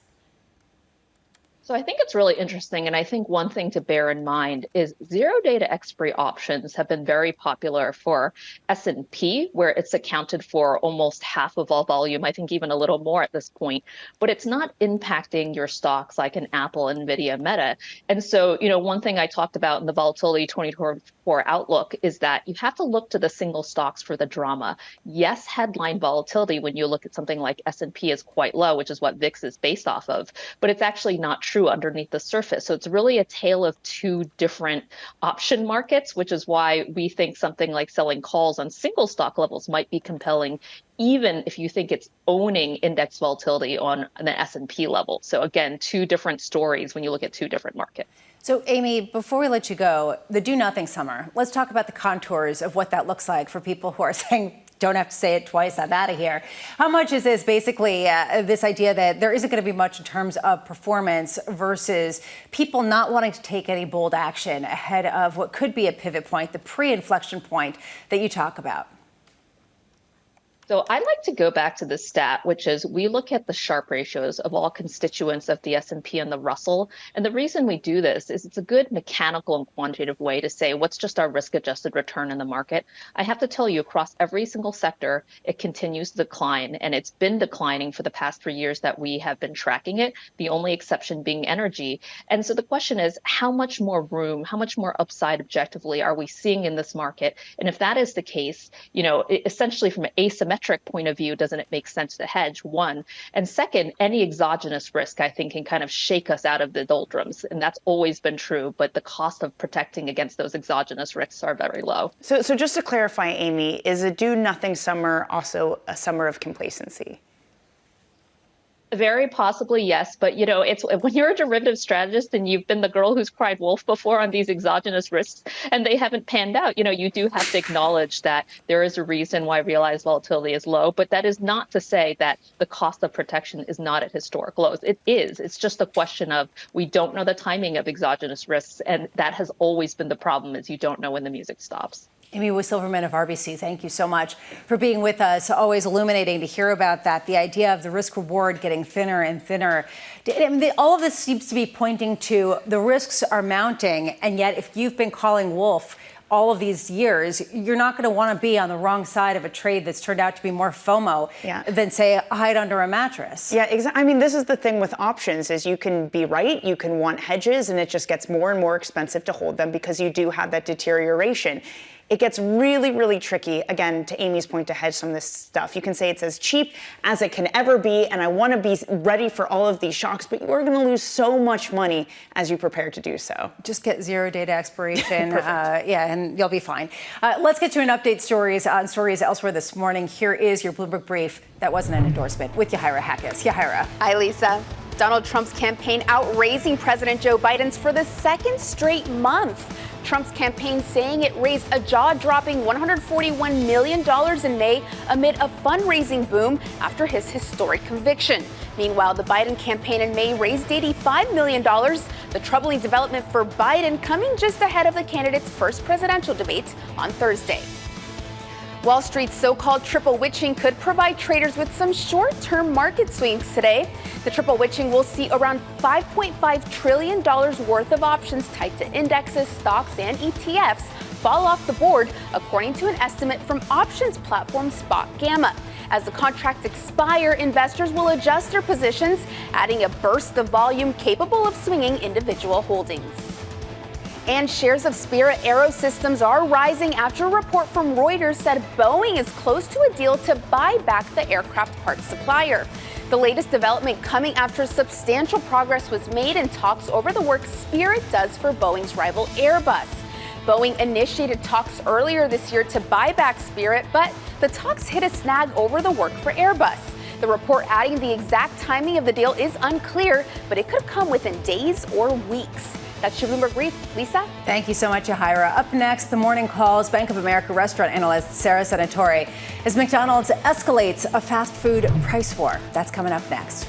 So I think it's really interesting. And I think one thing to bear in mind is zero data expiry options have been very popular for S&P, where it's accounted for almost half of all volume, I think even a little more at this point. But it's not impacting your stocks like an Apple, Nvidia, Meta. And so, one thing I talked about in the Volatility 2024 Outlook is that you have to look to the single stocks for the drama. Yes, headline volatility when you look at something like S&P is quite low, which is what VIX is based off of, but it's actually not true underneath the surface. So it's really a tale of 2 different option markets, which is why we think something like selling calls on single stock levels might be compelling, even if you think it's owning index volatility on the S&P level. So again, 2 different stories when you look at 2 different markets. So, Amy, before we let you go, the do-nothing summer, let's talk about the contours of what that looks like for people who are saying, don't have to say it twice, I'm out of here. How much is this basically this idea that there isn't going to be much in terms of performance versus people not wanting to take any bold action ahead of what could be a pivot point, the pre-inflection point that you talk about? So I like to go back to this stat, which is we look at the Sharpe ratios of all constituents of the S&P and the Russell. And the reason we do this is it's a good mechanical and quantitative way to say what's just our risk-adjusted return in the market. I have to tell you, across every single sector, it continues to decline. And it's been declining for the past 3 years that we have been tracking it, the only exception being energy. And so the question is, how much more room, how much more upside objectively are we seeing in this market? And if that is the case, essentially from an asymmetric point of view, doesn't it make sense to hedge? One. And second, any exogenous risk, I think, can kind of shake us out of the doldrums. And that's always been true. But the cost of protecting against those exogenous risks are very low. So just to clarify, Amy, is a do-nothing summer also a summer of complacency? Very possibly, yes. But, it's when you're a derivative strategist and you've been the girl who's cried wolf before on these exogenous risks and they haven't panned out, you do have to acknowledge that there is a reason why realized volatility is low. But that is not to say that the cost of protection is not at historic lows. It is. It's just a question of we don't know the timing of exogenous risks. And that has always been the problem, is you don't know when the music stops. Amy Wu Silverman of RBC, thank you so much for being with us. Always illuminating to hear about that, the idea of the risk reward getting thinner and thinner. All of this seems to be pointing to the risks are mounting, and yet if you've been calling wolf all of these years, you're not going to want to be on the wrong side of a trade that's turned out to be more FOMO than, say, hide under a mattress. Yeah, exactly. I mean, this is the thing with options, is you can be right, you can want hedges, and it just gets more and more expensive to hold them because you do have that deterioration. It gets really, really tricky, again, to Amy's point, to hedge some of this stuff. You can say it's as cheap as it can ever be, and I want to be ready for all of these shocks, but you're going to lose so much money as you prepare to do so. Just get zero data expiration, and you'll be fine. Let's get to an update on stories elsewhere this morning. Here is your Bloomberg Brief. That wasn't an endorsement, with Yahira Hackis. Yahira. Hi, Lisa. Donald Trump's campaign outraising President Joe Biden's for the second straight month. Trump's campaign saying it raised a jaw-dropping $141 million in May amid a fundraising boom after his historic conviction. Meanwhile, the Biden campaign in May raised $85 million, the troubling development for Biden coming just ahead of the candidate's first presidential debate on Thursday. Wall Street's so-called triple witching could provide traders with some short-term market swings today. The triple witching will see around $5.5 trillion worth of options tied to indexes, stocks, and ETFs fall off the board, according to an estimate from options platform Spot Gamma. As the contracts expire, investors will adjust their positions, adding a burst of volume capable of swinging individual holdings. And shares of Spirit AeroSystems are rising after a report from Reuters said Boeing is close to a deal to buy back the aircraft parts supplier. The latest development coming after substantial progress was made in talks over the work Spirit does for Boeing's rival Airbus. Boeing initiated talks earlier this year to buy back Spirit, but the talks hit a snag over the work for Airbus. The report adding the exact timing of the deal is unclear, but it could come within days or weeks. That's your Bloomberg Brief. Lisa? Thank you so much, Yahira. Up next, the morning calls Bank of America restaurant analyst Sara Senatore as McDonald's escalates a fast food price war. That's coming up next.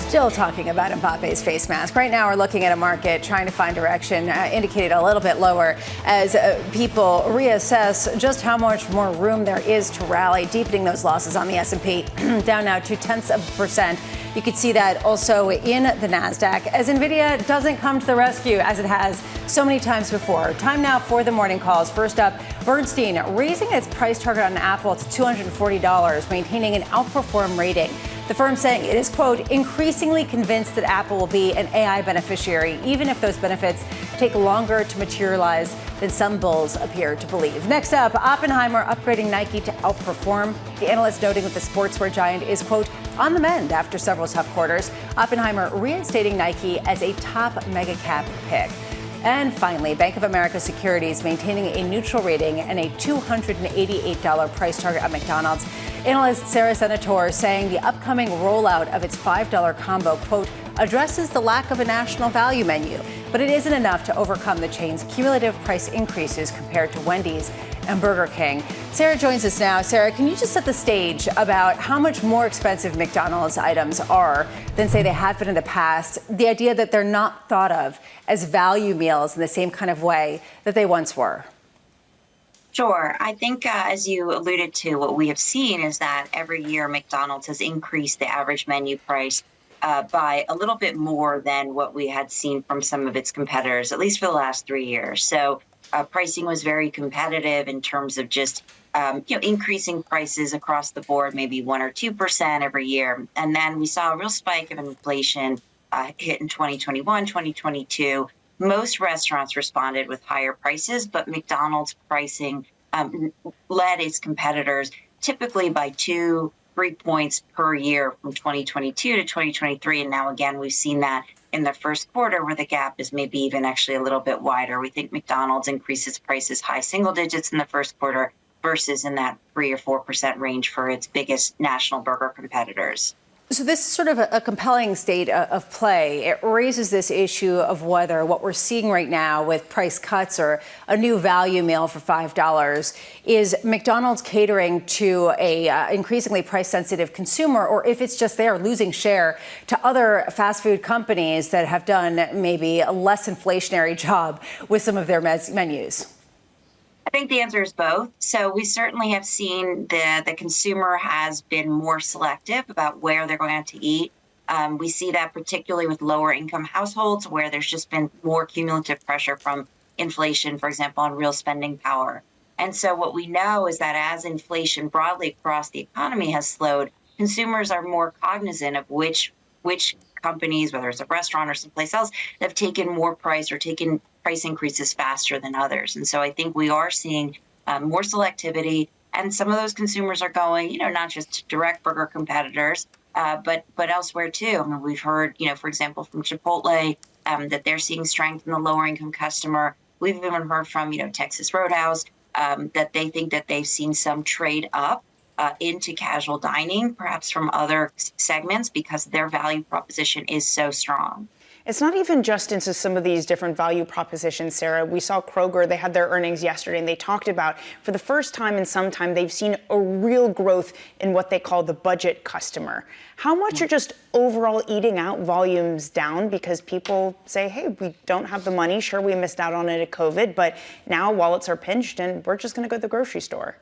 Still talking about Mbappe's face mask. Right now, we're looking at a market trying to find direction, indicated a little bit lower as people reassess just how much more room there is to rally, deepening those losses on the S&P, down now 0.2%. You could see that also in the NASDAQ as NVIDIA doesn't come to the rescue as it has so many times before. Time now for the morning calls. First up, Bernstein raising its price target on Apple to $240, maintaining an outperform rating. The firm saying it is, quote, increasingly convinced that Apple will be an AI beneficiary, even if those benefits take longer to materialize than some bulls appear to believe. Next up, Oppenheimer upgrading Nike to outperform. The analyst noting that the sportswear giant is, quote, on the mend after several tough quarters. Oppenheimer reinstating Nike as a top mega cap pick. And finally, Bank of America Securities maintaining a neutral rating and a $288 price target on McDonald's. Analyst Sara Senatore saying the upcoming rollout of its $5 combo, quote, addresses the lack of a national value menu, but it isn't enough to overcome the chain's cumulative price increases compared to Wendy's and Burger King. Sara joins us now. Sara, can you just set the stage about how much more expensive McDonald's items are than, say, they have been in the past? The idea that they're not thought of as value meals in the same kind of way that they once were. Sure. I think, as you alluded to, what we have seen is that every year McDonald's has increased the average menu price by a little bit more than what we had seen from some of its competitors, at least for the last 3 years. So pricing was very competitive in terms of just increasing prices across the board, maybe 1 or 2% every year. And then we saw a real spike of inflation hit in 2021, 2022. Most restaurants responded with higher prices, but McDonald's pricing led its competitors typically by 2-3 points per year from 2022 to 2023. And now, again, we've seen that in the first quarter where the gap is maybe even actually a little bit wider. We think McDonald's increases prices high single digits in the first quarter versus in that 3 or 4% range for its biggest national burger competitors. So this is sort of a compelling state of play. It raises this issue of whether what we're seeing right now with price cuts or a new value meal for $5 is McDonald's catering to a increasingly price-sensitive consumer, or if it's just they're losing share to other fast food companies that have done maybe a less inflationary job with some of their menus. I think the answer is both. So we certainly have seen the consumer has been more selective about where they're going out to eat. We see that particularly with lower income households where there's just been more cumulative pressure from inflation, for example, on real spending power. And so what we know is that as inflation broadly across the economy has slowed, consumers are more cognizant of which companies, whether it's a restaurant or someplace else, have taken more price or taken price increases faster than others. And so I think we are seeing more selectivity, and some of those consumers are going, not just to direct burger competitors, but elsewhere too. I mean, we've heard, for example, from Chipotle that they're seeing strength in the lower income customer. We've even heard from, Texas Roadhouse that they think that they've seen some trade up into casual dining, perhaps from other segments, because their value proposition is so strong. It's not even just into some of these different value propositions, Sara. We saw Kroger, they had their earnings yesterday, and they talked about, for the first time in some time, they've seen a real growth in what they call the budget customer. How much are just overall eating out volumes down because people say, hey, we don't have the money. Sure, we missed out on it at COVID, but now wallets are pinched and we're just going to go to the grocery store.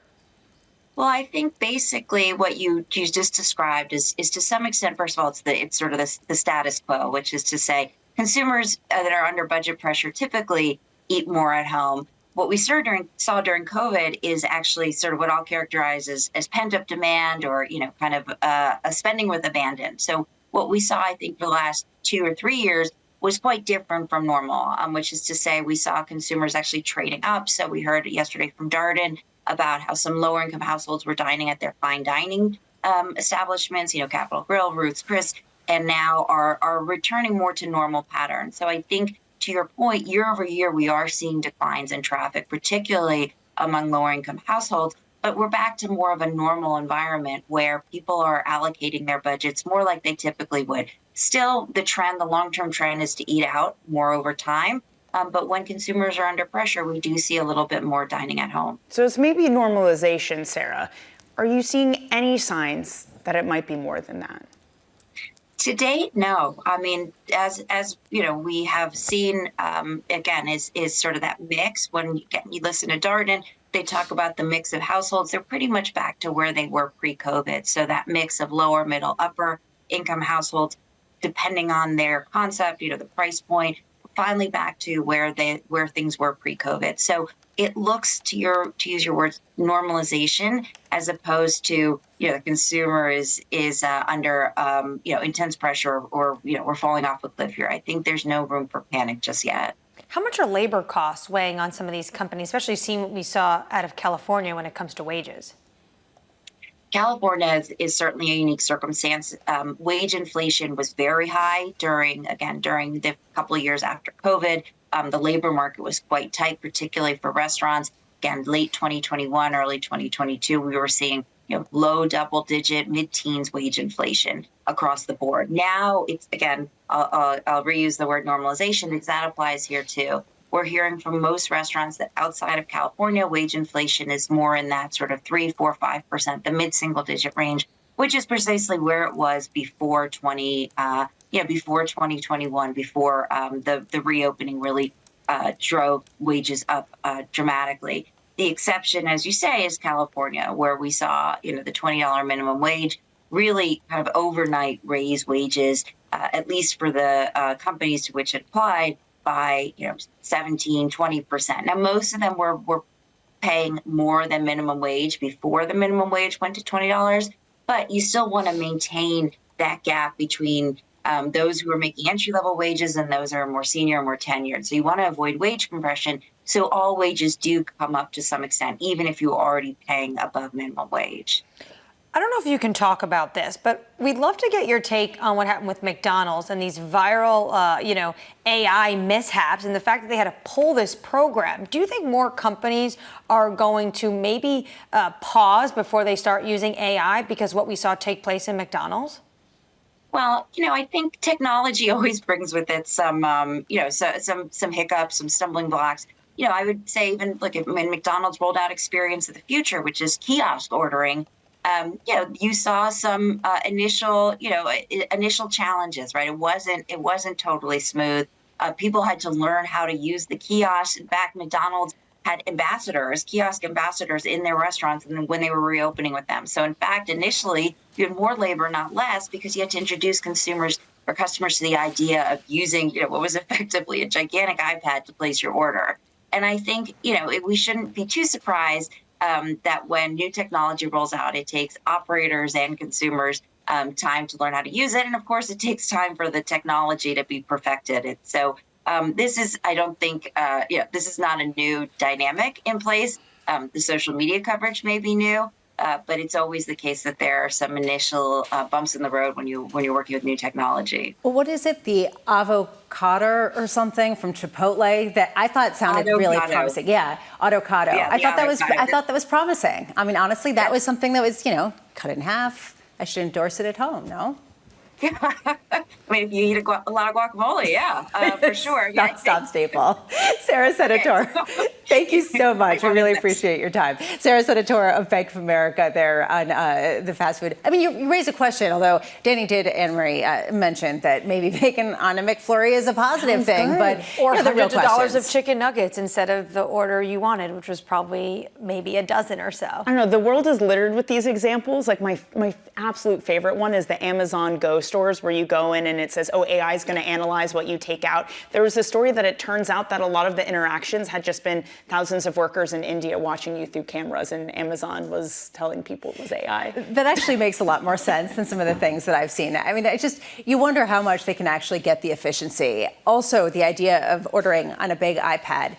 Well, I think basically what you just described is to some extent, first of all, it's sort of the status quo, which is to say consumers that are under budget pressure typically eat more at home. What we saw during COVID is actually sort of what I'll characterize as pent up demand, or kind of a spending with abandon. So what we saw, I think, for the last 2 or 3 years was quite different from normal, which is to say we saw consumers actually trading up. So we heard yesterday from Darden about how some lower income households were dining at their fine dining establishments, Capitol Grill, Ruth's Chris, and now are returning more to normal patterns. So I think, to your point, year over year, we are seeing declines in traffic, particularly among lower income households. But we're back to more of a normal environment where people are allocating their budgets more like they typically would. Still, the long-term trend is to eat out more over time. But when consumers are under pressure, we do see a little bit more dining at home. So it's maybe normalization, Sara. Are you seeing any signs that it might be more than that? To date, no. I mean, as we have seen, again, is sort of that mix. When you listen to Darden, they talk about the mix of households. They're pretty much back to where they were pre-COVID. So that mix of lower, middle, upper income households, depending on their concept, the price point, finally back to where things were pre-COVID. So it looks, to use your words, normalization, as opposed to the consumer is under intense pressure, or we're falling off a cliff here. I think there's no room for panic just yet. How much are labor costs weighing on some of these companies, especially seeing what we saw out of California when it comes to wages? California is certainly a unique circumstance. Wage inflation was very high during the couple of years after COVID. The labor market was quite tight, particularly for restaurants. Again, late 2021, early 2022, we were seeing low double-digit, mid-teens wage inflation across the board. Now it's, again, I'll reuse the word normalization because that applies here too. We're hearing from most restaurants that outside of California, wage inflation is more in that sort of 3, 4, 5%, the mid-single-digit range, which is precisely where it was before 2021, before the reopening really drove wages up dramatically. The exception, as you say, is California, where we saw the $20 minimum wage really kind of overnight raise wages, at least for the companies to which it applied, by 17, 20%. Now, most of them were paying more than minimum wage before the minimum wage went to $20, but you still want to maintain that gap between those who are making entry-level wages and those who are more senior and more tenured. So you want to avoid wage compression. So all wages do come up to some extent, even if you're already paying above minimum wage. I don't know if you can talk about this, but we'd love to get your take on what happened with McDonald's and these viral, AI mishaps and the fact that they had to pull this program. Do you think more companies are going to maybe pause before they start using AI because what we saw take place in McDonald's? Well, I think technology always brings with it some hiccups, some stumbling blocks. I would say even when McDonald's rolled out Experience of the Future, which is kiosk ordering, you saw some initial challenges, right? It wasn't totally smooth. People had to learn how to use the kiosk. In fact, McDonald's had kiosk ambassadors in their restaurants and when they were reopening with them. So in fact, initially you had more labor, not less, because you had to introduce customers to the idea of using, what was effectively a gigantic iPad to place your order. And I think, we shouldn't be too surprised that when new technology rolls out, it takes operators and consumers time to learn how to use it. And of course, it takes time for the technology to be perfected. So this is not a new dynamic in place. The social media coverage may be new, but it's always the case that there are some initial bumps in the road when you're working with new technology. Well, what is it? The avocado or something from Chipotle that I thought sounded really promising. Yeah, avocado. Yeah, I thought that was promising. I mean, honestly, that was something that was, cut in half. I should endorse it at home. No. I mean, if you eat a lot of guacamole, yeah, for sure. Yeah, Stop staple. Sara Senatore, thank you so much. We really appreciate your time. Sara Senatore of Bank of America there on the fast food. I mean, you raised a question, although Danny did, Anne-Marie, mention that maybe bacon on a McFlurry is a positive thing. But or the real hundreds of dollars questions. of chicken nuggets instead of the order you wanted, which was probably maybe a dozen or so. I don't know. The world is littered with these examples. Like my absolute favorite one is the Amazon Go stores where you go in and it says, oh, AI is going to analyze what you take out. There was a story that it turns out that a lot of the interactions had just been thousands of workers in India watching you through cameras, and Amazon was telling people it was AI. That actually makes a lot more sense than some of the things that I've seen. I mean, you wonder how much they can actually get the efficiency. Also, the idea of ordering on a big iPad.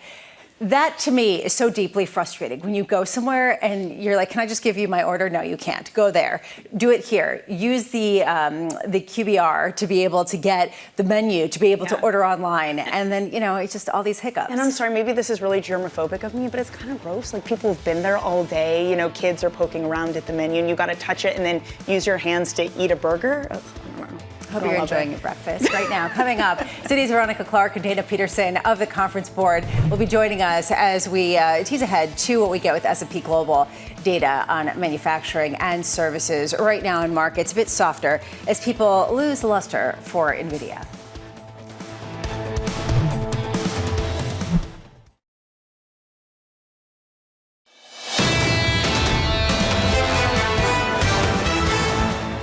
That, to me, is so deeply frustrating. When you go somewhere and you're like, can I just give you my order? No, you can't. Go there. Do it here. Use the QBR to be able to get the menu, to be able to order online. And then, it's just all these hiccups. And I'm sorry, maybe this is really germophobic of me, but it's kind of gross. Like, people have been there all day. Kids are poking around at the menu, and you got to touch it and then use your hands to eat a burger. Hope you're enjoying your breakfast right now. Coming up, Citi's Veronica Clark and Dana Peterson of the Conference Board will be joining us as we tease ahead to what we get with S&P Global data on manufacturing and services. Right now in markets, a bit softer as people lose the luster for NVIDIA.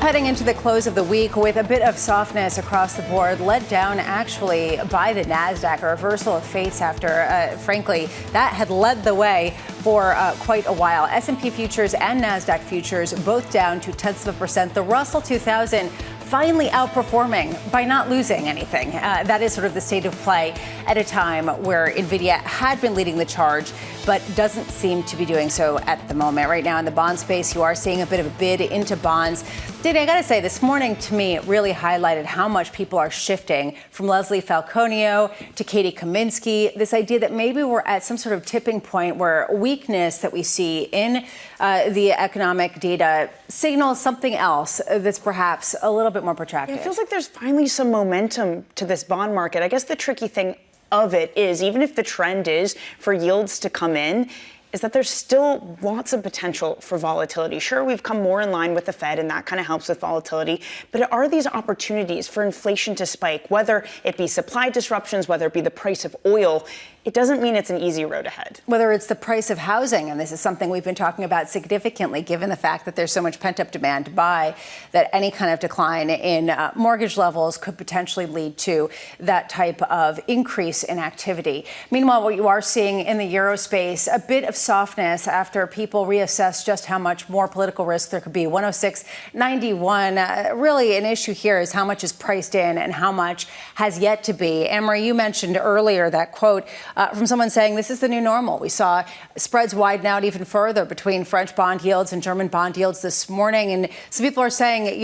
Heading into the close of the week with a bit of softness across the board, led down actually by the NASDAQ, a reversal of fates after, frankly, that had led the way for quite a while. S&P futures and NASDAQ futures both down 0.2%. The Russell 2000 finally outperforming by not losing anything. That is sort of the state of play at a time where NVIDIA had been leading the charge, but doesn't seem to be doing so at the moment. Right now in the bond space, you are seeing a bit of a bid into bonds. Dana, I got to say, this morning to me it really highlighted how much people are shifting from Leslie Falconio to Katie Kaminski. This idea that maybe we're at some sort of tipping point where weakness that we see in the economic data signals something else that's perhaps a little bit more protracted. It feels like there's finally some momentum to this bond market. I guess the tricky thing of it is, even if the trend is for yields to come in, is that there's still lots of potential for volatility. Sure, we've come more in line with the Fed, and that kind of helps with volatility. But are these opportunities for inflation to spike, whether it be supply disruptions, whether it be the price of oil? It doesn't mean it's an easy road ahead. Whether it's the price of housing, and this is something we've been talking about significantly, given the fact that there's so much pent-up demand to buy, that any kind of decline in mortgage levels could potentially lead to that type of increase in activity. Meanwhile, what you are seeing in the Euro space, a bit of softness after people reassess just how much more political risk there could be. 106.91. Really an issue here is how much is priced in and how much has yet to be. Anne-Marie, you mentioned earlier that quote from someone saying this is the new normal. We saw spreads widen out even further between French bond yields and German bond yields this morning. And some people are saying,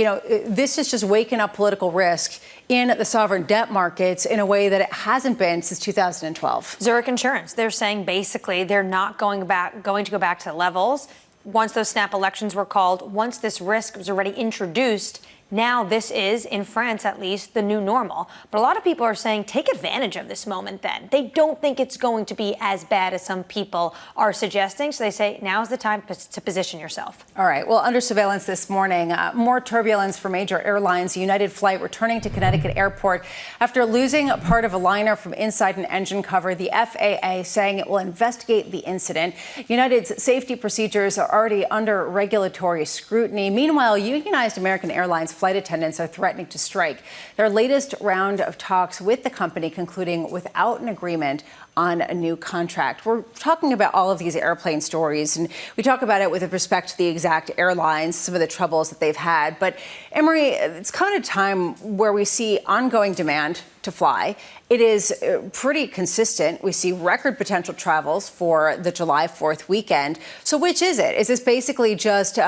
this is just waking up political risk in the sovereign debt markets in a way that it hasn't been since 2012. Zurich Insurance, they're saying basically they're not going to go back to the levels once those snap elections were called, once this risk was already introduced. Now this is, in France at least, the new normal. But a lot of people are saying take advantage of this moment then. They don't think it's going to be as bad as some people are suggesting. So they say now's the time to position yourself. All right. Well, under surveillance this morning, more turbulence for major airlines. United flight returning to Connecticut Airport after losing a part of a liner from inside an engine cover. The FAA saying it will investigate the incident. United's safety procedures are already under regulatory scrutiny. Meanwhile, unionized American Airlines flight attendants are threatening to strike. Their latest round of talks with the company concluding without an agreement on a new contract. We're talking about all of these airplane stories, and we talk about it with respect to the exact airlines, some of the troubles that they've had. But, Anne-Marie, it's kind of time where we see ongoing demand to fly. It is pretty consistent. We see record potential travels for the July 4th weekend. So which is it? Is this basically just,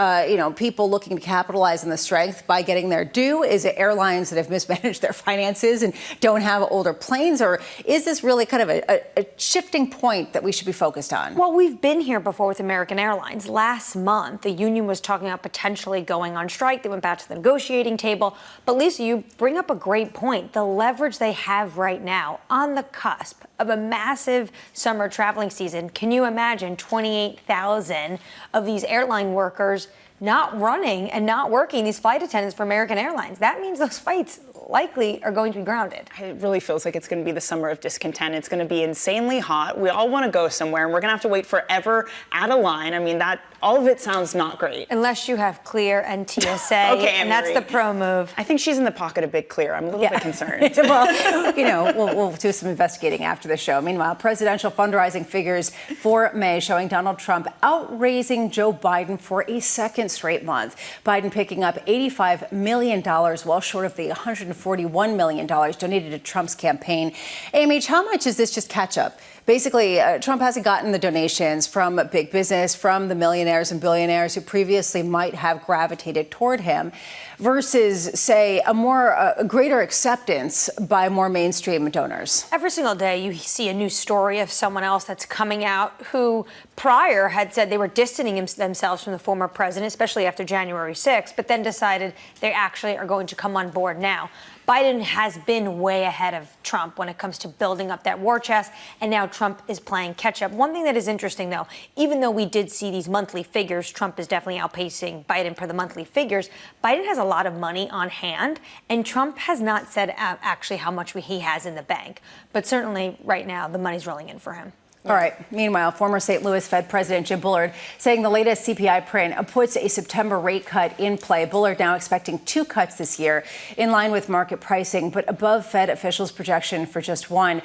people looking to capitalize on the strength by getting their due? Is it airlines that have mismanaged their finances and don't have older planes? Or is this really kind of a shifting point that we should be focused on? Well, we've been here before with American Airlines. Last month, the union was talking about potentially going on strike. They went back to the negotiating table. But Lisa, you bring up a great point. The leverage they have right now on the cusp of a massive summer traveling season. Can you imagine 28,000 of these airline workers not running and not working, these flight attendants for American Airlines? That means those flights likely are going to be grounded. It really feels like it's going to be the summer of discontent. It's going to be insanely hot. We all want to go somewhere, and we're going to have to wait forever at a line. I mean, all of it sounds not great. Unless you have Clear and TSA, okay, and that's the pro move. I think she's in the pocket of Big Clear. I'm a little bit concerned. Well, we'll do some investigating after the show. Meanwhile, presidential fundraising figures for May showing Donald Trump outraising Joe Biden for a second straight month. Biden picking up $85 million, well short of the $141 million donated to Trump's campaign. AMH, how much is this just catch up? Basically, Trump hasn't gotten the donations from big business, from the millionaires and billionaires who previously might have gravitated toward him, versus, say, a greater acceptance by more mainstream donors. Every single day you see a new story of someone else that's coming out who prior had said they were distancing themselves from the former president, especially after January 6th, but then decided they actually are going to come on board now. Biden has been way ahead of Trump when it comes to building up that war chest, and now Trump is playing catch up. One thing that is interesting, though, even though we did see these monthly figures, Trump is definitely outpacing Biden for the monthly figures. Biden has a lot of money on hand, and Trump has not said actually how much he has in the bank. But certainly right now, the money's rolling in for him. All right. Meanwhile, former St. Louis Fed President Jim Bullard saying the latest CPI print puts a September rate cut in play. Bullard now expecting 2 cuts this year, in line with market pricing, but above Fed officials' projection for just 1.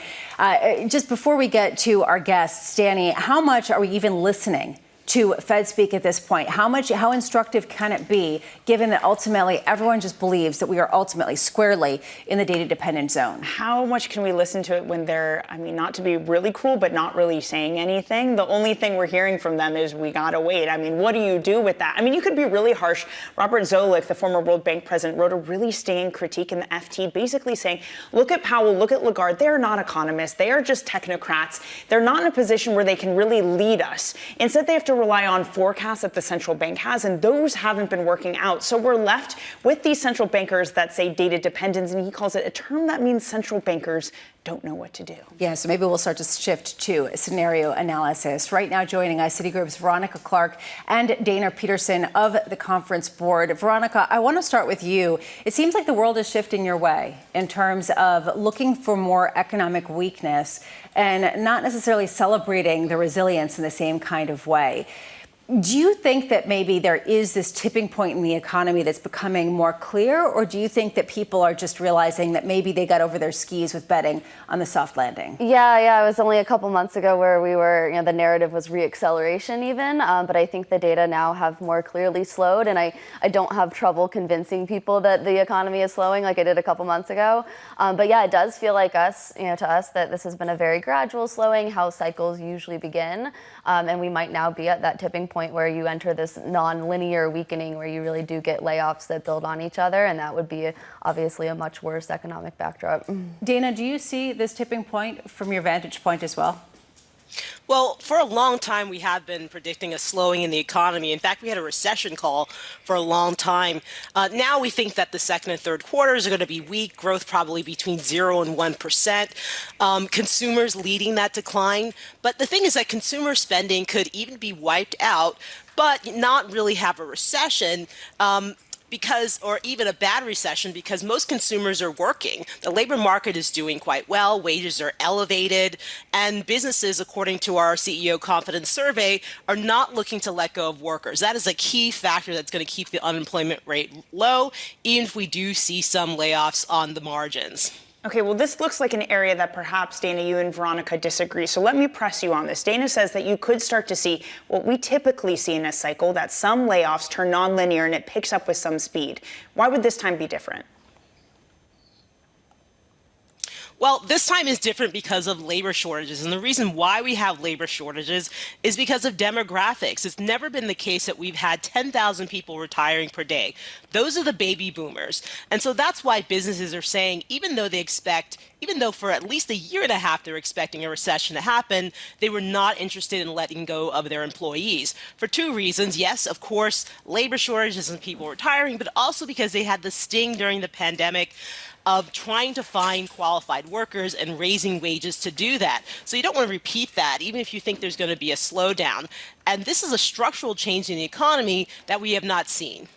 Just before we get to our guests, Danny, how much are we even listening to Fed speak at this point? How instructive can it be, given that ultimately everyone just believes that we are ultimately squarely in the data-dependent zone? How much can we listen to it when they're, not to be really cruel, but not really saying anything? The only thing we're hearing from them is we gotta wait. What do you do with that? You could be really harsh. Robert Zoellick, the former World Bank president, wrote a really stinging critique in the FT, basically saying, look at Powell, look at Lagarde. They're not economists. They are just technocrats. They're not in a position where they can really lead us. Instead, they have to rely on forecasts that the central bank has, and those haven't been working out. So we're left with these central bankers that say data dependence, and he calls it a term that means central bankers don't know what to do. Yeah, so maybe we'll start to shift to scenario analysis. Right now joining us, Citigroup's Veronica Clark and Dana Peterson of the Conference Board. Veronica, I want to start with you. It seems like the world is shifting your way in terms of looking for more economic weakness and not necessarily celebrating the resilience in the same kind of way. Do you think that maybe there is this tipping point in the economy that's becoming more clear, or do you think that people are just realizing that maybe they got over their skis with betting on the soft landing? Yeah, it was only a couple months ago where we were, the narrative was reacceleration even, but I think the data now have more clearly slowed, and I don't have trouble convincing people that the economy is slowing like I did a couple months ago. But yeah, it does feel like to us that this has been a very gradual slowing, how cycles usually begin, and we might now be at that tipping point where you enter this non-linear weakening where you really do get layoffs that build on each other, and that would be obviously a much worse economic backdrop. Dana, do you see this tipping point from your vantage point as well? Well, for a long time, we have been predicting a slowing in the economy. In fact, we had a recession call for a long time. Now we think that the second and third quarters are going to be weak, growth probably between 0 and 1%. Consumers leading that decline. But the thing is that consumer spending could even be wiped out, but not really have a recession. Or even a bad recession, because most consumers are working. The labor market is doing quite well, wages are elevated, and businesses, according to our CEO confidence survey, are not looking to let go of workers. That is a key factor that's going to keep the unemployment rate low, even if we do see some layoffs on the margins. Okay, well, this looks like an area that perhaps, Dana, you and Veronica disagree. So let me press you on this. Dana says that you could start to see what we typically see in a cycle, that some layoffs turn nonlinear and it picks up with some speed. Why would this time be different? Well, this time is different because of labor shortages. And the reason why we have labor shortages is because of demographics. It's never been the case that we've had 10,000 people retiring per day. Those are the baby boomers. And so that's why businesses are saying, even though for at least a year and a half they're expecting a recession to happen, they were not interested in letting go of their employees for two reasons. Yes, of course, labor shortages and people retiring, but also because they had the sting during the pandemic of trying to find qualified workers and raising wages to do that. So you don't want to repeat that, even if you think there's going to be a slowdown. And this is a structural change in the economy that we have not seen.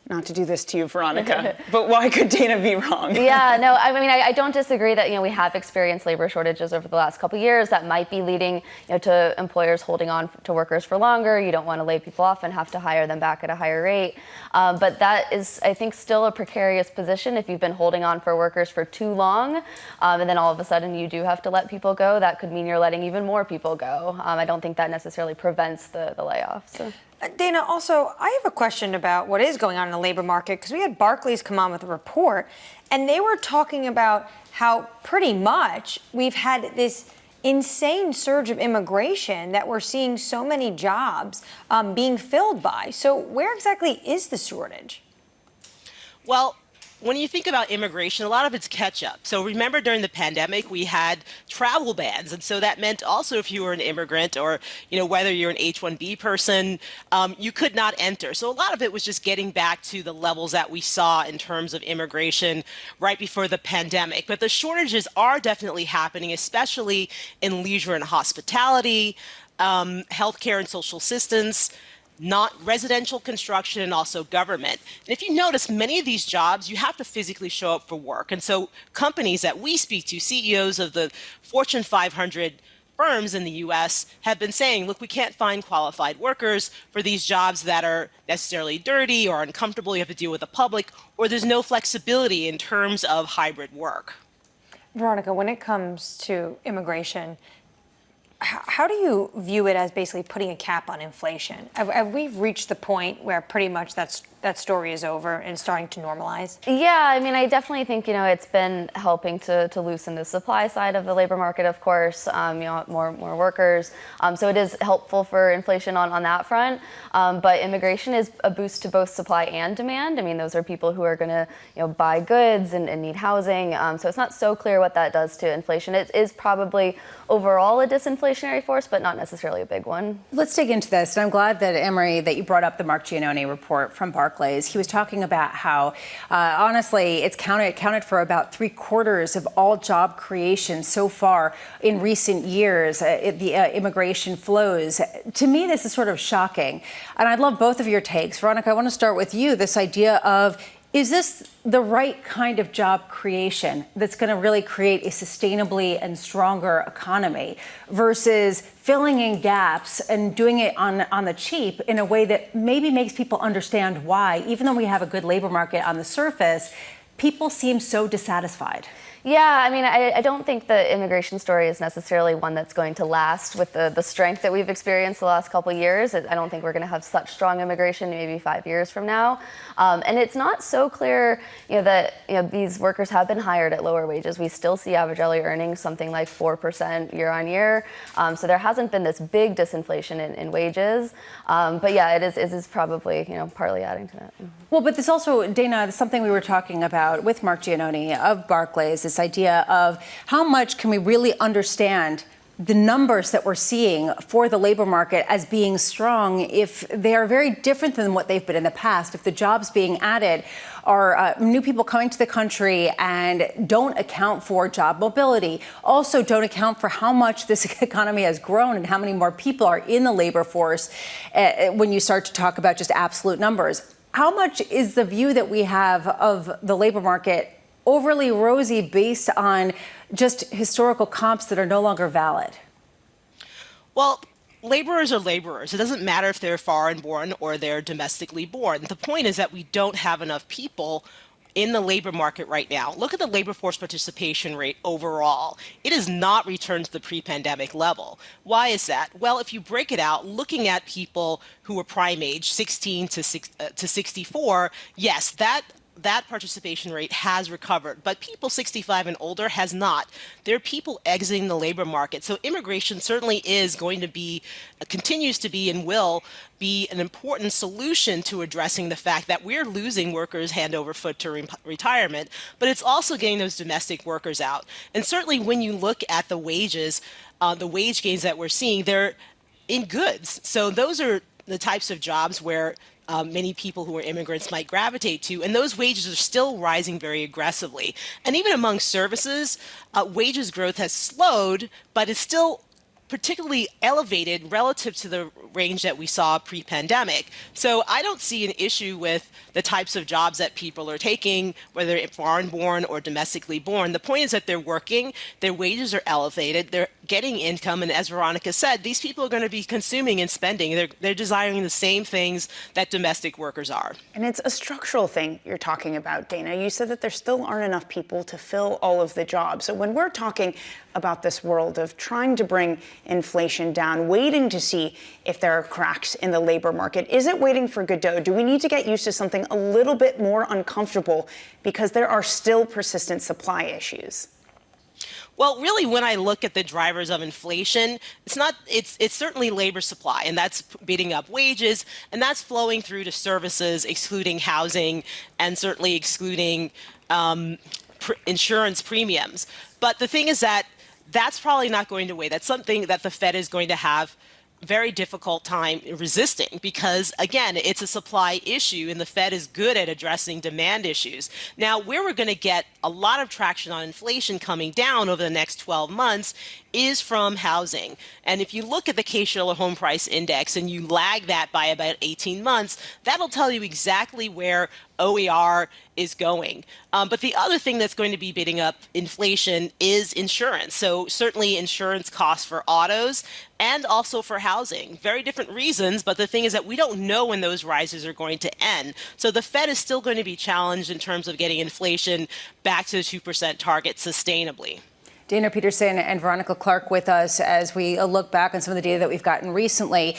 Not to do this to you, Veronica, but why could Dana be wrong? Yeah, no, I mean, I don't disagree that, we have experienced labor shortages over the last couple of years that might be leading, to employers holding on to workers for longer. You don't want to lay people off and have to hire them back at a higher rate. But that is, I think, still a precarious position if you've been holding on for workers for too long. And then all of a sudden you do have to let people go. That could mean you're letting even more people go. I don't think that necessarily prevents the layoffs. So. Dana, also, I have a question about what is going on in the labor market, because we had Barclays come on with a report, and they were talking about how pretty much we've had this insane surge of immigration that we're seeing so many jobs being filled by. So where exactly is the shortage? Well, when you think about immigration, a lot of it's catch up. So remember during the pandemic, we had travel bans. And so that meant also if you were an immigrant or, whether you're an H-1B person, you could not enter. So a lot of it was just getting back to the levels that we saw in terms of immigration right before the pandemic. But the shortages are definitely happening, especially in leisure and hospitality, healthcare and social assistance, not residential construction, and also government. And if you notice, many of these jobs, you have to physically show up for work. And so companies that we speak to, CEOs of the Fortune 500 firms in the U.S. have been saying, look, we can't find qualified workers for these jobs that are necessarily dirty or uncomfortable. You have to deal with the public, or there's no flexibility in terms of hybrid work. Veronica, when it comes to immigration, how do you view it as basically putting a cap on inflation? Have we reached the point where pretty much that story is over and starting to normalize? Yeah, I mean, I definitely think, it's been helping to loosen the supply side of the labor market, of course, more workers. So it is helpful for inflation on that front. But immigration is a boost to both supply and demand. I mean, those are people who are going to, buy goods and need housing. So it's not so clear what that does to inflation. It is probably overall a disinflationary force, but not necessarily a big one. Let's dig into this. And I'm glad that, Emery, that you brought up the Marc Giannoni report from Barclays. He was talking about how, honestly, it's counted for about 3/4 of all job creation so far in recent years, the immigration flows. To me, this is sort of shocking. And I'd love both of your takes. Veronica, I want to start with you, this idea of, is this the right kind of job creation that's going to really create a sustainably and stronger economy versus filling in gaps and doing it on the cheap in a way that maybe makes people understand why, even though we have a good labor market on the surface, people seem so dissatisfied? Yeah, I mean, I don't think the immigration story is necessarily one that's going to last with the strength that we've experienced the last couple of years. I don't think we're going to have such strong immigration maybe 5 years from now. And it's not so clear, that these workers have been hired at lower wages. We still see average hourly earnings something like 4% year on year. So there hasn't been this big disinflation in wages. But yeah, it is probably partly adding to that. Well, but this also, Dana, something we were talking about with Marc Giannoni of Barclays, this idea of how much can we really understand the numbers that we're seeing for the labor market as being strong if they are very different than what they've been in the past, if the jobs being added are new people coming to the country and don't account for job mobility, also don't account for how much this economy has grown and how many more people are in the labor force when you start to talk about just absolute numbers. How much is the view that we have of the labor market overly rosy based on just historical comps that are no longer valid? Well, laborers are laborers. It doesn't matter if they're foreign born or they're domestically born. The point is that we don't have enough people in the labor market right now. Look at the labor force participation rate overall. It has not returned to the pre-pandemic level. Why is that? Well, if you break it out, looking at people who are prime age, 16 to 64, yes, that that participation rate has recovered, but people 65 and older has not. There are people exiting the labor market. So immigration certainly is going to be, continues to be, and will be an important solution to addressing the fact that we're losing workers hand over foot to retirement, but it's also getting those domestic workers out. And certainly when you look at the wages, the wage gains that we're seeing, they're in goods. So those are the types of jobs where many people who are immigrants might gravitate to, and those wages are still rising very aggressively. And even among services, wages growth has slowed, but it's still particularly elevated relative to the range that we saw pre-pandemic. So I don't see an issue with the types of jobs that people are taking, whether foreign-born or domestically born. The point is that they're working, their wages are elevated, they're getting income, and as Veronica said, these people are going to be consuming and spending. They're desiring the same things that domestic workers are. And it's a structural thing you're talking about, Dana. You said that there still aren't enough people to fill all of the jobs. So when we're talking about this world of trying to bring inflation down, waiting to see if there are cracks in the labor market, is it waiting for Godot? Do we need to get used to something a little bit more uncomfortable because there are still persistent supply issues? Well, really, when I look at the drivers of inflation, it's certainly labor supply, and that's beating up wages, and that's flowing through to services, excluding housing, and certainly excluding insurance premiums. But the thing is that that's probably not going to wait. That's something that the Fed is going to have very difficult time resisting because, again, it's a supply issue and the Fed is good at addressing demand issues. Now, where we're going to get a lot of traction on inflation coming down over the next 12 months is from housing. And if you look at the Case-Shiller Home Price Index and you lag that by about 18 months, that'll tell you exactly where OER is going. But the other thing that's going to be bidding up inflation is insurance. So certainly insurance costs for autos and also for housing. Very different reasons, but the thing is that we don't know when those rises are going to end. So the Fed is still going to be challenged in terms of getting inflation back to the 2% target sustainably. Dana Peterson and Veronica Clark with us as we look back on some of the data that we've gotten recently.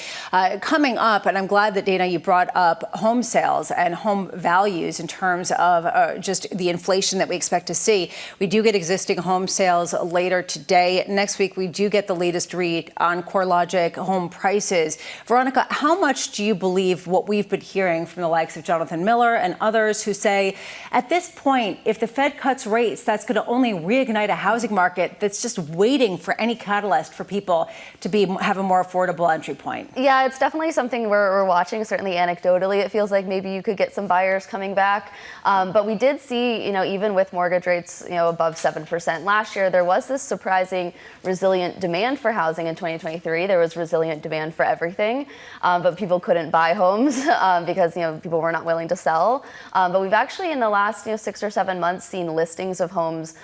Coming up, and I'm glad that, Dana, you brought up home sales and home values in terms of just the inflation that we expect to see. We do get existing home sales later today. Next week, we do get the latest read on CoreLogic home prices. Veronica, how much do you believe what we've been hearing from the likes of Jonathan Miller and others who say, at this point, if the Fed cuts rates, that's going to only reignite a housing market that's just waiting for any catalyst for people to have a more affordable entry point? Yeah, it's definitely something we're watching. Certainly anecdotally, it feels like maybe you could get some buyers coming back. But we did see, even with mortgage rates, above 7% last year, there was this surprising resilient demand for housing in 2023. There was resilient demand for everything, but people couldn't buy homes because, people were not willing to sell. But we've actually in the last, 6 or 7 months seen listings of homes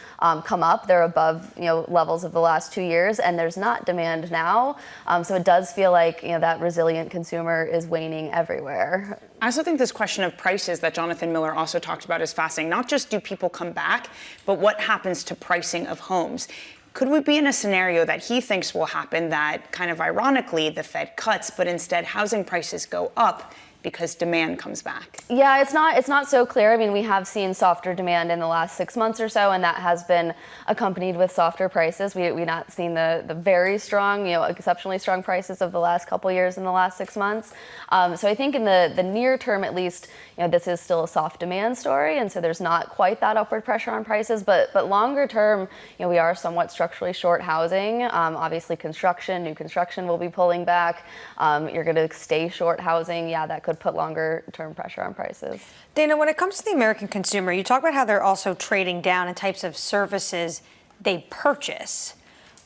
come up. They're above levels of the last 2 years, and there's not demand now. So it does feel like that resilient consumer is waning everywhere. I also think this question of prices that Jonathan Miller also talked about is fascinating. Not just do people come back, but what happens to pricing of homes. Could we be in a scenario that he thinks will happen that kind of ironically the Fed cuts, but instead housing prices go up because demand comes back? Yeah, it's not so clear. I mean, we have seen softer demand in the last 6 months or so, and that has been accompanied with softer prices. We've not seen the very strong, exceptionally strong prices of the last couple years in the last 6 months. So I think in the near term, at least, this is still a soft demand story, and so there's not quite that upward pressure on prices. But longer term, we are somewhat structurally short housing. Obviously, new construction will be pulling back. You're going to stay short housing. Yeah, that could put longer term pressure on prices. Dana, when it comes to the American consumer, you talk about how they're also trading down in types of services they purchase.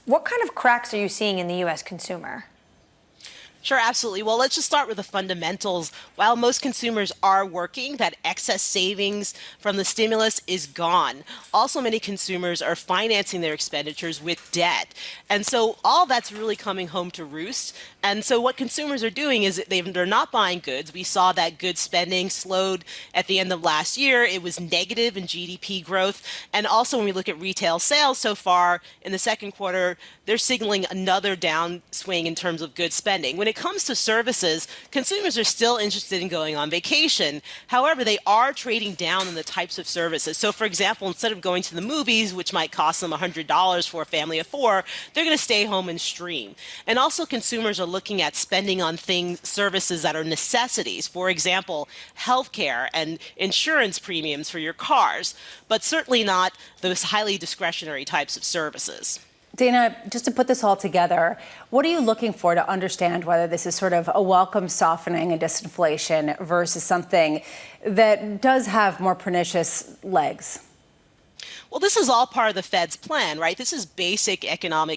What kind of cracks are you seeing in the U.S. consumer? Sure, absolutely. Well, let's just start with the fundamentals. While most consumers are working, that excess savings from the stimulus is gone. Also, many consumers are financing their expenditures with debt. And so all that's really coming home to roost. And so what consumers are doing is they're not buying goods. We saw that goods spending slowed at the end of last year. It was negative in GDP growth. And also when we look at retail sales so far in the second quarter, they're signaling another downswing in terms of goods spending. When when it comes to services, consumers are still interested in going on vacation. However, they are trading down on the types of services. So, for example, instead of going to the movies, which might cost them $100 for a family of 4, they're going to stay home and stream. And also, consumers are looking at spending on services that are necessities. For example, healthcare and insurance premiums for your cars, but certainly not those highly discretionary types of services. Dana, just to put this all together, what are you looking for to understand whether this is sort of a welcome softening and disinflation versus something that does have more pernicious legs? Well, this is all part of the Fed's plan, right? This is basic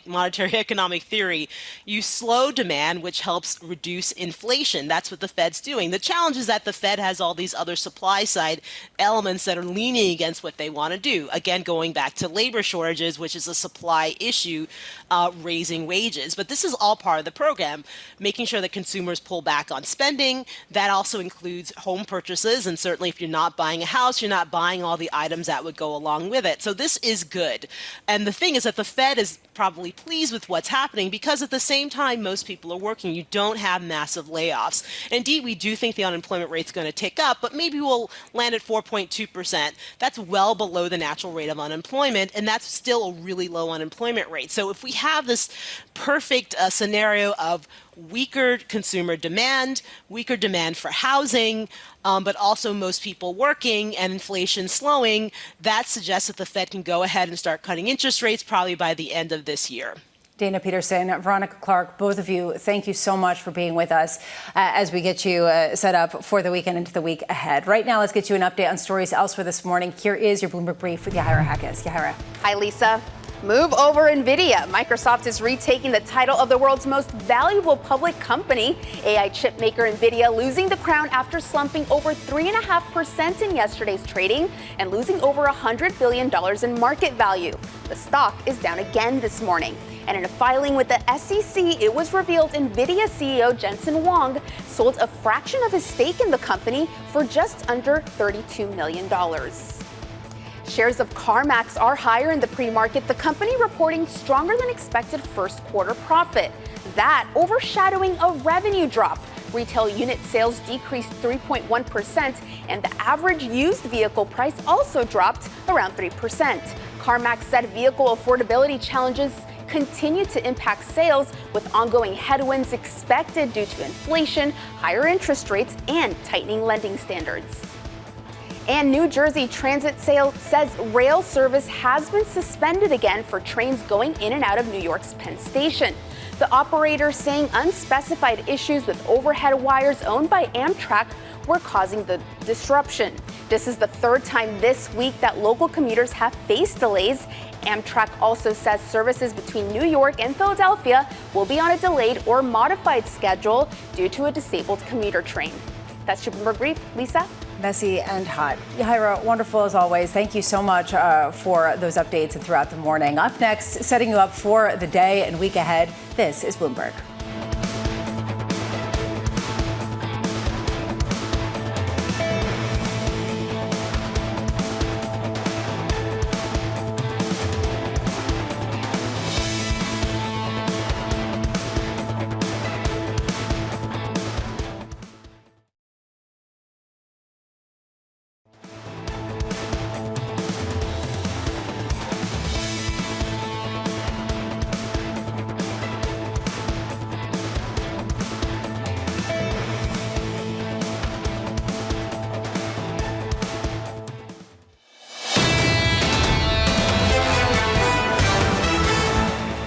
monetary economic theory. You slow demand, which helps reduce inflation. That's what the Fed's doing. The challenge is that the Fed has all these other supply side elements that are leaning against what they want to do. Again, going back to labor shortages, which is a supply issue, raising wages. But this is all part of the program, making sure that consumers pull back on spending. That also includes home purchases. And certainly if you're not buying a house, you're not buying all the items that would go along with it. So this is good. And the thing is that the Fed is probably pleased with what's happening because at the same time, most people are working. You don't have massive layoffs. Indeed, we do think the unemployment rate's going to tick up, but maybe we'll land at 4.2%. That's well below the natural rate of unemployment, and that's still a really low unemployment rate. So if we have this perfect scenario of weaker consumer demand, weaker demand for housing, but also most people working and inflation slowing, that suggests that the Fed can go ahead and start cutting interest rates probably by the end of this year. Dana Peterson, Veronica Clark, both of you, thank you so much for being with us as we get you set up for the weekend into the week ahead. Right now, let's get you an update on stories elsewhere this morning. Here is your Bloomberg Brief with Yahira Hackes. Yahira. Hi, Lisa. Move over NVIDIA. Microsoft is retaking the title of the world's most valuable public company. AI chip maker NVIDIA losing the crown after slumping over 3.5% in yesterday's trading and losing over $100 billion in market value. The stock is down again this morning. And in a filing with the SEC, it was revealed NVIDIA CEO Jensen Huang sold a fraction of his stake in the company for just under $32 million. Shares of CarMax are higher in the pre-market, the company reporting stronger than expected first quarter profit. That overshadowing a revenue drop. Retail unit sales decreased 3.1%, and the average used vehicle price also dropped around 3%. CarMax said vehicle affordability challenges continue to impact sales, with ongoing headwinds expected due to inflation, higher interest rates, and tightening lending standards. And New Jersey Transit says rail service has been suspended again for trains going in and out of New York's Penn Station. The operator saying unspecified issues with overhead wires owned by Amtrak were causing the disruption. This is the third time this week that local commuters have faced delays. Amtrak also says services between New York and Philadelphia will be on a delayed or modified schedule due to a disabled commuter train. That's your Bloomberg Brief. Lisa? Messy and hot. Yahira, wonderful as always. Thank you so much for those updates and throughout the morning. Up next, setting you up for the day and week ahead, this is Bloomberg.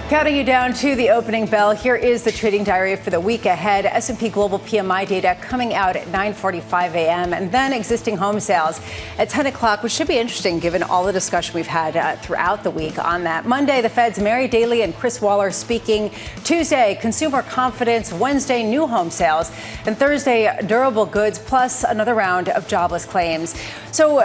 Counting you down to the opening bell, here is the trading diary for the week ahead. S&P Global PMI data coming out at 9:45 a.m. and then existing home sales at 10 o'clock, which should be interesting given all the discussion we've had throughout the week on that. Monday, the Fed's Mary Daly and Chris Waller speaking. Tuesday, consumer confidence. Wednesday, new home sales. And Thursday, durable goods, plus another round of jobless claims. So,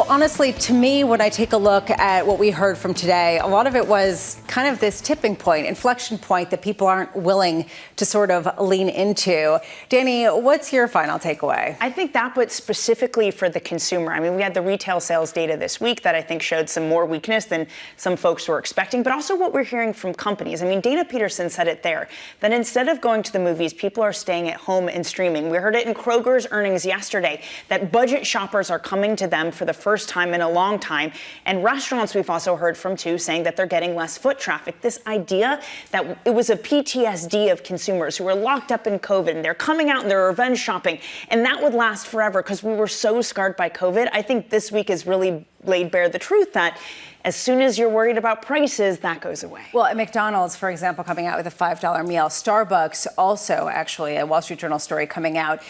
honestly, to me, when I take a look at what we heard from today, a lot of it was kind of this typical tipping point, inflection point that people aren't willing to sort of lean into. Danny, what's your final takeaway? I think that, but specifically for the consumer. I mean, we had the retail sales data this week that I think showed some more weakness than some folks were expecting, but also what we're hearing from companies. I mean, Data Peterson said it there, that instead of going to the movies, people are staying at home and streaming. We heard it in Kroger's earnings yesterday that budget shoppers are coming to them for the first time in a long time. And restaurants we've also heard from too, saying that they're getting less foot traffic. This idea that it was a PTSD of consumers who were locked up in COVID and they're coming out and they're revenge shopping, and that would last forever because we were so scarred by COVID. I think this week has really laid bare the truth that as soon as you're worried about prices, that goes away. Well, at McDonald's, for example, coming out with a $5 meal. Starbucks also, actually, a Wall Street Journal story coming out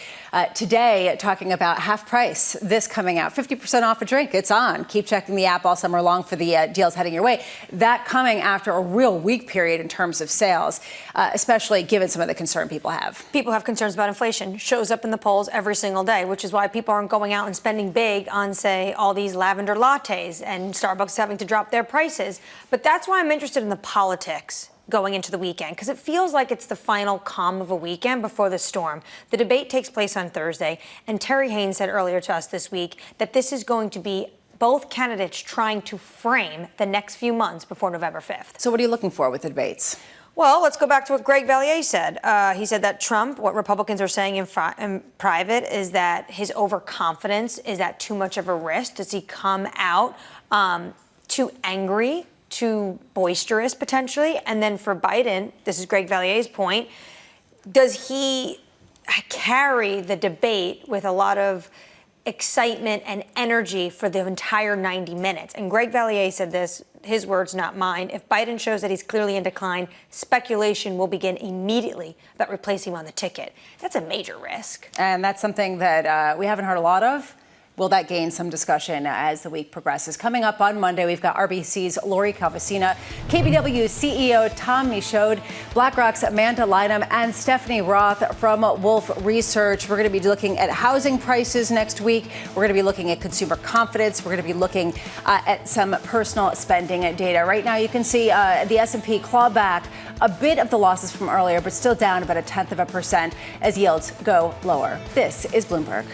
today talking about half price. This coming out, 50% off a drink. It's on. Keep checking the app all summer long for the deals heading your way. That coming after a real weak period in terms of sales, especially given some of the concern people have. People have concerns about inflation. Shows up in the polls every single day, which is why people aren't going out and spending big on, say, all these lavender lattes and Starbucks having to drop their prices. But that's why I'm interested in the politics going into the weekend, because it feels like it's the final calm of a weekend before the storm. The debate takes place on Thursday, and Terry Haynes said earlier to us this week that this is going to be both candidates trying to frame the next few months before November 5th. So what are you looking for with the debates? Well, let's go back to what Greg Valliere said. He said that Trump, what Republicans are saying in private, is that his overconfidence is at too much of a risk. Does he come out too angry, too boisterous potentially? And then for Biden, this is Greg Valliere's point, does he carry the debate with a lot of excitement and energy for the entire 90 minutes? And Greg Valliere said this, his words, not mine. If Biden shows that he's clearly in decline, speculation will begin immediately about replacing him on the ticket. That's a major risk. And that's something that we haven't heard a lot of. Will that gain some discussion as the week progresses? Coming up on Monday, we've got RBC's Lori Calvasina, KBW CEO Tom Michaud, BlackRock's Amanda Lynham, and Stephanie Roth from Wolfe Research. We're going to be looking at housing prices next week. We're going to be looking at consumer confidence. We're going to be looking at some personal spending data. Right now, you can see the S&P claw back a bit of the losses from earlier, but still down about 0.1% as yields go lower. This is Bloomberg.